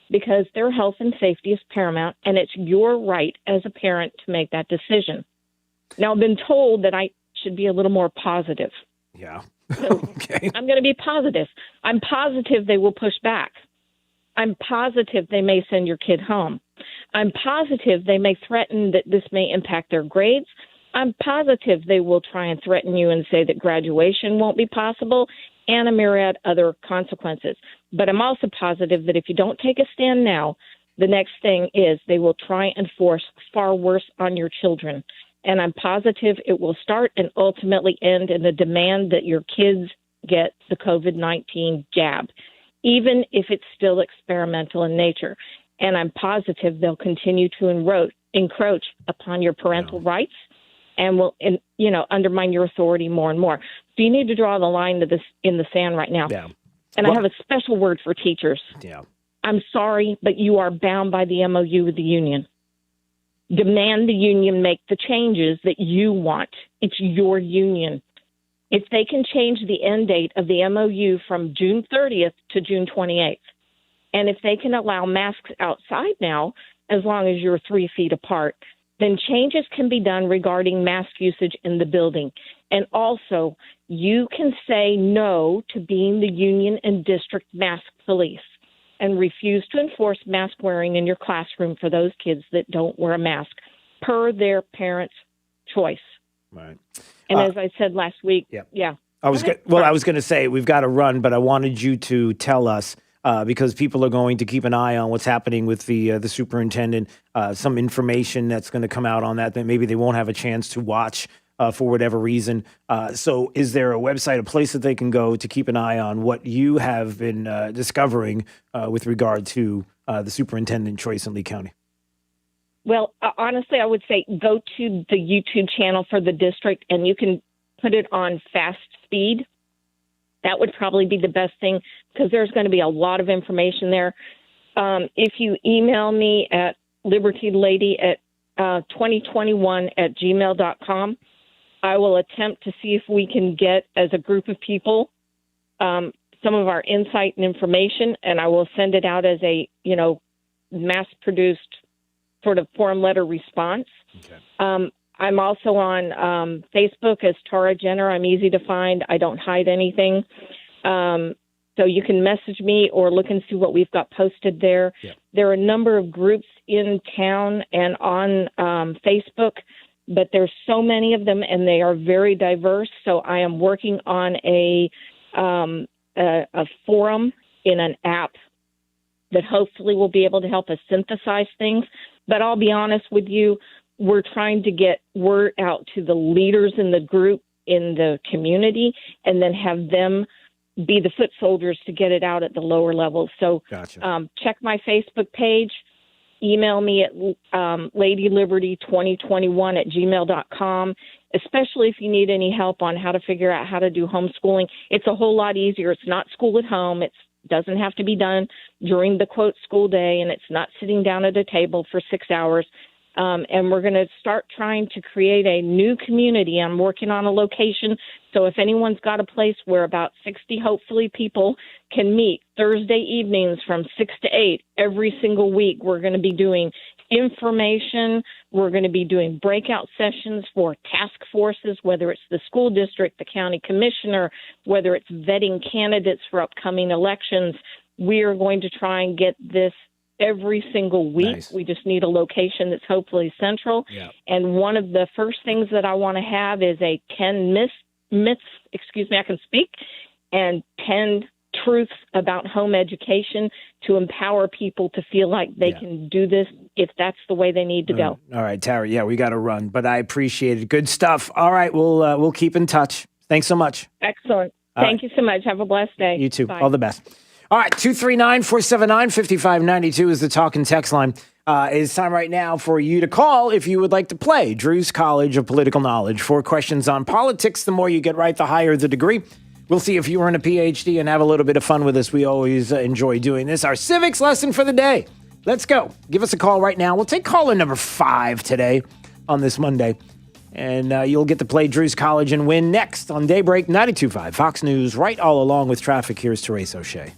because their health and safety is paramount, and it's your right as a parent to make that decision. Now, I've been told that I should be a little more positive. Yeah. So okay. I'm going to be positive. I'm positive they will push back. I'm positive they may send your kid home. I'm positive they may threaten that this may impact their grades. I'm positive they will try and threaten you and say that graduation won't be possible and a myriad other consequences. But I'm also positive that if you don't take a stand now, the next thing is they will try and force far worse on your children. And I'm positive it will start and ultimately end in the demand that your kids get the COVID-19 jab, even if it's still experimental in nature. And I'm positive they'll continue to encroach upon your parental rights and will, undermine your authority more and more. So you need to draw the line in the sand right now. Yeah. And I have a special word for teachers. Yeah. I'm sorry, but you are bound by the MOU with the union. Demand the union make the changes that you want. It's your union. If they can change the end date of the MOU from June 30th to June 28th, and if they can allow masks outside now, as long as you're 3 feet apart, then changes can be done regarding mask usage in the building. And also, you can say no to being the union and district mask police and refuse to enforce mask wearing in your classroom for those kids that don't wear a mask per their parents' choice. Right. And as I said last week, yeah. I was going to say we've got to run, but I wanted you to tell us because people are going to keep an eye on what's happening with the superintendent, some information that's going to come out on that maybe they won't have a chance to watch for whatever reason. So is there a website, a place that they can go to keep an eye on what you have been discovering with regard to the superintendent choice in Lee County? Well, honestly, I would say go to the YouTube channel for the district, and you can put it on fast speed. That would probably be the best thing because there's going to be a lot of information there. If you email me at libertylady@2021@gmail.com, I will attempt to see if we can get, as a group of people, some of our insight and information, and I will send it out as a, mass-produced sort of form letter response. Okay. I'm also on Facebook as Tara Jenner. I'm easy to find. I don't hide anything. So you can message me or look and see what we've got posted there. Yeah. There are a number of groups in town and on Facebook, but there's so many of them, and they are very diverse. So I am working on a forum in an app that hopefully will be able to help us synthesize things. But I'll be honest with you, we're trying to get word out to the leaders in the group, in the community, and then have them be the foot soldiers to get it out at the lower levels. So gotcha. Check my Facebook page. Email me at ladyliberty2021@gmail.com, especially if you need any help on how to figure out how to do homeschooling. It's a whole lot easier. It's not school at home. It doesn't have to be done during the, quote, school day, and it's not sitting down at a table for 6 hours. And we're going to start trying to create a new community. I'm working on a location. So if anyone's got a place where about 60, hopefully, people can meet Thursday evenings from 6 to 8 every single week, we're going to be doing information. We're going to be doing breakout sessions for task forces, whether it's the school district, the county commissioner, whether it's vetting candidates for upcoming elections. We are going to try and get this every single week. Nice. We just need a location that's hopefully central. Yeah. And one of the first things that I want to have is a 10 myths, I can speak, and 10 truths about home education to empower people to feel like they can do this if that's the way they need to go. All right, Tara. Yeah, we got to run, but I appreciate it. Good stuff. All right, we'll keep in touch. Thanks so much. Excellent. Thank you so much. Have a blessed day. You too. Bye. All the best. All right, 239-479-5592 is the talk and text line. It's time right now for you to call if you would like to play Drew's College of Political Knowledge. 4 questions on politics. The more you get right, the higher the degree. We'll see if you earn a PhD and have a little bit of fun with us. We always enjoy doing this. Our civics lesson for the day. Let's go. Give us a call right now. We'll take caller number 5 today on this Monday. And you'll get to play Drew's College and win next on Daybreak 92.5 Fox News. Right all along with traffic, here's Therese O'Shea.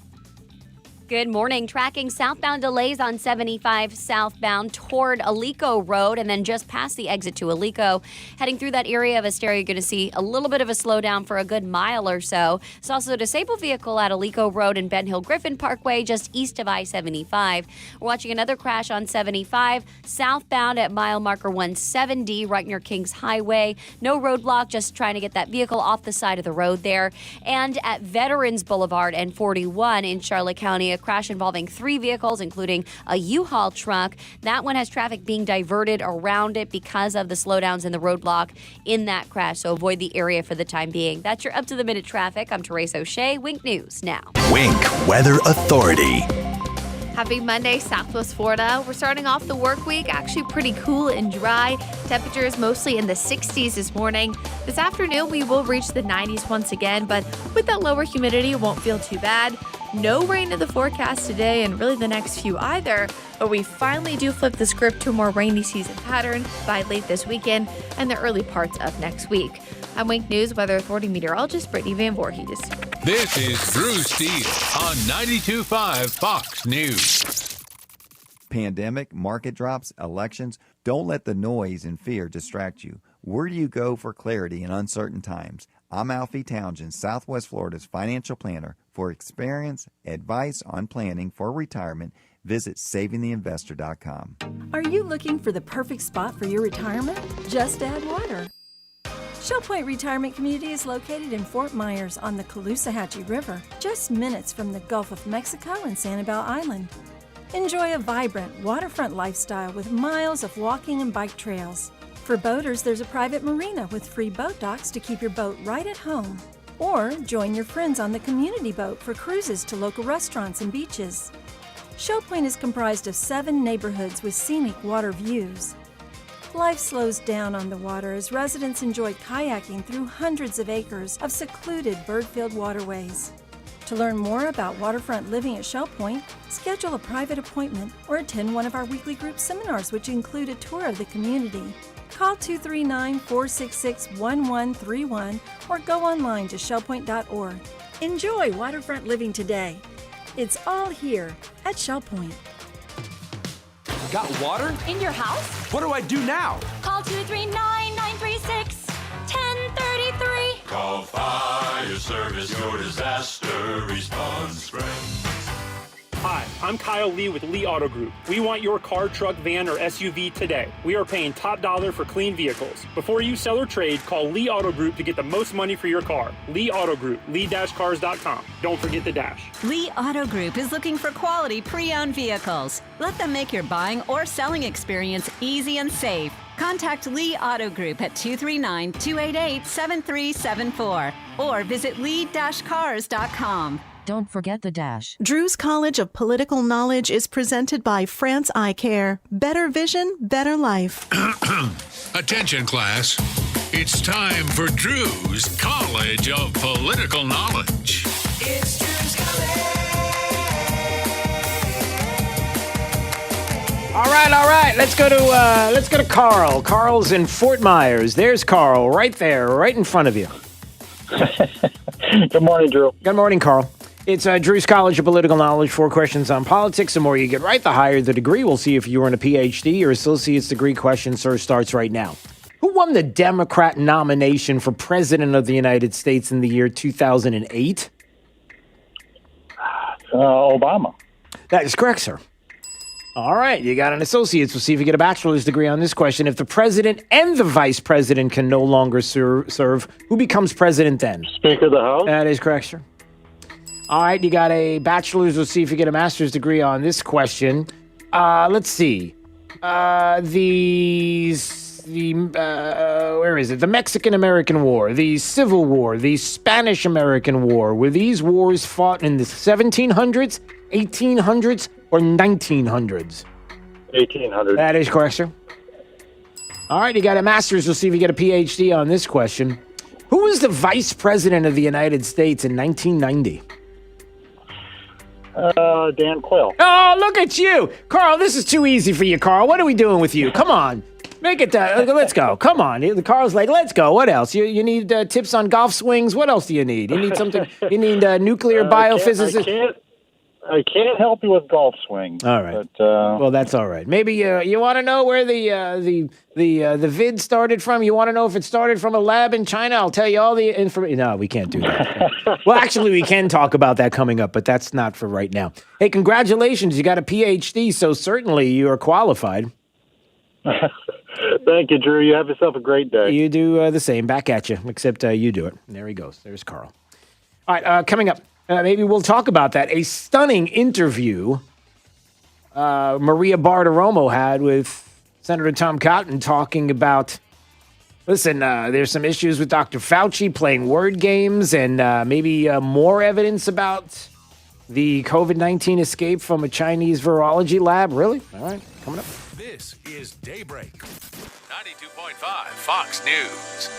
Good morning. Tracking southbound delays on 75 southbound toward Alico Road and then just past the exit to Alico. Heading through that area of Asteria, you're going to see a little bit of a slowdown for a good mile or so. There's also a disabled vehicle at Alico Road and Ben Hill Griffin Parkway just east of I-75. We're watching another crash on 75 southbound at mile marker 170 right near Kings Highway. No roadblock, just trying to get that vehicle off the side of the road there. And at Veterans Boulevard and 41 in Charlotte County, a crash involving 3 vehicles, including a U-Haul truck. That one has traffic being diverted around it because of the slowdowns in the roadblock in that crash. So avoid the area for the time being. That's your up-to-the-minute traffic. I'm Therese O'Shea. Wink News now. Wink Weather Authority. Happy Monday, Southwest Florida. We're starting off the work week actually pretty cool and dry. Temperatures mostly in the 60s this morning. This afternoon, we will reach the 90s once again, but with that lower humidity, it won't feel too bad. No rain in the forecast today and really the next few either, but we finally do flip the script to a more rainy season pattern by late this weekend and the early parts of next week. I'm Wink News Weather Authority meteorologist Brittany Van Voorhees. This is Drew Steele on 92.5 Fox News. Pandemic, market drops, elections. Don't let the noise and fear distract you. Where do you go for clarity in uncertain times? I'm Alfie Townsend, Southwest Florida's financial planner. For experience, advice on planning for retirement, visit savingtheinvestor.com. Are you looking for the perfect spot for your retirement? Just add water. Shell Point Retirement Community is located in Fort Myers on the Caloosahatchee River, just minutes from the Gulf of Mexico and Sanibel Island. Enjoy a vibrant waterfront lifestyle with miles of walking and bike trails. For boaters, there's a private marina with free boat docks to keep your boat right at home. Or join your friends on the community boat for cruises to local restaurants and beaches. Shell Point is comprised of 7 neighborhoods with scenic water views. Life slows down on the water as residents enjoy kayaking through hundreds of acres of secluded bird-filled waterways. To learn more about waterfront living at Shell Point, schedule a private appointment or attend one of our weekly group seminars, which include a tour of the community. Call 239-466-1131 or go online to shellpoint.org. Enjoy waterfront living today. It's all here at Shell Point. Got water? In your house? What do I do now? Call 239-936-1033. Call Fire Service, your disaster response friend. Hi, I'm Kyle Lee with Lee Auto Group. We want your car, truck, van, or SUV today. We are paying top dollar for clean vehicles. Before you sell or trade, call Lee Auto Group to get the most money for your car. Lee Auto Group, lee-cars.com. Don't forget the dash. Lee Auto Group is looking for quality pre-owned vehicles. Let them make your buying or selling experience easy and safe. Contact Lee Auto Group at 239-288-7374 or visit lee-cars.com. Don't forget the dash. Drew's College of Political Knowledge is presented by France Eye Care. Better vision, better life. Attention, class. It's time for Drew's College of Political Knowledge. It's Drew's College. All right. Let's go to Carl. Carl's in Fort Myers. There's Carl, right there, right in front of you. Good morning, Drew. Good morning, Carl. It's Drew's College of Political Knowledge. 4 questions on politics. The more you get right, the higher the degree. We'll see if you earn a PhD. Your associate's degree question, sir, starts right now. Who won the Democrat nomination for President of the United States in the year 2008? Obama. That is correct, sir. All right, you got an associate's. We'll see if you get a bachelor's degree on this question. If the president and the vice president can no longer serve, who becomes president then? Speaker of the House. That is correct, sir. All right, you got a bachelor's. We'll see if you get a master's degree on this question. Let's see. Where is it? The Mexican-American War, the Civil War, the Spanish-American War. Were these wars fought in the 1700s, 1800s, or 1900s? 1800s. That is correct, sir. All right, you got a master's. We'll see if you get a PhD on this question. Who was the vice president of the United States in 1990? Dan Quayle. Oh, look at you. Carl, this is too easy for you, Carl. What are we doing with you? Come on. Make it, let's go. Come on. Carl's like, let's go. What else? You need tips on golf swings? What else do you need? You need something? You need nuclear biophysicist? I can't help you with golf swing. All right. But, well, that's all right. Maybe you want to know where the vid started from? You want to know if it started from a lab in China? I'll tell you all the information. No, we can't do that. Well, actually, we can talk about that coming up, but that's not for right now. Hey, congratulations. You got a PhD, so certainly you are qualified. Thank you, Drew. You have yourself a great day. You do the same. Back at you, except you do it. There he goes. There's Carl. All right, coming up. Maybe we'll talk about that. A stunning interview Maria Bartiromo had with Senator Tom Cotton talking about, listen, there's some issues with Dr. Fauci playing word games and maybe more evidence about the COVID-19 escape from a Chinese virology lab. Really? All right, coming up. This is Daybreak. 92.5 Fox News.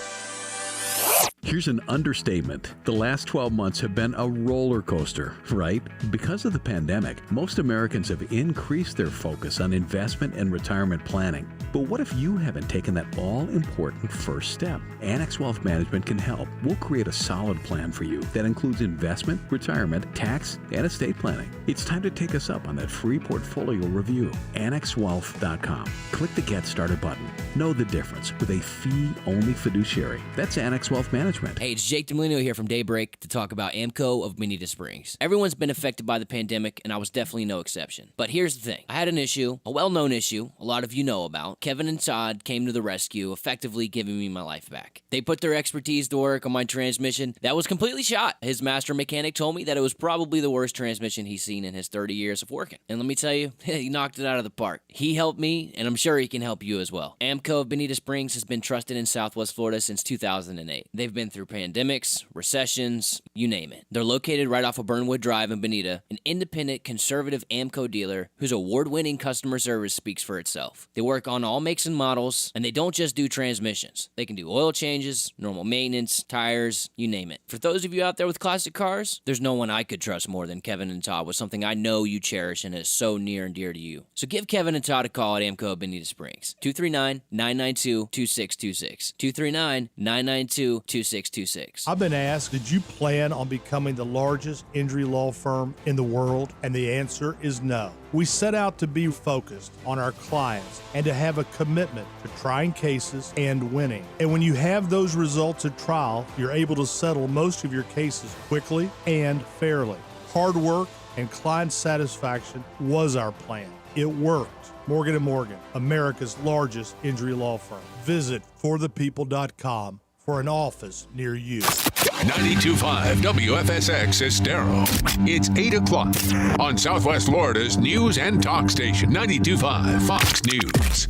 Here's an understatement. The last 12 months have been a roller coaster, right? Because of the pandemic, most Americans have increased their focus on investment and retirement planning. But what if you haven't taken that all-important first step? Annex Wealth Management can help. We'll create a solid plan for you that includes investment, retirement, tax, and estate planning. It's time to take us up on that free portfolio review. AnnexWealth.com. Click the Get Started button. Know the difference with a fee-only fiduciary. That's Annex Wealth Management. Hey, it's Jake DeMolino here from Daybreak to talk about AMCO of Bonita Springs. Everyone's been affected by the pandemic, and I was definitely no exception. But here's the thing. I had an issue, a well-known issue, a lot of you know about. Kevin and Todd came to the rescue, effectively giving me my life back. They put their expertise to work on my transmission. That was completely shot. His master mechanic told me that it was probably the worst transmission he's seen in his 30 years of working. And let me tell you, he knocked it out of the park. He helped me, and I'm sure he can help you as well. AMCO of Bonita Springs has been trusted in Southwest Florida since 2008. They've been through pandemics, recessions, you name it. They're located right off of Burnwood Drive in Bonita, an independent, conservative AMCO dealer whose award-winning customer service speaks for itself. They work on all makes and models, and they don't just do transmissions. They can do oil changes, normal maintenance, tires, you name it. For those of you out there with classic cars, there's no one I could trust more than Kevin and Todd with something I know you cherish and is so near and dear to you. So give Kevin and Todd a call at AMCO of Bonita Springs. 239-992-2626. 239-992-2626. I've been asked, did you plan on becoming the largest injury law firm in the world? And the answer is no. We set out to be focused on our clients and to have a commitment to trying cases and winning. And when you have those results at trial, you're able to settle most of your cases quickly and fairly. Hard work and client satisfaction was our plan. It worked. Morgan & Morgan, America's largest injury law firm. Visit forthepeople.com for an office near you. 92.5 WFSX Estero. It's 8 o'clock on Southwest Florida's news and talk station, 92.5 Fox News.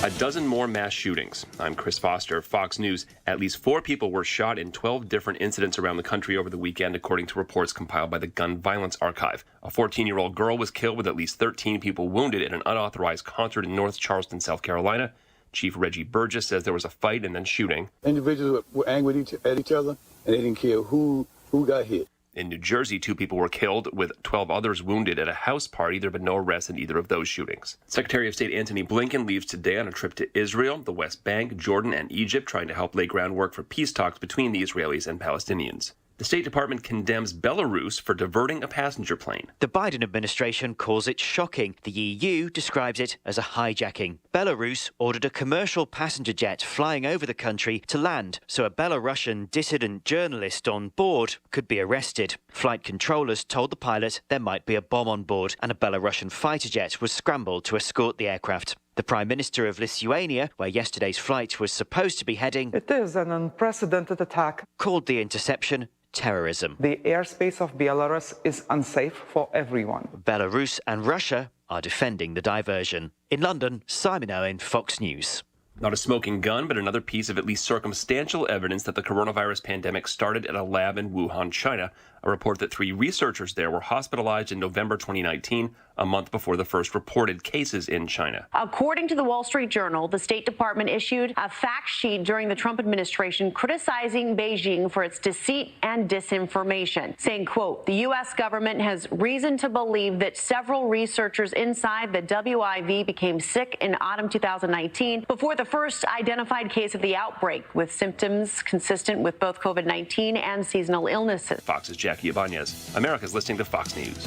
A dozen more mass shootings. I'm Chris Foster, Fox News. At least 4 people were shot in 12 different incidents around the country over the weekend, according to reports compiled by the Gun Violence Archive. A 14-year-old girl was killed with at least 13 people wounded at an unauthorized concert in North Charleston, South Carolina. Chief Reggie Burgess says there was a fight and then shooting. Individuals were angry at each other, and they didn't care who got hit. In New Jersey, 2 people were killed, with 12 others wounded at a house party. There have been no arrests in either of those shootings. Secretary of State Antony Blinken leaves today on a trip to Israel, the West Bank, Jordan, and Egypt, trying to help lay groundwork for peace talks between the Israelis and Palestinians. The State Department condemns Belarus for diverting a passenger plane. The Biden administration calls it shocking. The EU describes it as a hijacking. Belarus ordered a commercial passenger jet flying over the country to land so a Belarusian dissident journalist on board could be arrested. Flight controllers told the pilot there might be a bomb on board, and a Belarusian fighter jet was scrambled to escort the aircraft. The Prime Minister of Lithuania, where yesterday's flight was supposed to be heading, it is an unprecedented attack, called the interception terrorism. The airspace of Belarus is unsafe for everyone. Belarus and Russia are defending the diversion. In London, Simon Owen, Fox News. Not a smoking gun, but another piece of at least circumstantial evidence that the coronavirus pandemic started at a lab in Wuhan, China. A report that 3 researchers there were hospitalized in November 2019 a month before the first reported cases in China. According to the Wall Street Journal, the State Department issued a fact sheet during the Trump administration criticizing Beijing for its deceit and disinformation, saying, quote, the U.S. government has reason to believe that several researchers inside the WIV became sick in autumn 2019 before the first identified case of the outbreak, with symptoms consistent with both COVID-19 and seasonal illnesses. Fox's Jackie Ibanez. America's listening to Fox News.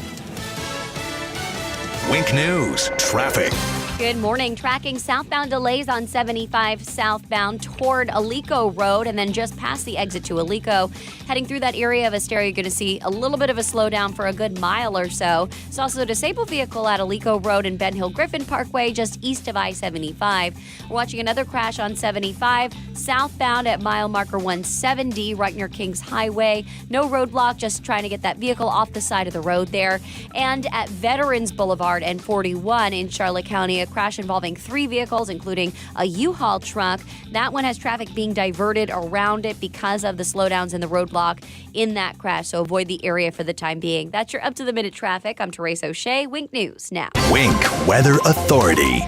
Wink News traffic. Good morning. Tracking southbound delays on 75 southbound toward Alico Road and then just past the exit to Alico. Heading through that area of Asteria, you're going to see a little bit of a slowdown for a good mile or so. There's also a disabled vehicle at Alico Road and Ben Hill Griffin Parkway just east of I-75. We're watching another crash on 75 southbound at mile marker 170 right near Kings Highway. No roadblock, just trying to get that vehicle off the side of the road there. And at Veterans Boulevard and 41 in Charlotte County, a crash involving 3 vehicles, including a U-Haul truck. That one has traffic being diverted around it because of the slowdowns in the roadblock in that crash, so avoid the area for the time being. That's your up-to-the-minute traffic. I'm Therese O'Shea. Wink News now. Wink Weather Authority.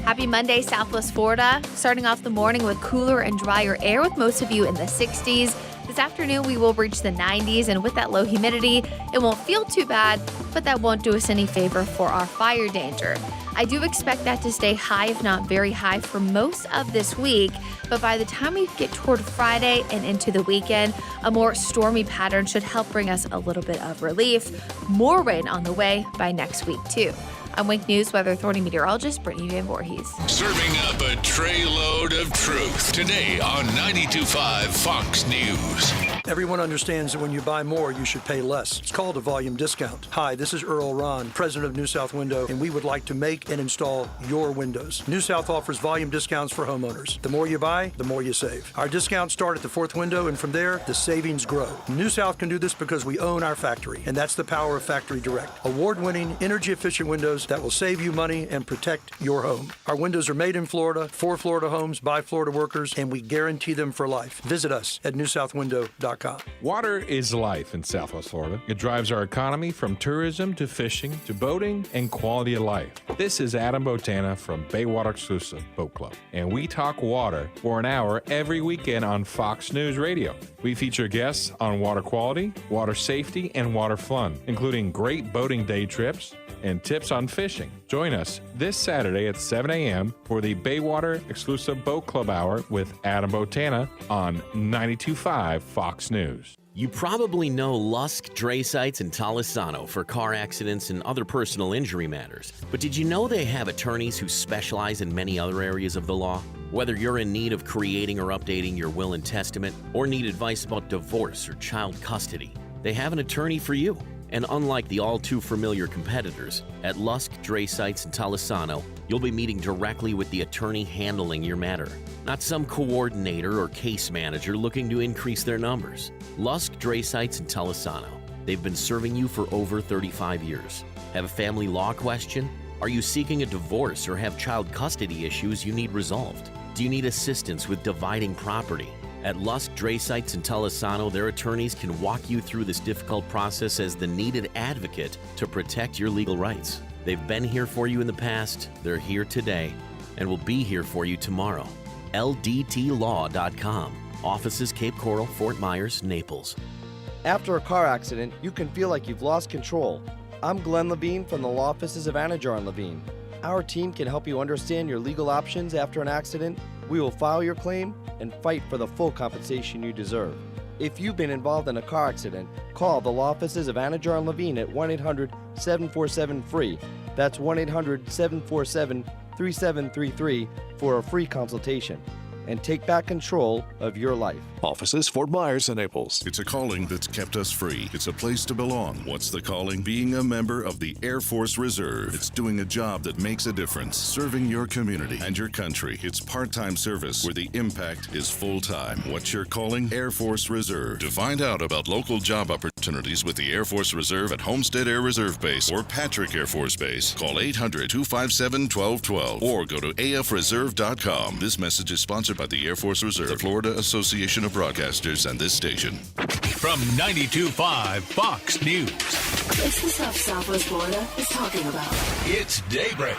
Happy Monday, Southwest Florida. Starting off the morning with cooler and drier air with most of you in the 60s. This afternoon, we will reach the 90s, and with that low humidity, it won't feel too bad, but that won't do us any favor for our fire danger. I do expect that to stay high, if not very high, for most of this week, but by the time we get toward Friday and into the weekend, a more stormy pattern should help bring us a little bit of relief. More rain on the way by next week, too. I'm Wink News Weather Authority meteorologist Brittany Van Voorhees. Serving up a tray load of truth today on 92.5 Fox News. Everyone understands that when you buy more, you should pay less. It's called a volume discount. Hi, this is Earl Ron, president of New South Window, and we would like to make and install your windows. New South offers volume discounts for homeowners. The more you buy, the more you save. Our discounts start at the 4th window, and from there, the savings grow. New South can do this because we own our factory, and that's the power of Factory Direct. Award-winning, energy-efficient windows that will save you money and protect your home. Our windows are made in Florida, for Florida homes, by Florida workers, and we guarantee them for life. Visit us at newsouthwindow.com. Water is life in Southwest Florida. It drives our economy from tourism to fishing to boating and quality of life. This is Adam Botana from Baywater Exclusive Boat Club, and we talk water for an hour every weekend on Fox News Radio. We feature guests on water quality, water safety, and water fun, including great boating day trips and tips on fishing. Join us this Saturday at 7 a.m. for the Baywater Exclusive Boat Club Hour with Adam Botana on 92.5 Fox News. You probably know Lusk, Dray Sites, and Talisano for car accidents and other personal injury matters. But did you know they have attorneys who specialize in many other areas of the law? Whether you're in need of creating or updating your will and testament, or need advice about divorce or child custody, they have an attorney for you. And unlike the all-too-familiar competitors, at Lusk, Dray Sites, and Talisano, you'll be meeting directly with the attorney handling your matter, not some coordinator or case manager looking to increase their numbers. Lusk, Dray Sites, and Talisano. They've been serving you for over 35 years. Have a family law question? Are you seeking a divorce or have child custody issues you need resolved? Do you need assistance with dividing property? At Lusk, Dray Sites, and Talisano, their attorneys can walk you through this difficult process as the needed advocate to protect your legal rights. They've been here for you in the past, they're here today, and will be here for you tomorrow. LDTlaw.com. Offices Cape Coral, Fort Myers, Naples. After a car accident, you can feel like you've lost control. I'm Glenn Levine from the law offices of Anajar and Levine. Our team can help you understand your legal options after an accident. We will file your claim and fight for the full compensation you deserve. If you've been involved in a car accident, call the law offices of Anajar and Levine at 1-800-747-FREE. That's 1-800-747-3733 for a free consultation. And take back control of your life. Offices Fort Myers and Naples. It's a calling that's kept us free. It's a place to belong. What's the calling? Being a member of the Air Force Reserve. It's doing a job that makes a difference. Serving your community and your country. It's part-time service where the impact is full-time. What's your calling? Air Force Reserve. To find out about local job opportunities, opportunities with the Air Force Reserve at Homestead Air Reserve Base or Patrick Air Force Base. Call 800-257-1212 or go to afreserve.com. This message is sponsored by the Air Force Reserve, the Florida Association of Broadcasters, and this station. From 92.5 Fox News. It's the stuff Southwest Florida is talking about. It's Daybreak.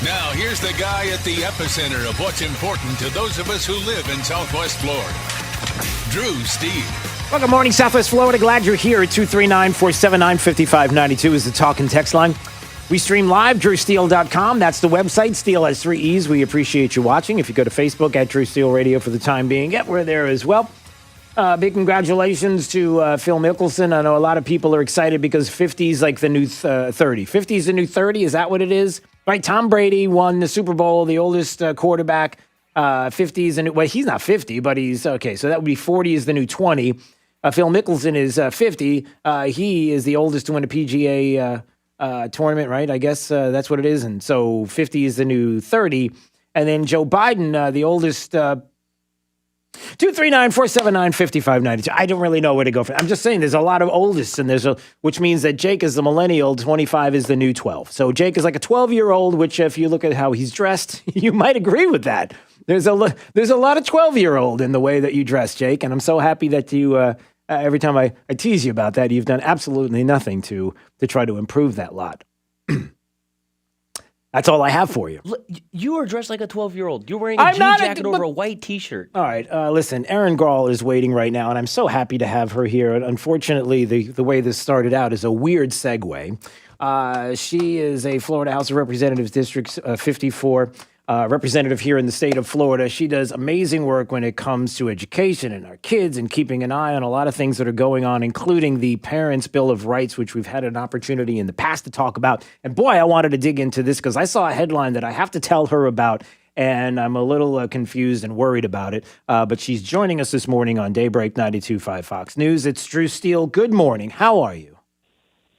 Now, here's the guy at the epicenter of what's important to those of us who live in Southwest Florida. Drew Steele. Well, good morning, Southwest Florida. Glad you're here at 239-479-5592 is the talk and text line. We stream live, drewsteele.com. That's the website. Steele has 3 E's. We appreciate you watching. If you go to Facebook at Drew Steele Radio for the time being, we're there as well. Big congratulations to Phil Mickelson. I know a lot of people are excited because 50's like the new 30. 50's the new 30. Is that what it is? Right. Tom Brady won the Super Bowl, the oldest quarterback. 50's and well, he's not 50, but he's okay. So that would be 40 is the new 20. Phil Mickelson is 50. He is the oldest to win a PGA tournament, right? I guess that's what it is. And so 50 is the new 30. And then Joe Biden, the oldest. 239-479-5592. I don't really know where to go from. I'm just saying there's a lot of oldists, and which means that Jake is the millennial. 25 is the new 12. So Jake is like a 12-year-old, which if you look at how he's dressed, you might agree with that. There's a lot of 12-year-old in the way that you dress, Jake, and I'm so happy that you. Every time I tease you about that, you've done absolutely nothing to try to improve that lot. That's all I have for you. You are dressed like a 12-year-old. You're wearing a jean jacket over a white T-shirt. All right. Listen, Erin Gall is waiting right now, and I'm so happy to have her here. Unfortunately, the way this started out is a weird segue. She is a Florida House of Representatives District 54 representative here in the state of Florida. She does amazing work when it comes to education and our kids and keeping an eye on a lot of things that are going on, including the Parents' Bill of Rights, which we've had an opportunity in the past to talk about. And boy, I wanted to dig into this because I saw a headline that I have to tell her about, and I'm a little confused and worried about it. But she's joining us this morning on Daybreak 92.5 Fox News. It's Drew Steele. Good morning. How are you?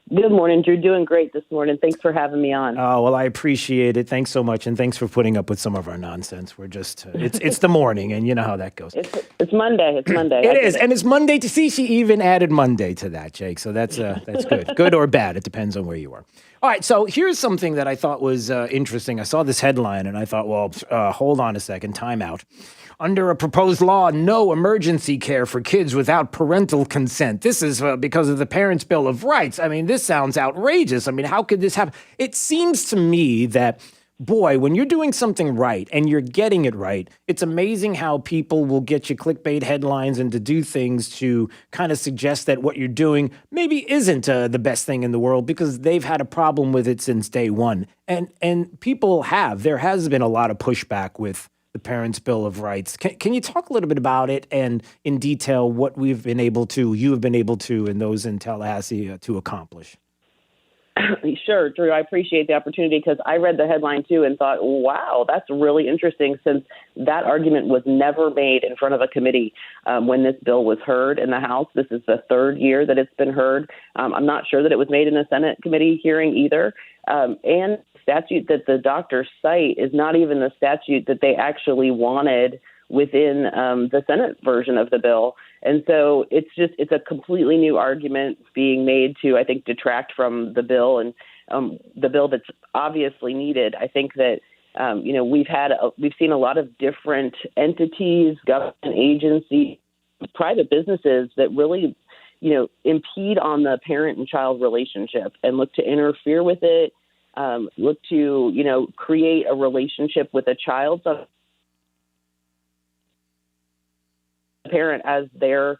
Good morning, Drew. Doing great this morning. Thanks for having me on. Oh, well, I appreciate it. Thanks so much. And thanks for putting up with some of our nonsense. We're just, it's the morning, and you know how that goes. It's Monday. It's Monday. It is. And it's Monday to see. She even added Monday to that, Jake. So that's good. Good or bad. It depends on where you are. All right. So here's something that I thought was interesting. I saw this headline, and I thought, well, hold on a second. Time out. Under a proposed law, no emergency care for kids without parental consent. This is because of the Parents' Bill of Rights. I mean, this sounds outrageous. I mean, how could this happen? It seems to me that, boy, when you're doing something right and you're getting it right, it's amazing how people will get you clickbait headlines and to do things to kind of suggest that what you're doing maybe isn't the best thing in the world because they've had a problem with it since day one. And people have. There has been a lot of pushback with the Parents' Bill of Rights. Can you talk a little bit about it and in detail what you have been able to, and those in Tallahassee to accomplish? Sure, Drew. I appreciate the opportunity because I read the headline too and thought, wow, that's really interesting since that argument was never made in front of a committee when this bill was heard in the House. This is the third year that it's been heard. I'm not sure that it was made in a Senate committee hearing either. And statute that the doctors cite is not even the statute that they actually wanted within the Senate version of the bill. And so it's a completely new argument being made to, I think, detract from the bill and the bill that's obviously needed. I think that, we've seen a lot of different entities, government agencies, private businesses that really, impede on the parent and child relationship and look to interfere with it. Look to, create a relationship with a child, so parent as their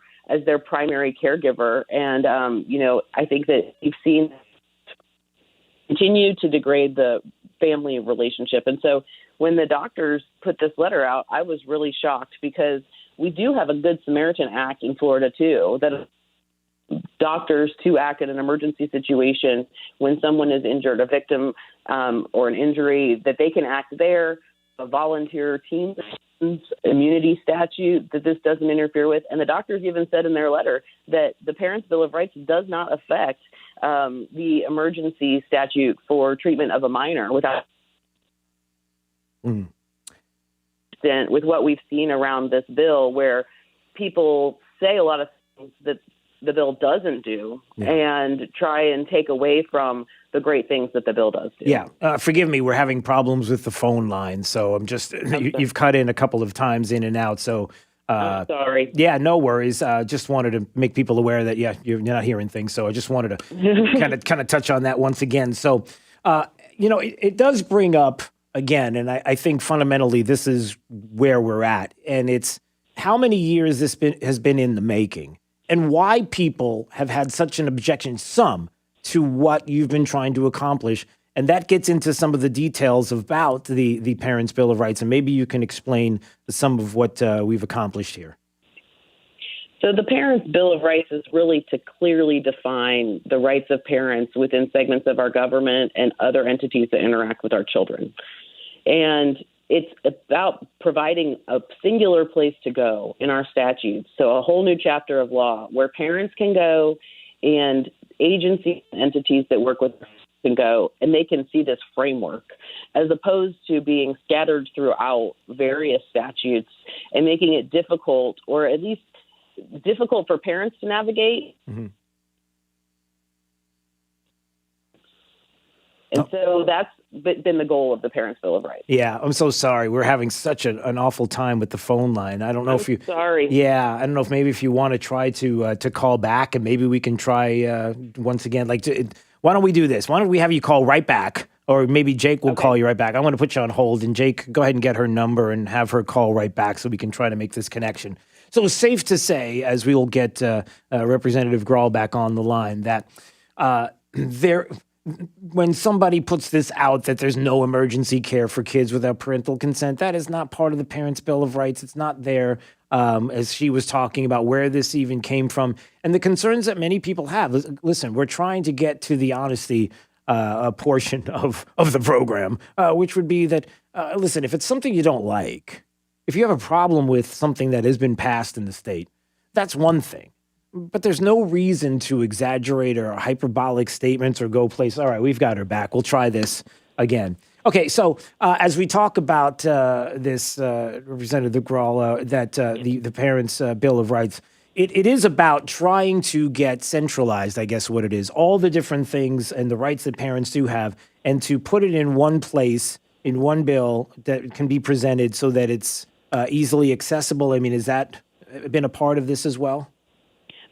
primary caregiver. And, I think that you've seen continue to degrade the family relationship. And so when the doctors put this letter out, I was really shocked because we do have a Good Samaritan Act in Florida, too, that doctors to act in an emergency situation when someone is injured, a victim or an injury, that they can act there, a volunteer team immunity statute that this doesn't interfere with. And the doctors even said in their letter that the Parents' Bill of Rights does not affect the emergency statute for treatment of a minor without with what we've seen around this bill, where people say a lot of things that the bill doesn't do and try and take away from the great things that the bill does do. Yeah. Forgive me. We're having problems with the phone line. So I'm just, you've cut in a couple of times in and out. So I'm sorry. Yeah, no worries. Just wanted to make people aware that, you're not hearing things. So I just wanted to kind of touch on that once again. So, it does bring up again, and I think fundamentally this is where we're at. And it's how many years this has been in the making and why people have had such an objection, some, to what you've been trying to accomplish. And that gets into some of the details about the Parents' Bill of Rights. And maybe you can explain some of what we've accomplished here. So the Parents' Bill of Rights is really to clearly define the rights of parents within segments of our government and other entities that interact with our children. And it's about providing a singular place to go in our statutes. So a whole new chapter of law where parents can go and agencies and entities that work with can go and they can see this framework as opposed to being scattered throughout various statutes and making it difficult or at least difficult for parents to navigate. Mm-hmm. And so that's been the goal of the Parents' Bill of Rights. Yeah, I'm so sorry. We're having such an awful time with the phone line. I don't know if you. Sorry. Yeah, I don't know if maybe if you want to try to call back, and maybe we can try once again. Why don't we do this? Why don't we have you call right back, or maybe Jake will call you right back. I'm going to put you on hold, and Jake, go ahead and get her number and have her call right back, so we can try to make this connection. So it's safe to say, as we will get Representative Grahl back on the line, that when somebody puts this out that there's no emergency care for kids without parental consent, that is not part of the Parents' Bill of Rights. It's not there, as she was talking about where this even came from. And the concerns that many people have. Listen, we're trying to get to the honesty portion of the program, which would be that, listen, if it's something you don't like, if you have a problem with something that has been passed in the state, that's one thing. But there's no reason to exaggerate or hyperbolic statements or go place. All right, we've got her back. We'll try this again. Okay, so as we talk about this, Representative Grahl, that the Parents' Bill of Rights, it is about trying to get centralized, I guess what it is, all the different things and the rights that parents do have, and to put it in one place, in one bill that can be presented so that it's easily accessible. I mean, has that been a part of this as well?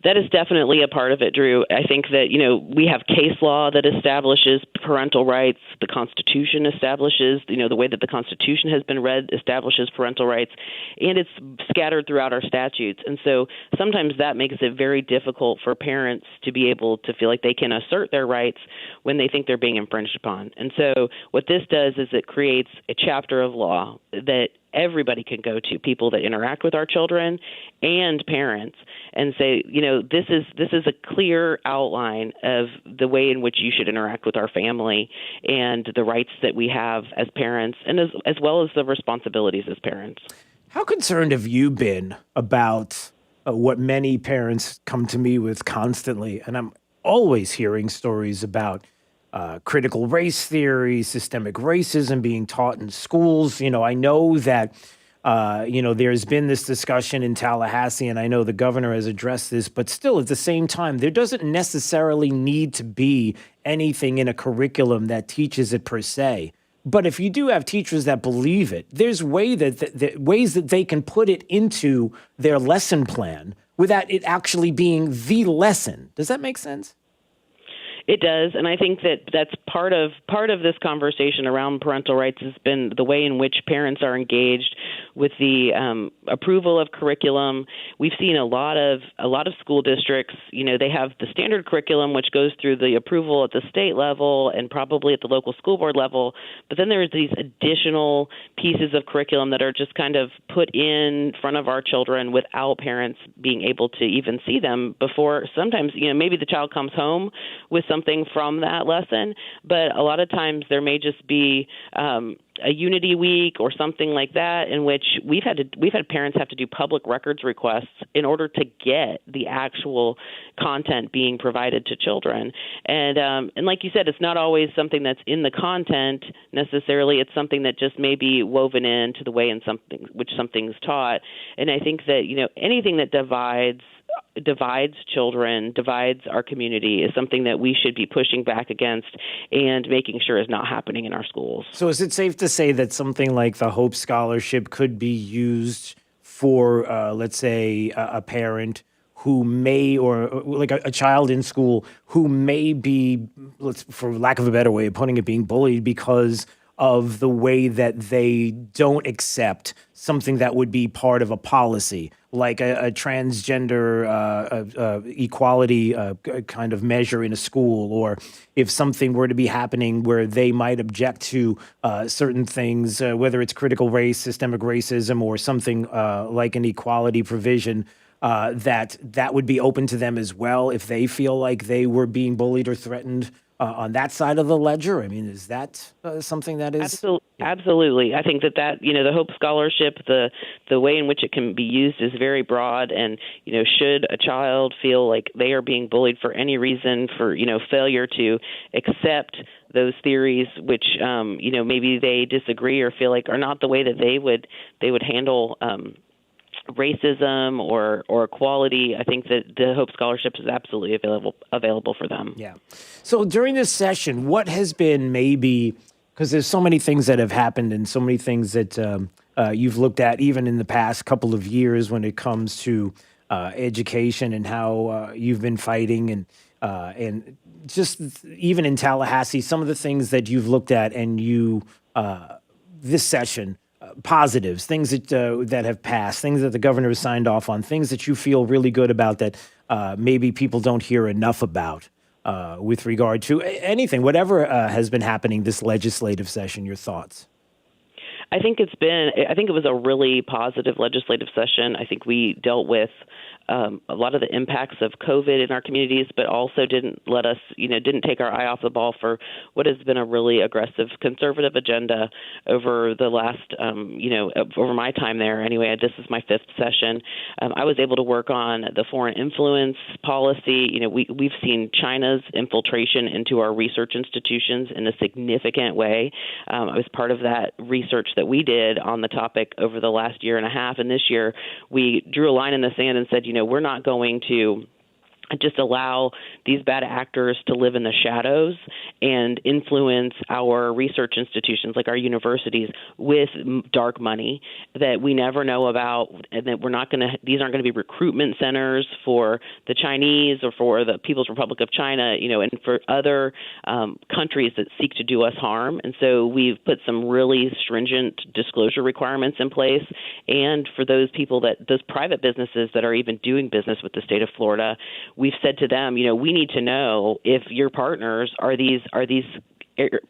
That is definitely a part of it, Drew. I think that, we have case law that establishes parental rights. The Constitution establishes, the way that the Constitution has been read establishes parental rights, and it's scattered throughout our statutes. And so sometimes that makes it very difficult for parents to be able to feel like they can assert their rights when they think they're being infringed upon. And so what this does is it creates a chapter of law that everybody can go to, people that interact with our children and parents, and say, this is a clear outline of the way in which you should interact with our family and the rights that we have as parents, and as well as the responsibilities as parents. How concerned have you been about what many parents come to me with constantly? And I'm always hearing stories about critical race theory, systemic racism being taught in schools. I know that, there's been this discussion in Tallahassee, and I know the governor has addressed this, but still at the same time, there doesn't necessarily need to be anything in a curriculum that teaches it per se. But if you do have teachers that believe it, there's ways that they can put it into their lesson plan without it actually being the lesson. Does that make sense? It does, and I think that that's part of this conversation around parental rights has been the way in which parents are engaged with the approval of curriculum. We've seen a lot of school districts. They have the standard curriculum, which goes through the approval at the state level and probably at the local school board level. But then there's these additional pieces of curriculum that are just kind of put in front of our children without parents being able to even see them before. Sometimes, maybe the child comes home with something from that lesson, but a lot of times there may just be a unity week or something like that in which we've had parents have to do public records requests in order to get the actual content being provided to children. And like you said, it's not always something that's in the content necessarily. It's something that just may be woven into the way in something's taught. And I think that anything that divides divides children, divides our community, is something that we should be pushing back against and making sure is not happening in our schools. So is it safe to say that something like the Hope Scholarship could be used for, let's say, a parent who may, or like a child in school who may be, for lack of a better way of putting it, being bullied because of the way that they don't accept something that would be part of a policy, like a transgender equality kind of measure in a school, or if something were to be happening where they might object to certain things, whether it's critical race, systemic racism, or something like an equality provision, that would be open to them as well if they feel like they were being bullied or threatened on that side of the ledger? I mean, is that something that is? Absolutely. I think that the Hope Scholarship, the way in which it can be used is very broad. And, should a child feel like they are being bullied for any reason, for, failure to accept those theories, which, maybe they disagree or feel like are not the way that they would handle racism or equality, I think that the Hope Scholarship is absolutely available for them. Yeah. So during this session, what has been maybe, because there's so many things that have happened and so many things that you've looked at even in the past couple of years when it comes to education and how you've been fighting and just even in Tallahassee, some of the things that you've looked at and this session, positives, things that have passed, things that the governor has signed off on, things that you feel really good about that maybe people don't hear enough about with regard to anything, whatever has been happening this legislative session, your thoughts? I think it was a really positive legislative session. I think we dealt with a lot of the impacts of COVID in our communities, but also didn't take our eye off the ball for what has been a really aggressive conservative agenda over the last, over my time there. Anyway, this is my fifth session. I was able to work on the foreign influence policy. We've seen China's infiltration into our research institutions in a significant way. I was part of that research that we did on the topic over the last year and a half. And this year, we drew a line in the sand and said, we're not going to just allow these bad actors to live in the shadows and influence our research institutions like our universities with dark money that we never know about, and that these aren't going to be recruitment centers for the Chinese or for the People's Republic of China, and for other countries that seek to do us harm. And so we've put some really stringent disclosure requirements in place. And for those private businesses that are even doing business with the state of Florida, we've said to them, we need to know if your partners are these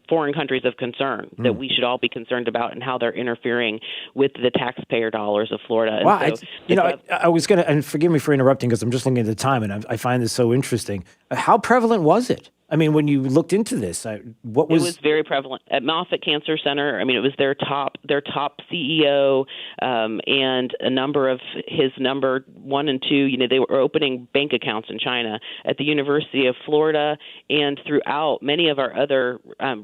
foreign countries of concern that we should all be concerned about and how they're interfering with the taxpayer dollars of Florida. And wow, so, I was going to, and forgive me for interrupting because I'm just looking at the time and I find this so interesting. How prevalent was it? I mean, when you looked into this, what was? It was very prevalent at Moffitt Cancer Center. I mean, it was their top CEO and a number of his number 1 and 2. They were opening bank accounts in China at the University of Florida and throughout many of our other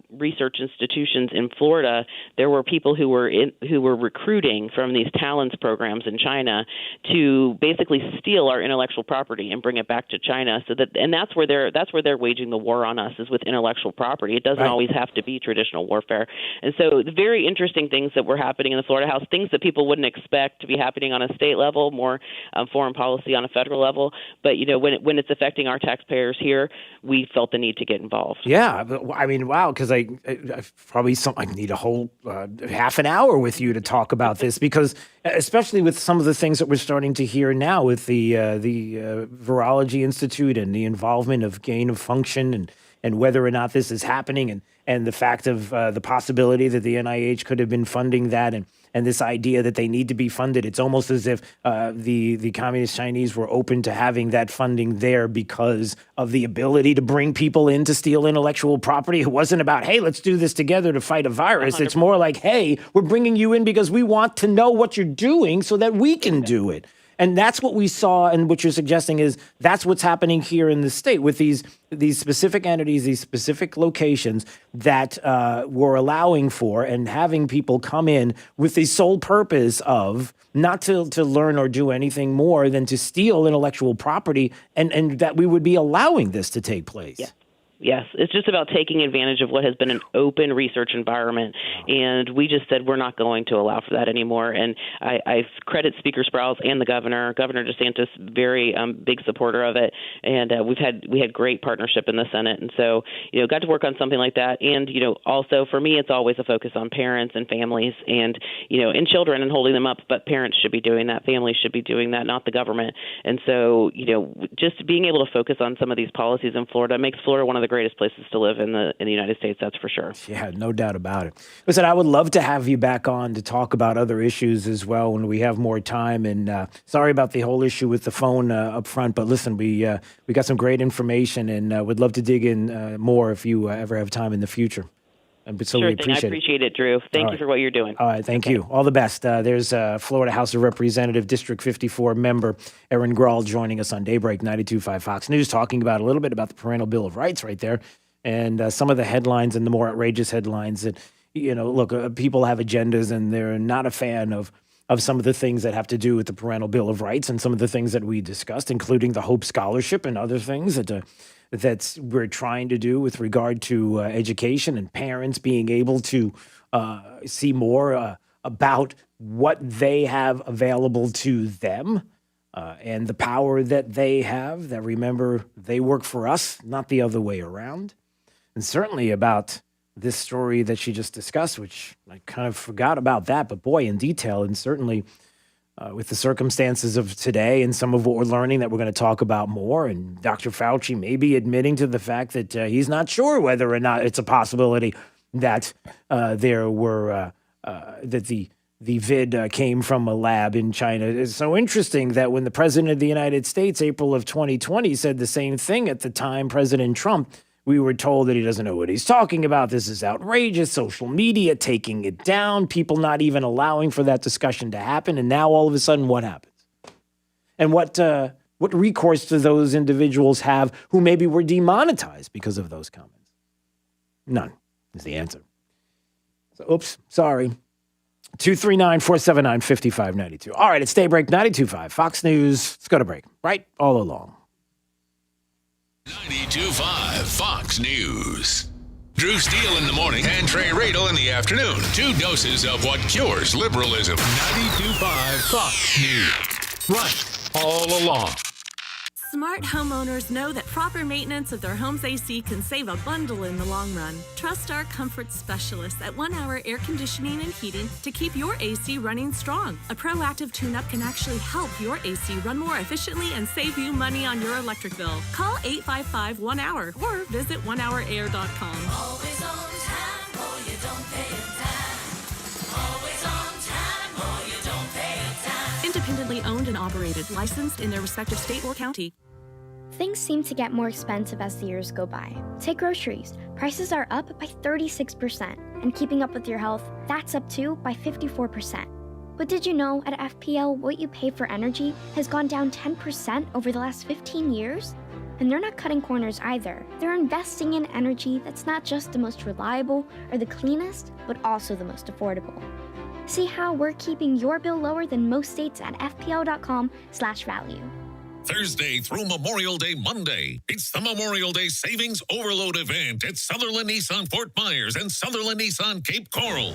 research institutions in Florida. There were people who were recruiting from these talents programs in China to basically steal our intellectual property and bring it back to China. That's where they're waging the war on us, is with intellectual property. It doesn't always have to be traditional warfare. And so the very interesting things that were happening in the Florida House, things that people wouldn't expect to be happening on a state level, more foreign policy on a federal level. But, when it's affecting our taxpayers here, we felt the need to get involved. Yeah. I mean, wow, because I need a whole half an hour with you to talk about this, because especially with some of the things that we're starting to hear now with the Virology Institute and the involvement of gain of function and whether or not this is happening and the fact of the possibility that the NIH could have been funding that and this idea that they need to be funded. It's almost as if the Communist Chinese were open to having that funding there because of the ability to bring people in to steal intellectual property. It wasn't about, hey, let's do this together to fight a virus. 100%. It's more like, hey, we're bringing you in because we want to know what you're doing so that we can do it. And that's what we saw, and what you're suggesting is that's what's happening here in the state with these specific entities, these specific locations that we're allowing for and having people come in with the sole purpose of not to learn or do anything more than to steal intellectual property, and that we would be allowing this to take place. Yeah. Yes, it's just about taking advantage of what has been an open research environment, and we just said we're not going to allow for that anymore. And I credit Speaker Sprouse and the Governor DeSantis, very big supporter of it, and we had great partnership in the Senate, and so got to work on something like that. And also for me, it's always a focus on parents and families, and and children and holding them up. But parents should be doing that, families should be doing that, not the government. And so just being able to focus on some of these policies in Florida makes Florida one of the greatest places to live in the United States, that's for sure. Yeah, no doubt about it. Listen, I would love to have you back on to talk about other issues as well when we have more time. And sorry about the whole issue with the phone up front, but listen, we got some great information, and would love to dig in more if you ever have time in the future. So sure we thing. I appreciate it, Drew. Thank you for what you're doing. All right, thank you. All the best. There's Florida House of Representative District 54 member Erin Grahl joining us on Daybreak 92.5 Fox News, talking about a little bit about the Parental Bill of Rights right there, and some of the headlines and the more outrageous headlines that, look, people have agendas and they're not a fan of some of the things that have to do with the Parental Bill of Rights and some of the things that we discussed, including the Hope Scholarship and other things that we're trying to do with regard to education and parents being able to see more about what they have available to them and the power that they have, that, remember, they work for us, not the other way around. And certainly about this story that she just discussed, which I kind of forgot about that, but boy, in detail, and certainly with the circumstances of today and some of what we're learning that we're going to talk about more. And Dr. Fauci may be admitting to the fact that he's not sure whether or not it's a possibility that there were, that the vid came from a lab in China. It's so interesting that when the president of the United States, April of 2020, said the same thing at the time, President Trump, we were told that he doesn't know what he's talking about. This is outrageous. Social media taking it down, people not even allowing for that discussion to happen. And now all of a sudden, what happens? And what recourse do those individuals have who maybe were demonetized because of those comments? None is the answer. So, oops, sorry. 239-479-5592. All right, it's Daybreak 92.5 Fox News. Let's go to break. Right all along. 92.5 Fox News. Drew Steele in the morning and Trey Radel in the afternoon. 2 doses of what cures liberalism. 92.5 Fox News. Right all along. Smart homeowners know that proper maintenance of their home's AC can save a bundle in the long run. Trust our comfort specialists at 1 Hour Air Conditioning and Heating to keep your AC running strong. A proactive tune-up can actually help your AC run more efficiently and save you money on your electric bill. Call 855-1-HOUR or visit onehourair.com. Always on time or you don't pay a dime. Always on time or you don't pay a dime. Independently owned and operated, licensed in their respective state or county. Things seem to get more expensive as the years go by. Take groceries. Prices are up by 36%. And keeping up with your health, that's up too by 54%. But did you know at FPL what you pay for energy has gone down 10% over the last 15 years? And they're not cutting corners either. They're investing in energy that's not just the most reliable or the cleanest, but also the most affordable. See how we're keeping your bill lower than most states at fpl.com/value. Thursday through Memorial Day Monday. It's the Memorial Day Savings Overload event at Sutherland Nissan Fort Myers and Sutherland Nissan Cape Coral.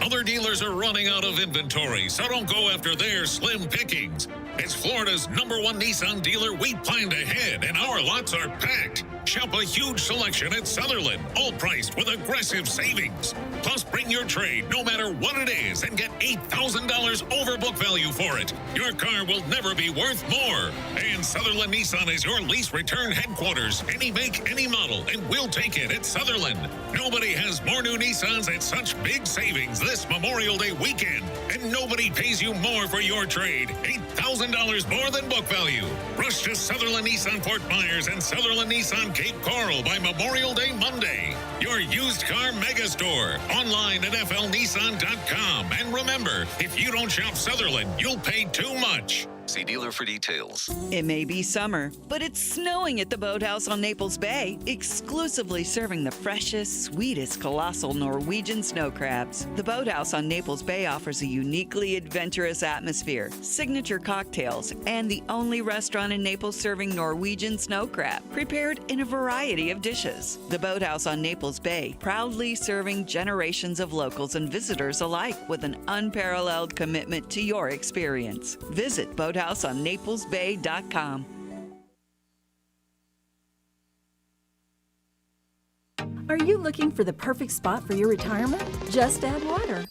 Other dealers are running out of inventory, so don't go after their slim pickings. As Florida's #1 Nissan dealer, we planned ahead, and our lots are packed. Shop a huge selection at Sutherland, all priced with aggressive savings. Plus, bring your trade, no matter what it is, and get $8,000 over book value for it. Your car will never be worth more. And Sutherland Nissan is your lease return headquarters. Any make, any model, and we'll take it at Sutherland. Nobody has more new Nissans at such big savings this Memorial Day weekend. And nobody pays you more for your trade. $8,000 more than book value. Rush to Sutherland Nissan Fort Myers and Sutherland Nissan Cape Coral by Memorial Day Monday. Your used car mega store. Online at flnissan.com. And remember, if you don't shop Sutherland, you'll pay too much. See dealer for details. It may be summer, but it's snowing at the Boathouse on Naples Bay, exclusively serving the freshest, sweetest colossal Norwegian snow crabs. The Boathouse on Naples Bay offers a uniquely adventurous atmosphere, signature cocktails, and the only restaurant in Naples serving Norwegian snow crab, prepared in a variety of dishes. The Boathouse on Naples Bay, proudly serving generations of locals and visitors alike with an unparalleled commitment to your experience. Visit boathouseonnaplesbay.com. Are you looking for the perfect spot for your retirement? Just add water.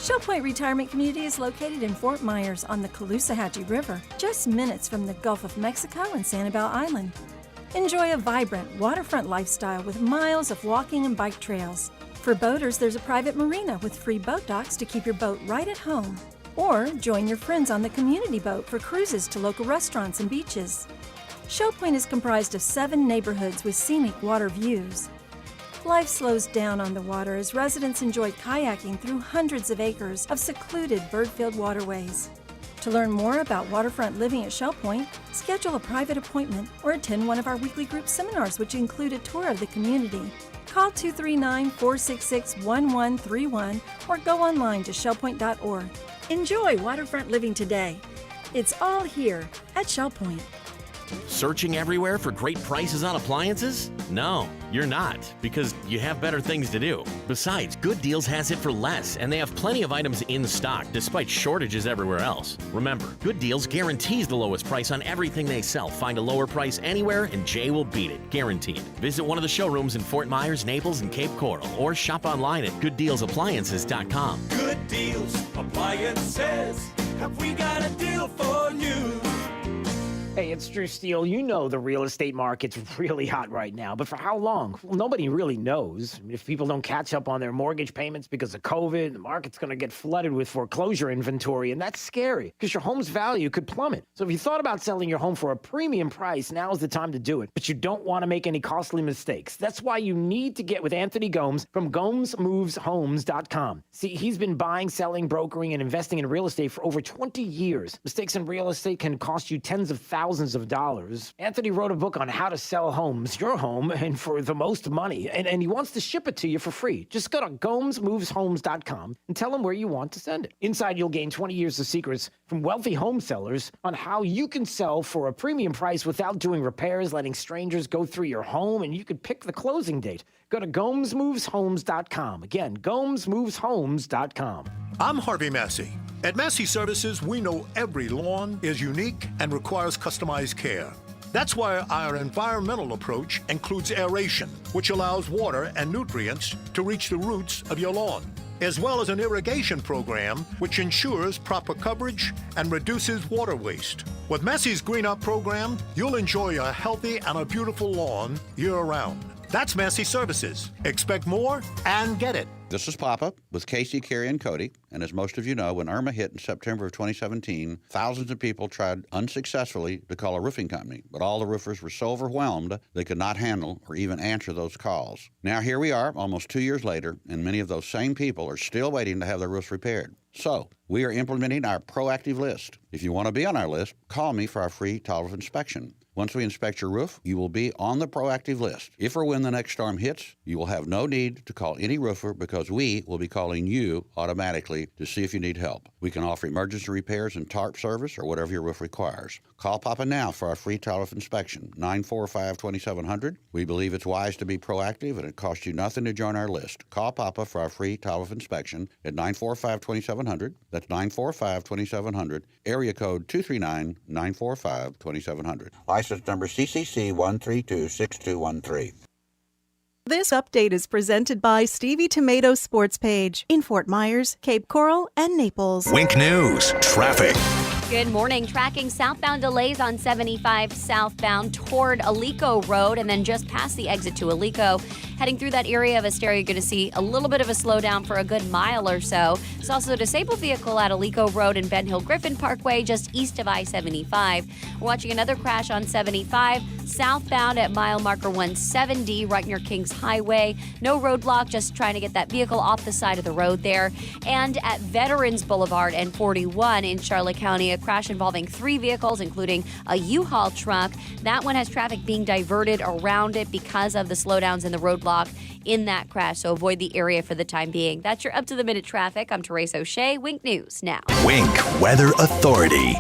Shell Point Retirement Community is located in Fort Myers on the Caloosahatchee River, just minutes from the Gulf of Mexico and Sanibel Island. Enjoy a vibrant waterfront lifestyle with miles of walking and bike trails. For boaters, there's a private marina with free boat docks to keep your boat right at home. Or join your friends on the community boat for cruises to local restaurants and beaches. Shell Point is comprised of 7 neighborhoods with scenic water views. Life slows down on the water as residents enjoy kayaking through hundreds of acres of secluded bird-filled waterways. To learn more about waterfront living at Shell Point, schedule a private appointment or attend one of our weekly group seminars, which include a tour of the community. Call 239-466-1131 or go online to shellpoint.org. Enjoy waterfront living today. It's all here at Shell Point. Searching everywhere for great prices on appliances? No, you're not, because you have better things to do. Besides, Good Deals has it for less, and they have plenty of items in stock despite shortages everywhere else. Remember, Good Deals guarantees the lowest price on everything they sell. Find a lower price anywhere, and Jay will beat it, guaranteed. Visit one of the showrooms in Fort Myers, Naples, and Cape Coral, or shop online at gooddealsappliances.com. Good Deals Appliances. Have we got a deal for you? Hey, it's Drew Steele. You know the real estate market's really hot right now, but for how long? Well, nobody really knows. I mean, if people don't catch up on their mortgage payments because of COVID, the market's going to get flooded with foreclosure inventory, and that's scary because your home's value could plummet. So if you thought about selling your home for a premium price, now's the time to do it. But you don't want to make any costly mistakes. That's why you need to get with Anthony Gomes from GomesMovesHomes.com. See, he's been buying, selling, brokering, and investing in real estate for over 20 years. Mistakes in real estate can cost you tens of thousands of dollars. Anthony wrote a book on how to sell homes, your home, and for the most money. And he wants to ship it to you for free. Just go to GomesMovesHomes.com and tell him where you want to send it. Inside, you'll gain 20 years of secrets from wealthy home sellers on how you can sell for a premium price without doing repairs, letting strangers go through your home, and you could pick the closing date. Go to GomesMovesHomes.com. Again, GomesMovesHomes.com. I'm Harvey Massey. At Massey Services, we know every lawn is unique and requires customized care. That's why our environmental approach includes aeration, which allows water and nutrients to reach the roots of your lawn, as well as an irrigation program which ensures proper coverage and reduces water waste. With Massey's Green Up program, you'll enjoy a healthy and a beautiful lawn year-round. That's Massey Services. Expect more and get it. This is Papa with Casey, Carrie, and Cody. And as most of you know, when Irma hit in September of 2017, thousands of people tried unsuccessfully to call a roofing company, but all the roofers were so overwhelmed they could not handle or even answer those calls. Now here we are, almost 2 years later, and many of those same people are still waiting to have their roofs repaired. So, we are implementing our proactive list. If you want to be on our list, call me for our free total inspection. Once we inspect your roof, you will be on the proactive list. If or when the next storm hits, you will have no need to call any roofer because we will be calling you automatically to see if you need help. We can offer emergency repairs and tarp service or whatever your roof requires. Call Papa now for our free total inspection, 945-2700. We believe it's wise to be proactive and it costs you nothing to join our list. Call Papa for our free total inspection at 945-2700. That's 945-2700, area code 239-945-2700. License number CCC 1326213. This update is presented by Stevie Tomato's Sports Page in Fort Myers, Cape Coral, and Naples. Wink News, traffic. Good morning. Tracking southbound delays on 75 southbound toward Alico Road and then just past the exit to Alico. Heading through that area of Astoria, you're going to see a little bit of a slowdown for a good mile or so. There's also a disabled vehicle at Alico Road and Ben Hill Griffin Parkway, just east of I-75. We're watching another crash on 75, southbound at mile marker 170, right near Kings Highway. No roadblock, just trying to get that vehicle off the side of the road there. And at Veterans Boulevard and 41 in Charlotte County, a crash involving 3 vehicles, including a U-Haul truck. That one has traffic being diverted around it because of the slowdowns in the roadblock in that crash, so avoid the area for the time being. That's your up-to-the-minute traffic. I'm Therese O'Shea. Wink News now. Wink Weather Authority.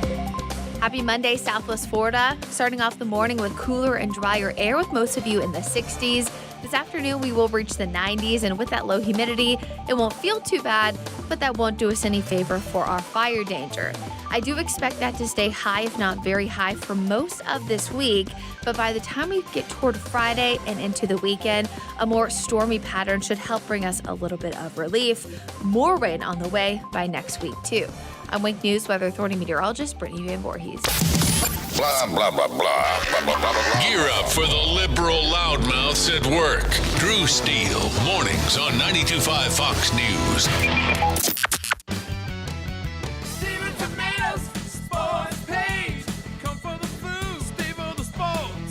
Happy Monday, Southwest Florida. Starting off the morning with cooler and drier air with most of you in the 60s. This afternoon, we will reach the 90s, and with that low humidity, it won't feel too bad, but that won't do us any favor for our fire danger. I do expect that to stay high, if not very high, for most of this week, but by the time we get toward Friday and into the weekend, a more stormy pattern should help bring us a little bit of relief. More rain on the way by next week, too. I'm Wink News Weather Authority meteorologist Brittany Van Voorhees. Blah, blah, blah, blah, blah, blah, blah, blah. Gear up for the liberal loudmouths at work. Drew Steele, mornings on 92.5 Fox News.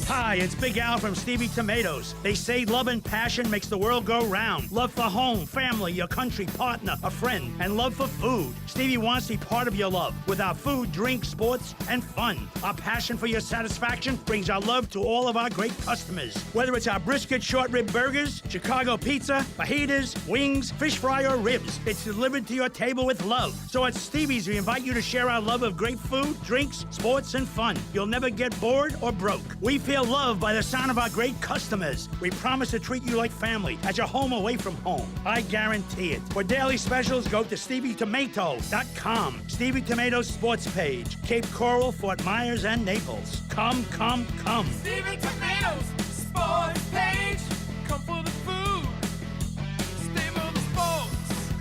Hi, it's Big Al from Stevie Tomatoes. They say love and passion makes the world go round. Love for home, family, your country, partner, a friend, and love for food. Stevie wants to be part of your love with our food, drink, sports, and fun. Our passion for your satisfaction brings our love to all of our great customers. Whether it's our brisket short rib burgers, Chicago pizza, fajitas, wings, fish fry, or ribs, it's delivered to your table with love. So at Stevie's, we invite you to share our love of great food, drinks, sports, and fun. You'll never get bored or broke. We feel loved by the sound of our great customers. We promise to treat you like family at your home away from home. I guarantee it. For daily specials, go to StevieTomato.com. Stevie Tomatoes sports page. Cape Coral, Fort Myers, and Naples. Come, come, come. Stevie Tomatoes sports page. Come for the food. Stay for the sports.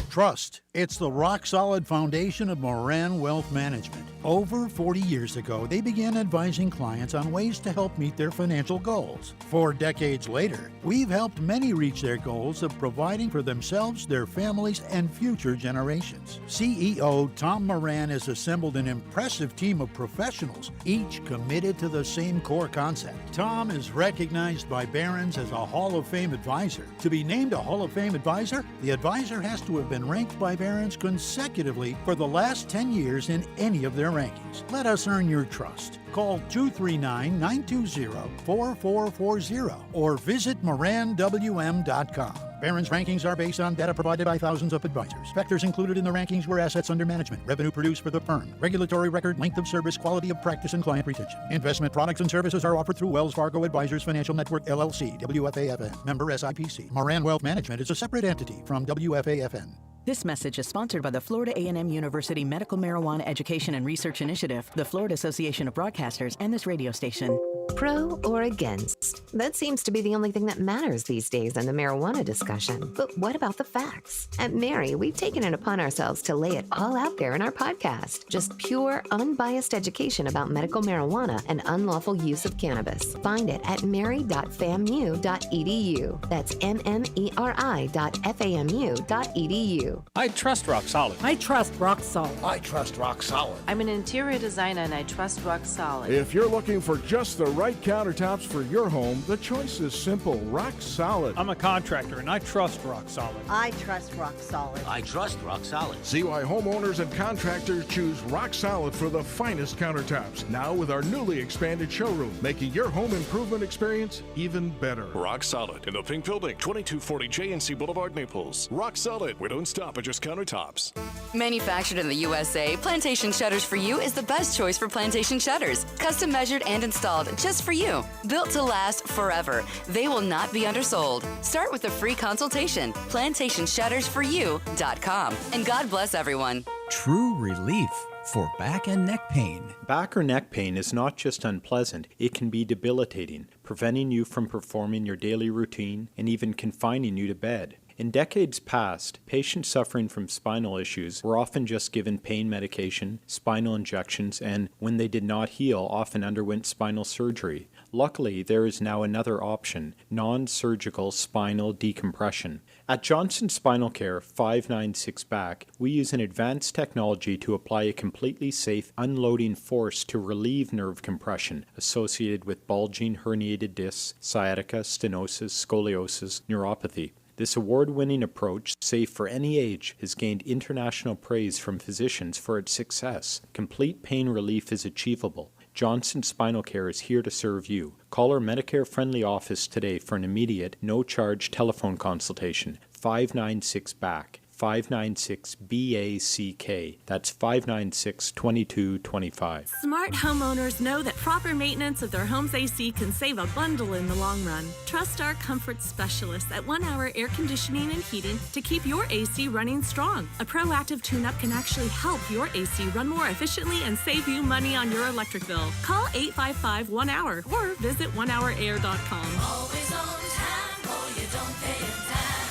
Trust. It's the rock-solid foundation of Moran Wealth Management. Over 40 years ago, they began advising clients on ways to help meet their financial goals. 4 decades later, we've helped many reach their goals of providing for themselves, their families, and future generations. CEO Tom Moran has assembled an impressive team of professionals, each committed to the same core concept. Tom is recognized by Barron's as a Hall of Fame advisor. To be named a Hall of Fame advisor, the advisor has to have been ranked by Barron's consecutively for the last 10 years in any of their rankings. Let us earn your trust. Call 239-920-4440 or visit moranwm.com. Barron's rankings are based on data provided by thousands of advisors. Factors included in the rankings were assets under management, revenue produced for the firm, regulatory record, length of service, quality of practice, and client retention. Investment products and services are offered through Wells Fargo Advisors Financial Network, LLC, WFAFN, member SIPC. Moran Wealth Management is a separate entity from WFAFN. This message is sponsored by the Florida A&M University Medical Marijuana Education and Research Initiative, the Florida Association of Broadcasters, and this radio station. Pro or against? That seems to be the only thing that matters these days in the marijuana discussion. But what about the facts? At Mary, we've taken it upon ourselves to lay it all out there in our podcast. Just pure, unbiased education about medical marijuana and unlawful use of cannabis. Find it at mary.famu.edu. That's mmeri.famu.edu. I trust Rock Solid. I trust Rock Solid. I trust Rock Solid. I'm an interior designer and I trust Rock Solid. If you're looking for just the right countertops for your home, the choice is simple. Rock Solid. I'm a contractor and I trust Rock Solid. I trust Rock Solid. I trust Rock Solid. See why homeowners and contractors choose Rock Solid for the finest countertops. Now with our newly expanded showroom, making your home improvement experience even better. Rock Solid in the Pink Building, 2240 JNC Boulevard, Naples. Rock Solid. We don't stop at just countertops. Manufactured in the USA, Plantation Shutters for You is the best choice for plantation shutters. Custom measured and installed just for you. Built to last forever. They will not be undersold. Start with a free consultation. PlantationShuttersForYou.com. And God bless everyone. True relief for back and neck pain. Back or neck pain is not just unpleasant, it can be debilitating, preventing you from performing your daily routine and even confining you to bed. In decades past, patients suffering from spinal issues were often just given pain medication, spinal injections, and when they did not heal, often underwent spinal surgery. Luckily, there is now another option, non-surgical spinal decompression. At Johnson Spinal Care 596 Back, we use an advanced technology to apply a completely safe unloading force to relieve nerve compression associated with bulging herniated discs, sciatica, stenosis, scoliosis, neuropathy. This award-winning approach, safe for any age, has gained international praise from physicians for its success. Complete pain relief is achievable. Johnson Spinal Care is here to serve you. Call our Medicare-friendly office today for an immediate, no-charge telephone consultation. 596-BACK. 596-BACK. That's 596-2225. Smart homeowners know that proper maintenance of their home's AC can save a bundle in the long run. Trust our comfort specialists at 1 Hour Air Conditioning and Heating to keep your AC running strong. A proactive tune-up can actually help your AC run more efficiently and save you money on your electric bill. Call 855-1-HOUR or visit onehourair.com. Always on time or you don't pay a dime.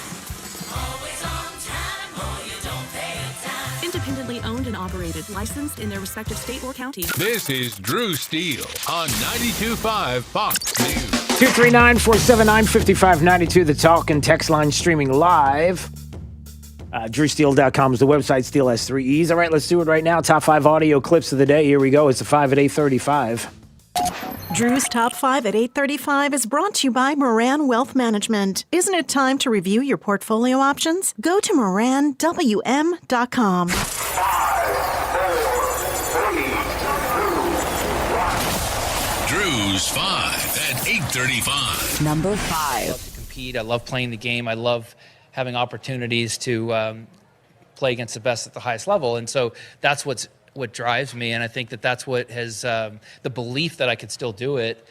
Always on time or you don't pay a dime. Independently owned and operated, licensed in their respective state or county. This is Drew Steele on 92.5 Fox News. 239-479-5592, the talk and text line streaming live. DrewSteele.com is the website. Steele has 3 E's. All right, let's do it right now. Top 5 audio clips of the day. Here we go. It's the 5 at 8:35. Drew's Top 5 at 8:35 is brought to you by Moran Wealth Management. Isn't it time to review your portfolio options? Go to moranwm.com. Drew's 5 at 8:35. Number I 5. love to compete. I love playing the game. I love having opportunities to play against the best at the highest level. And so that's what drives me. And I think that's what has the belief that I could still do it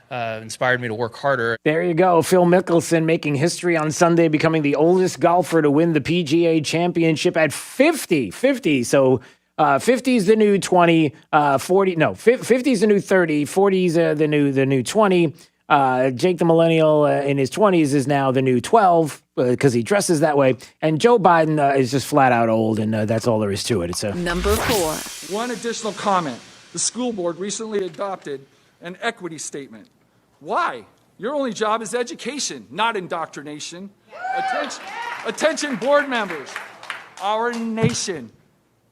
inspired me to work harder. There you go. Phil Mickelson making history on Sunday, becoming the oldest golfer to win the PGA Championship at 50. 50. So 50 is the new 20. 50 is the new 30. 40 is the new 20. Jake the Millennial in his 20s is now the new 12 because he dresses that way. And Joe Biden is just flat out old, and that's all there is to it. It's Number 4. One additional comment. The school board recently adopted an equity statement. Why? Your only job is education, not indoctrination. Attention board members. Our nation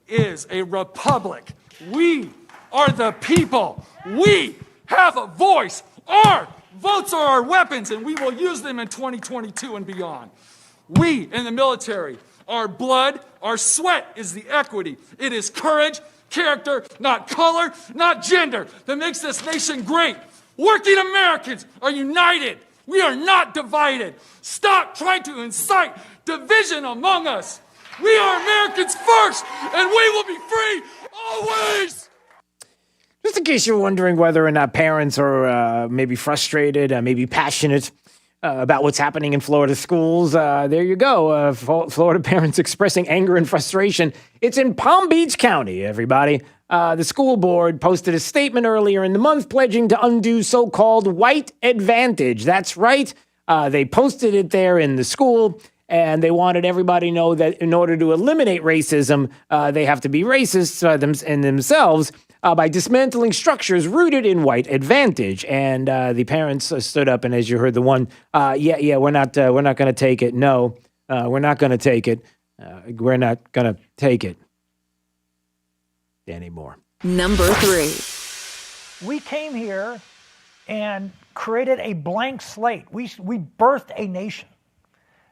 is a republic. We are the people. We have a voice. Our votes are our weapons, and we will use them in 2022 and beyond. We in the military, our blood, our sweat is the equity. It is courage, character, not color, not gender, that makes this nation great. Working Americans are united. We are not divided. Stop trying to incite division among us. We are Americans first, and we will be free always. Just in case you're wondering whether or not parents are maybe frustrated, maybe passionate about what's happening in Florida schools, there you go. Florida parents expressing anger and frustration. It's in Palm Beach County, everybody. The school board posted a statement earlier in the month pledging to undo so-called white advantage. That's right. They posted it there in the school, and they wanted everybody to know that in order to eliminate racism, they have to be racist in themselves by dismantling structures rooted in white advantage. And the parents stood up, and as you heard, the one, we're not going to take it. No, we're not going to take it. We're not going to take it anymore. Number 3. We came here and created a blank slate. We birthed a nation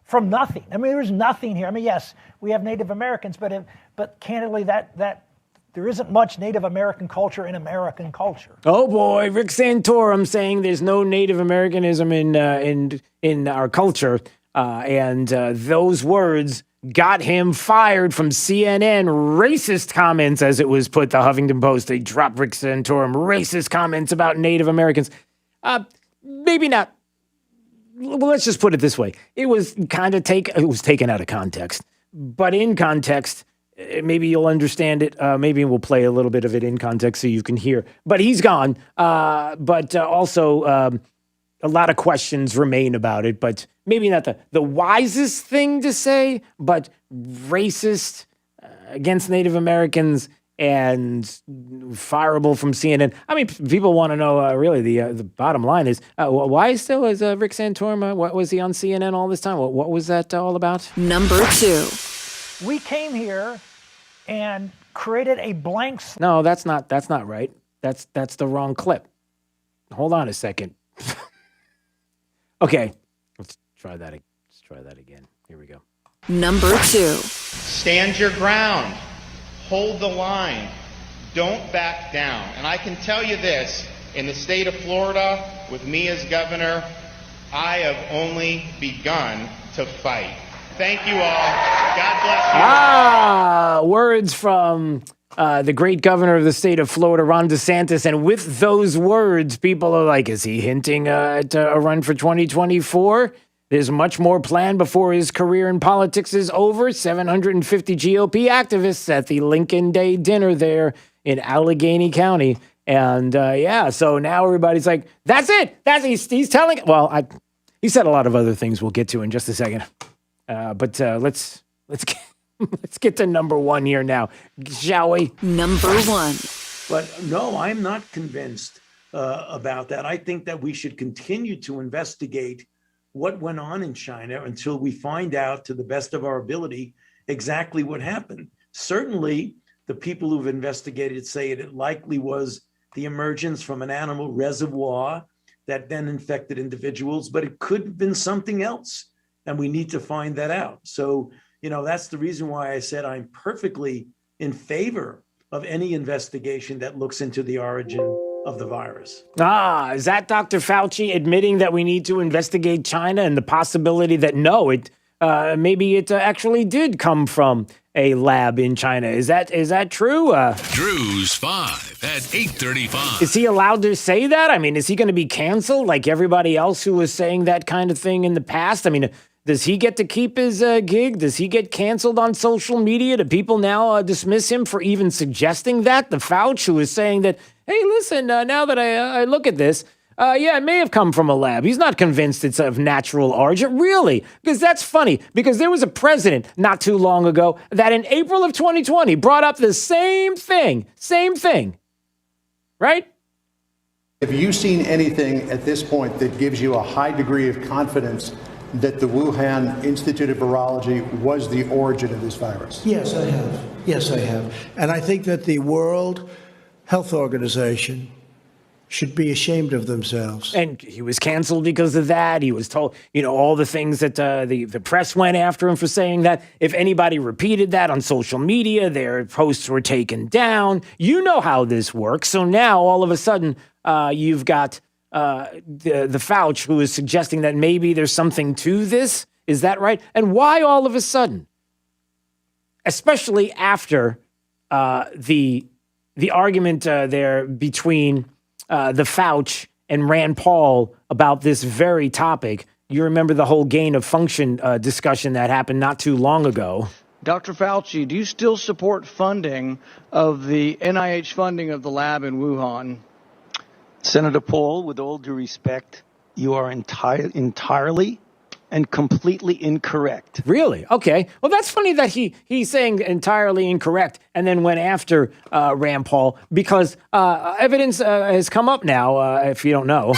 from nothing. I mean, there was nothing here. I mean, yes, we have Native Americans, but candidly, that there isn't much Native American culture in American culture. Oh boy, Rick Santorum saying there's no Native Americanism in our culture, and those words got him fired from CNN. Racist comments, as it was put. The Huffington Post, they dropped Rick Santorum. Racist comments about Native Americans. Maybe not. Well, let's just put it this way. It was kind of taken out of context. But in context, maybe you'll understand it. Maybe we'll play a little bit of it in context so you can hear. But he's gone. But also, a lot of questions remain about it, but maybe not the wisest thing to say, but racist against Native Americans and fireable from CNN. I mean, people want to know, really, the bottom line is, why still is Rick Santorum, what was he on CNN all this time? What was that all about? Number 2. We came here and created a blank slate. No, that's not right. That's the wrong clip. Hold on a second. Okay, let's try that again. Here we go. Number 2. Stand your ground. Hold the line. Don't back down. And I can tell you this, in the state of Florida, with me as governor, I have only begun to fight. Thank you all. God bless you. Words from the great governor of the state of Florida, Ron DeSantis. And with those words, people are like, is he hinting at a run for 2024? There's much more planned before his career in politics is over. 750 GOP activists at the Lincoln Day dinner there in Allegheny County. And so now everybody's like, that's it. He's telling it. Well, he said a lot of other things we'll get to in just a second. But let's get to number 1 here now, shall we? Number 1. But no, I'm not convinced about that. I think that we should continue to investigate what went on in China until we find out, to the best of our ability, exactly what happened. Certainly, the people who've investigated say it likely was the emergence from an animal reservoir that then infected individuals, but it could have been something else. And we need to find that out. So, that's the reason why I said I'm perfectly in favor of any investigation that looks into the origin of the virus. Is that Dr. Fauci admitting that we need to investigate China and the possibility that maybe it actually did come from a lab in China? Is that true? Drew's 5 at 8:35. Is he allowed to say that? I mean, is he going to be canceled like everybody else who was saying that kind of thing in the past? I mean, does he get to keep his gig? Does he get canceled on social media? Do people now dismiss him for even suggesting that? The Fauci who is saying that, hey, listen, now that I look at this, it may have come from a lab. He's not convinced it's of natural origin. Really? Because that's funny. Because there was a president not too long ago that in April of 2020 brought up the same thing. Right? Have you seen anything at this point that gives you a high degree of confidence that the Wuhan Institute of Virology was the origin of this virus? Yes, I have. And I think that the World Health Organization should be ashamed of themselves. And he was canceled because of that. He was told, all the things that the press went after him for saying that. If anybody repeated that on social media, their posts were taken down. You know how this works. So now all of a sudden you've got the Fauci who is suggesting that maybe there's something to this. Is that right? And why all of a sudden? Especially after the argument there between the Fauci and Rand Paul about this very topic. You remember the whole gain of function discussion that happened not too long ago. Dr. Fauci, do you still support funding of the NIH funding of the lab in Wuhan? Senator Paul, with all due respect, you are entirely and completely incorrect. Really? Okay. Well, that's funny that he's saying entirely incorrect and then went after Rand Paul because evidence has come up now, if you don't know.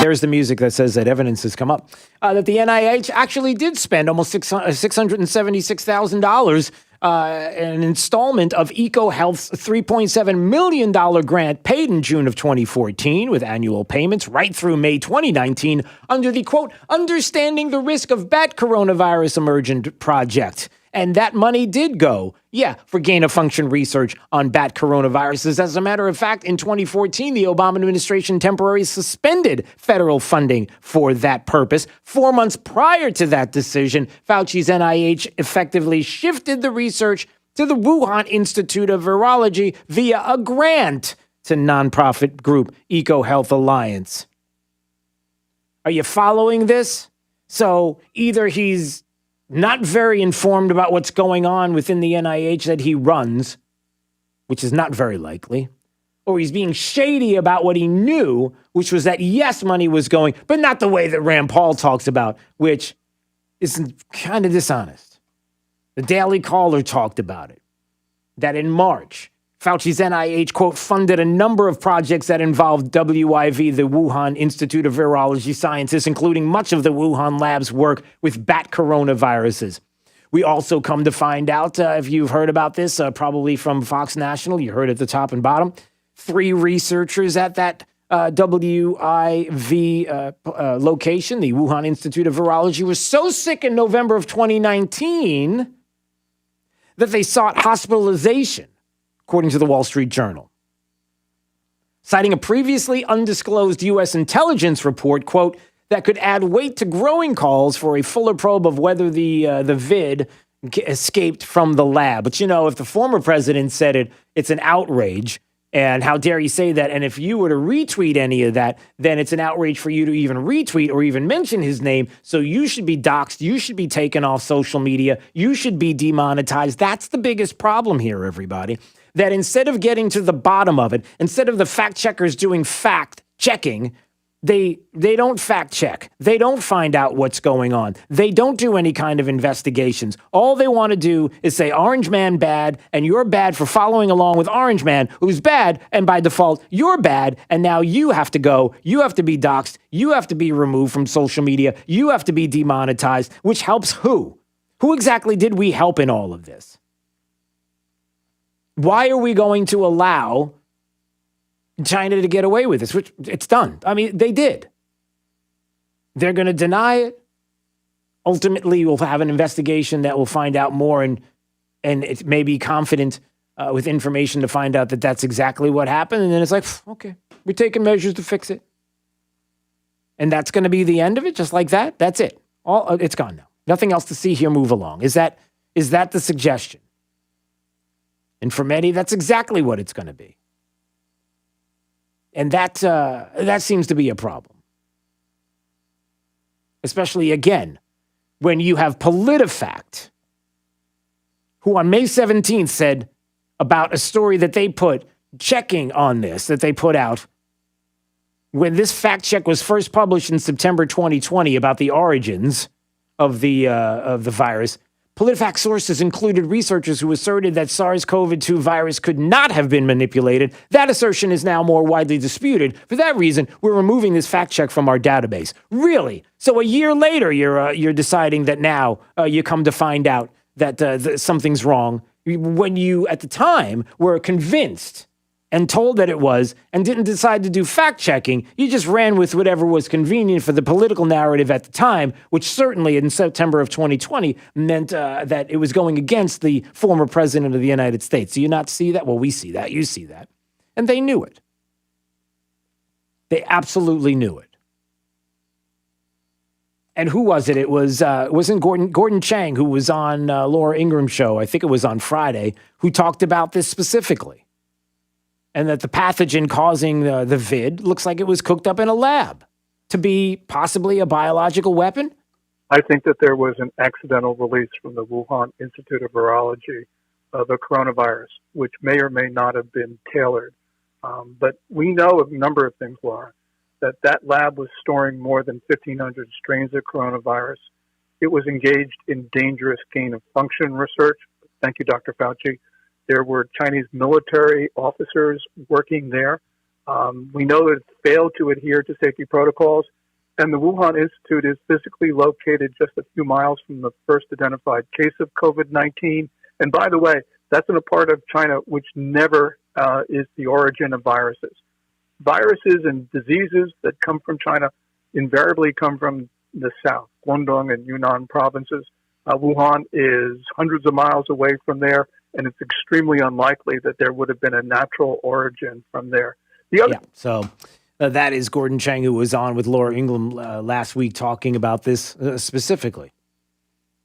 There's the music that says that evidence has come up, that the NIH actually did spend almost $676,000 an installment of EcoHealth's $3.7 million grant paid in June of 2014 with annual payments right through May 2019 under the, quote, Understanding the Risk of Bat Coronavirus Emergent project. And that money did go, for gain-of-function research on bat coronaviruses. As a matter of fact, in 2014, the Obama administration temporarily suspended federal funding for that purpose. 4 months prior to that decision, Fauci's NIH effectively shifted the research to the Wuhan Institute of Virology via a grant to nonprofit group EcoHealth Alliance. Are you following this? So either he's not very informed about what's going on within the NIH that he runs, which is not very likely, or he's being shady about what he knew, which was that, yes, money was going, but not the way that Rand Paul talks about, which is kind of dishonest. The Daily Caller talked about it, that in March, Fauci's NIH, quote, funded a number of projects that involved WIV, the Wuhan Institute of Virology Sciences, including much of the Wuhan lab's work with bat coronaviruses. We also come to find out, if you've heard about this, probably from Fox National, you heard at the top and bottom, 3 researchers at that WIV location, the Wuhan Institute of Virology, were so sick in November of 2019 that they sought hospitalization, according to the Wall Street Journal. Citing a previously undisclosed U.S. intelligence report, quote, that could add weight to growing calls for a fuller probe of whether the vid escaped from the lab. But, you know, if the former president said it, it's an outrage. And how dare you say that? And if you were to retweet any of that, then it's an outrage for you to even retweet or even mention his name. So you should be doxxed. You should be taken off social media. You should be demonetized. That's the biggest problem here, everybody. That instead of getting to the bottom of it, instead of the fact checkers doing fact checking, they don't fact check. They don't find out what's going on. They don't do any kind of investigations. All they want to do is say Orange Man bad, and you're bad for following along with Orange Man, who's bad, and by default, you're bad, and now you have to go. You have to be doxxed. You have to be removed from social media. You have to be demonetized, which helps who? Who exactly did we help in all of this? Why are we going to allow China to get away with this, which it's done. I mean, they did. They're going to deny it. Ultimately, we'll have an investigation that will find out more, and it may be confident with information to find out that that's exactly what happened. And then it's like, okay, we're taking measures to fix it. And that's going to be the end of it, just like that. That's it. It's gone now. Nothing else to see here. Move along. Is that the suggestion? And for many, that's exactly what it's going to be. And that seems to be a problem. Especially, again, when you have PolitiFact, who on May 17th said about a story that they put, checking on this, that they put out, when this fact check was first published in September 2020 about the origins of the virus, PolitiFact sources included researchers who asserted that SARS-CoV-2 virus could not have been manipulated. That assertion is now more widely disputed. For that reason, we're removing this fact check from our database. Really? So a year later, you're deciding that now you come to find out that something's wrong when you, at the time, were convinced and told that it was, and didn't decide to do fact-checking. You just ran with whatever was convenient for the political narrative at the time, which certainly in September of 2020 meant that it was going against the former president of the United States. Do you not see that? Well, we see that. You see that. And they knew it. They absolutely knew it. And who was it? It wasn't Gordon Chang, who was on Laura Ingram's show, I think it was on Friday, who talked about this specifically. And that the pathogen causing the vid looks like it was cooked up in a lab to be possibly a biological weapon? I think that there was an accidental release from the Wuhan Institute of Virology of a coronavirus, which may or may not have been tailored. But we know a number of things, Laura, that lab was storing more than 1,500 strains of coronavirus. It was engaged in dangerous gain-of-function research. Thank you, Dr. Fauci. There were Chinese military officers working there. We know that it failed to adhere to safety protocols. And the Wuhan Institute is physically located just a few miles from the first identified case of COVID-19. And by the way, that's in a part of China which never is the origin of viruses. Viruses and diseases that come from China invariably come from the south, Guangdong and Yunnan provinces. Wuhan is hundreds of miles away from there, and it's extremely unlikely that there would have been a natural origin from there. So that is Gordon Chang, who was on with Laura Ingram last week talking about this specifically.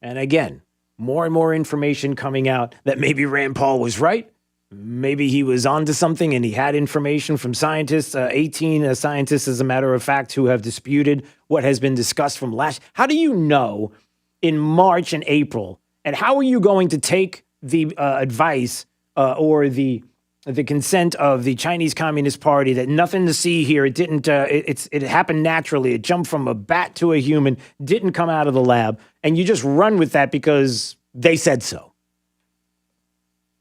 And again, more and more information coming out that maybe Rand Paul was right. Maybe he was onto something and he had information from scientists, 18 scientists, as a matter of fact, who have disputed what has been discussed from last. How do you know in March and April, and how are you going to take the advice or the the consent of the Chinese Communist Party, that nothing to see here. It didn't, it happened naturally. It jumped from a bat to a human, didn't come out of the lab. And you just run with that because they said so.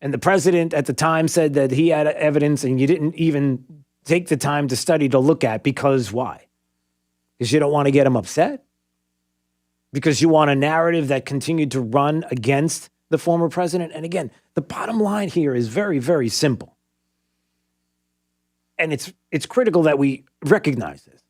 And the president at the time said that he had evidence and you didn't even take the time to study to look at, because why? Because you don't want to get him upset? Because you want a narrative that continued to run against the former president? And again, the bottom line here is very, very simple. And it's critical that we recognize this,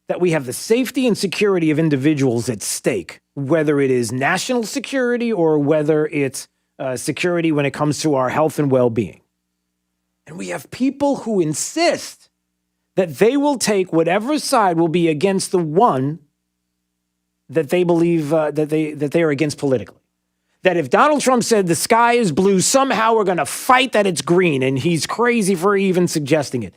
that we have the safety and security of individuals at stake, whether it is national security or whether it's security when it comes to our health and well-being. And we have people who insist that they will take whatever side will be against the one that they believe that they are against politically. That if Donald Trump said the sky is blue, somehow we're going to fight that it's green, and he's crazy for even suggesting it.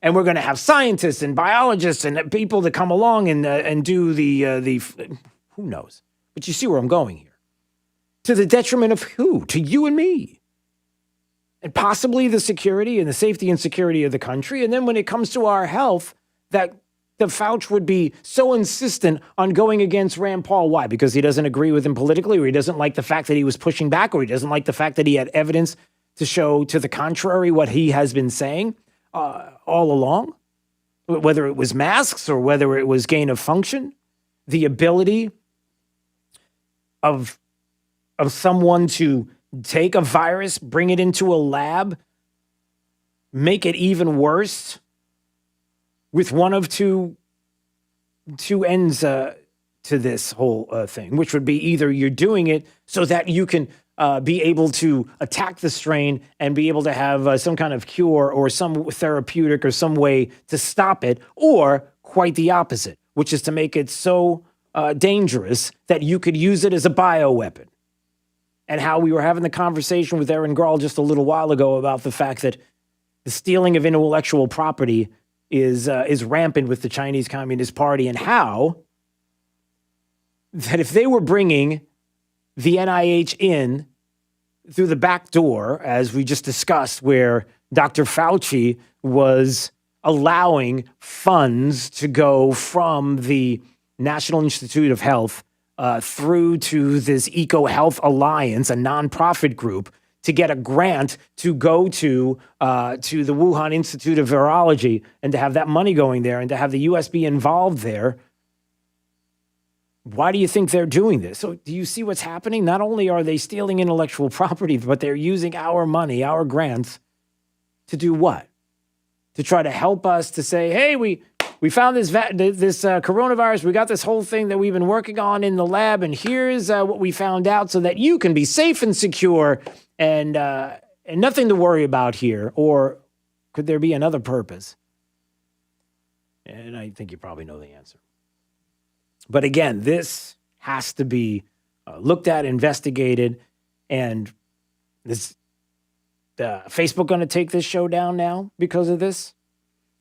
And we're going to have scientists and biologists and people that come along and do the who knows? But you see where I'm going here. To the detriment of who? To you and me. And possibly the security and the safety and security of the country. And then when it comes to our health, that the Fauci would be so insistent on going against Rand Paul. Why? Because he doesn't agree with him politically, or he doesn't like the fact that he was pushing back, or he doesn't like the fact that he had evidence to show to the contrary what he has been saying all along, whether it was masks or whether it was gain of function, the ability of someone to take a virus, bring it into a lab, make it even worse, with one of two ends to this whole thing, which would be either you're doing it so that you can be able to attack the strain and be able to have some kind of cure or some therapeutic or some way to stop it, or quite the opposite, which is to make it so dangerous that you could use it as a bioweapon. And how we were having the conversation with Aaron Grahl just a little while ago about the fact that the stealing of intellectual property is rampant with the Chinese Communist Party, and how that if they were bringing the NIH in through the back door, as we just discussed, where Dr. Fauci was allowing funds to go from the National Institute of Health through to this EcoHealth Alliance, a nonprofit group, to get a grant to go to the Wuhan Institute of Virology, and to have that money going there and to have the U.S. be involved there. Why do you think they're doing this? So do you see what's happening? Not only are they stealing intellectual property, but they're using our money, our grants, to do what? To try to help us to say, hey, we found this coronavirus. We got this whole thing that we've been working on in the lab, and here's what we found out, so that you can be safe and secure and nothing to worry about here. Or could there be another purpose? And I think you probably know the answer. But again, this has to be looked at, investigated, and is Facebook going to take this show down now because of this?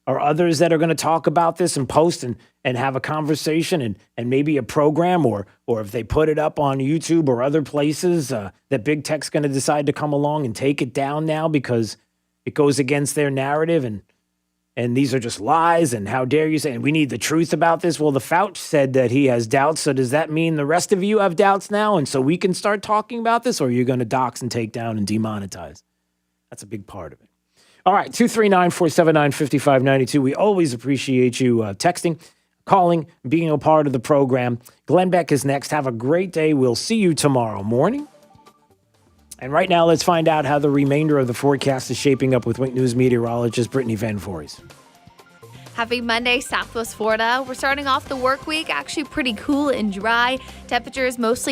Are others that are going to talk about this and post and have a conversation and maybe a program, or if they put it up on YouTube or other places, that big tech's going to decide to come along and take it down now because it goes against their narrative, and these are just lies, and how dare you say, and we need the truth about this? Well, the Fauci said that he has doubts, so does that mean the rest of you have doubts now, and so we can start talking about this, or are you going to dox and take down and demonetize? That's a big part of it. All right, 239-479-5592. We always appreciate you texting, calling, being a part of the program. Glenn Beck is next. Have a great day. We'll see you tomorrow morning. And right now, let's find out how the remainder of the forecast is shaping up with Wink News meteorologist Brittany Van Voorhees. Happy Monday, Southwest Florida. We're starting off the work week actually pretty cool and dry. Temperatures mostly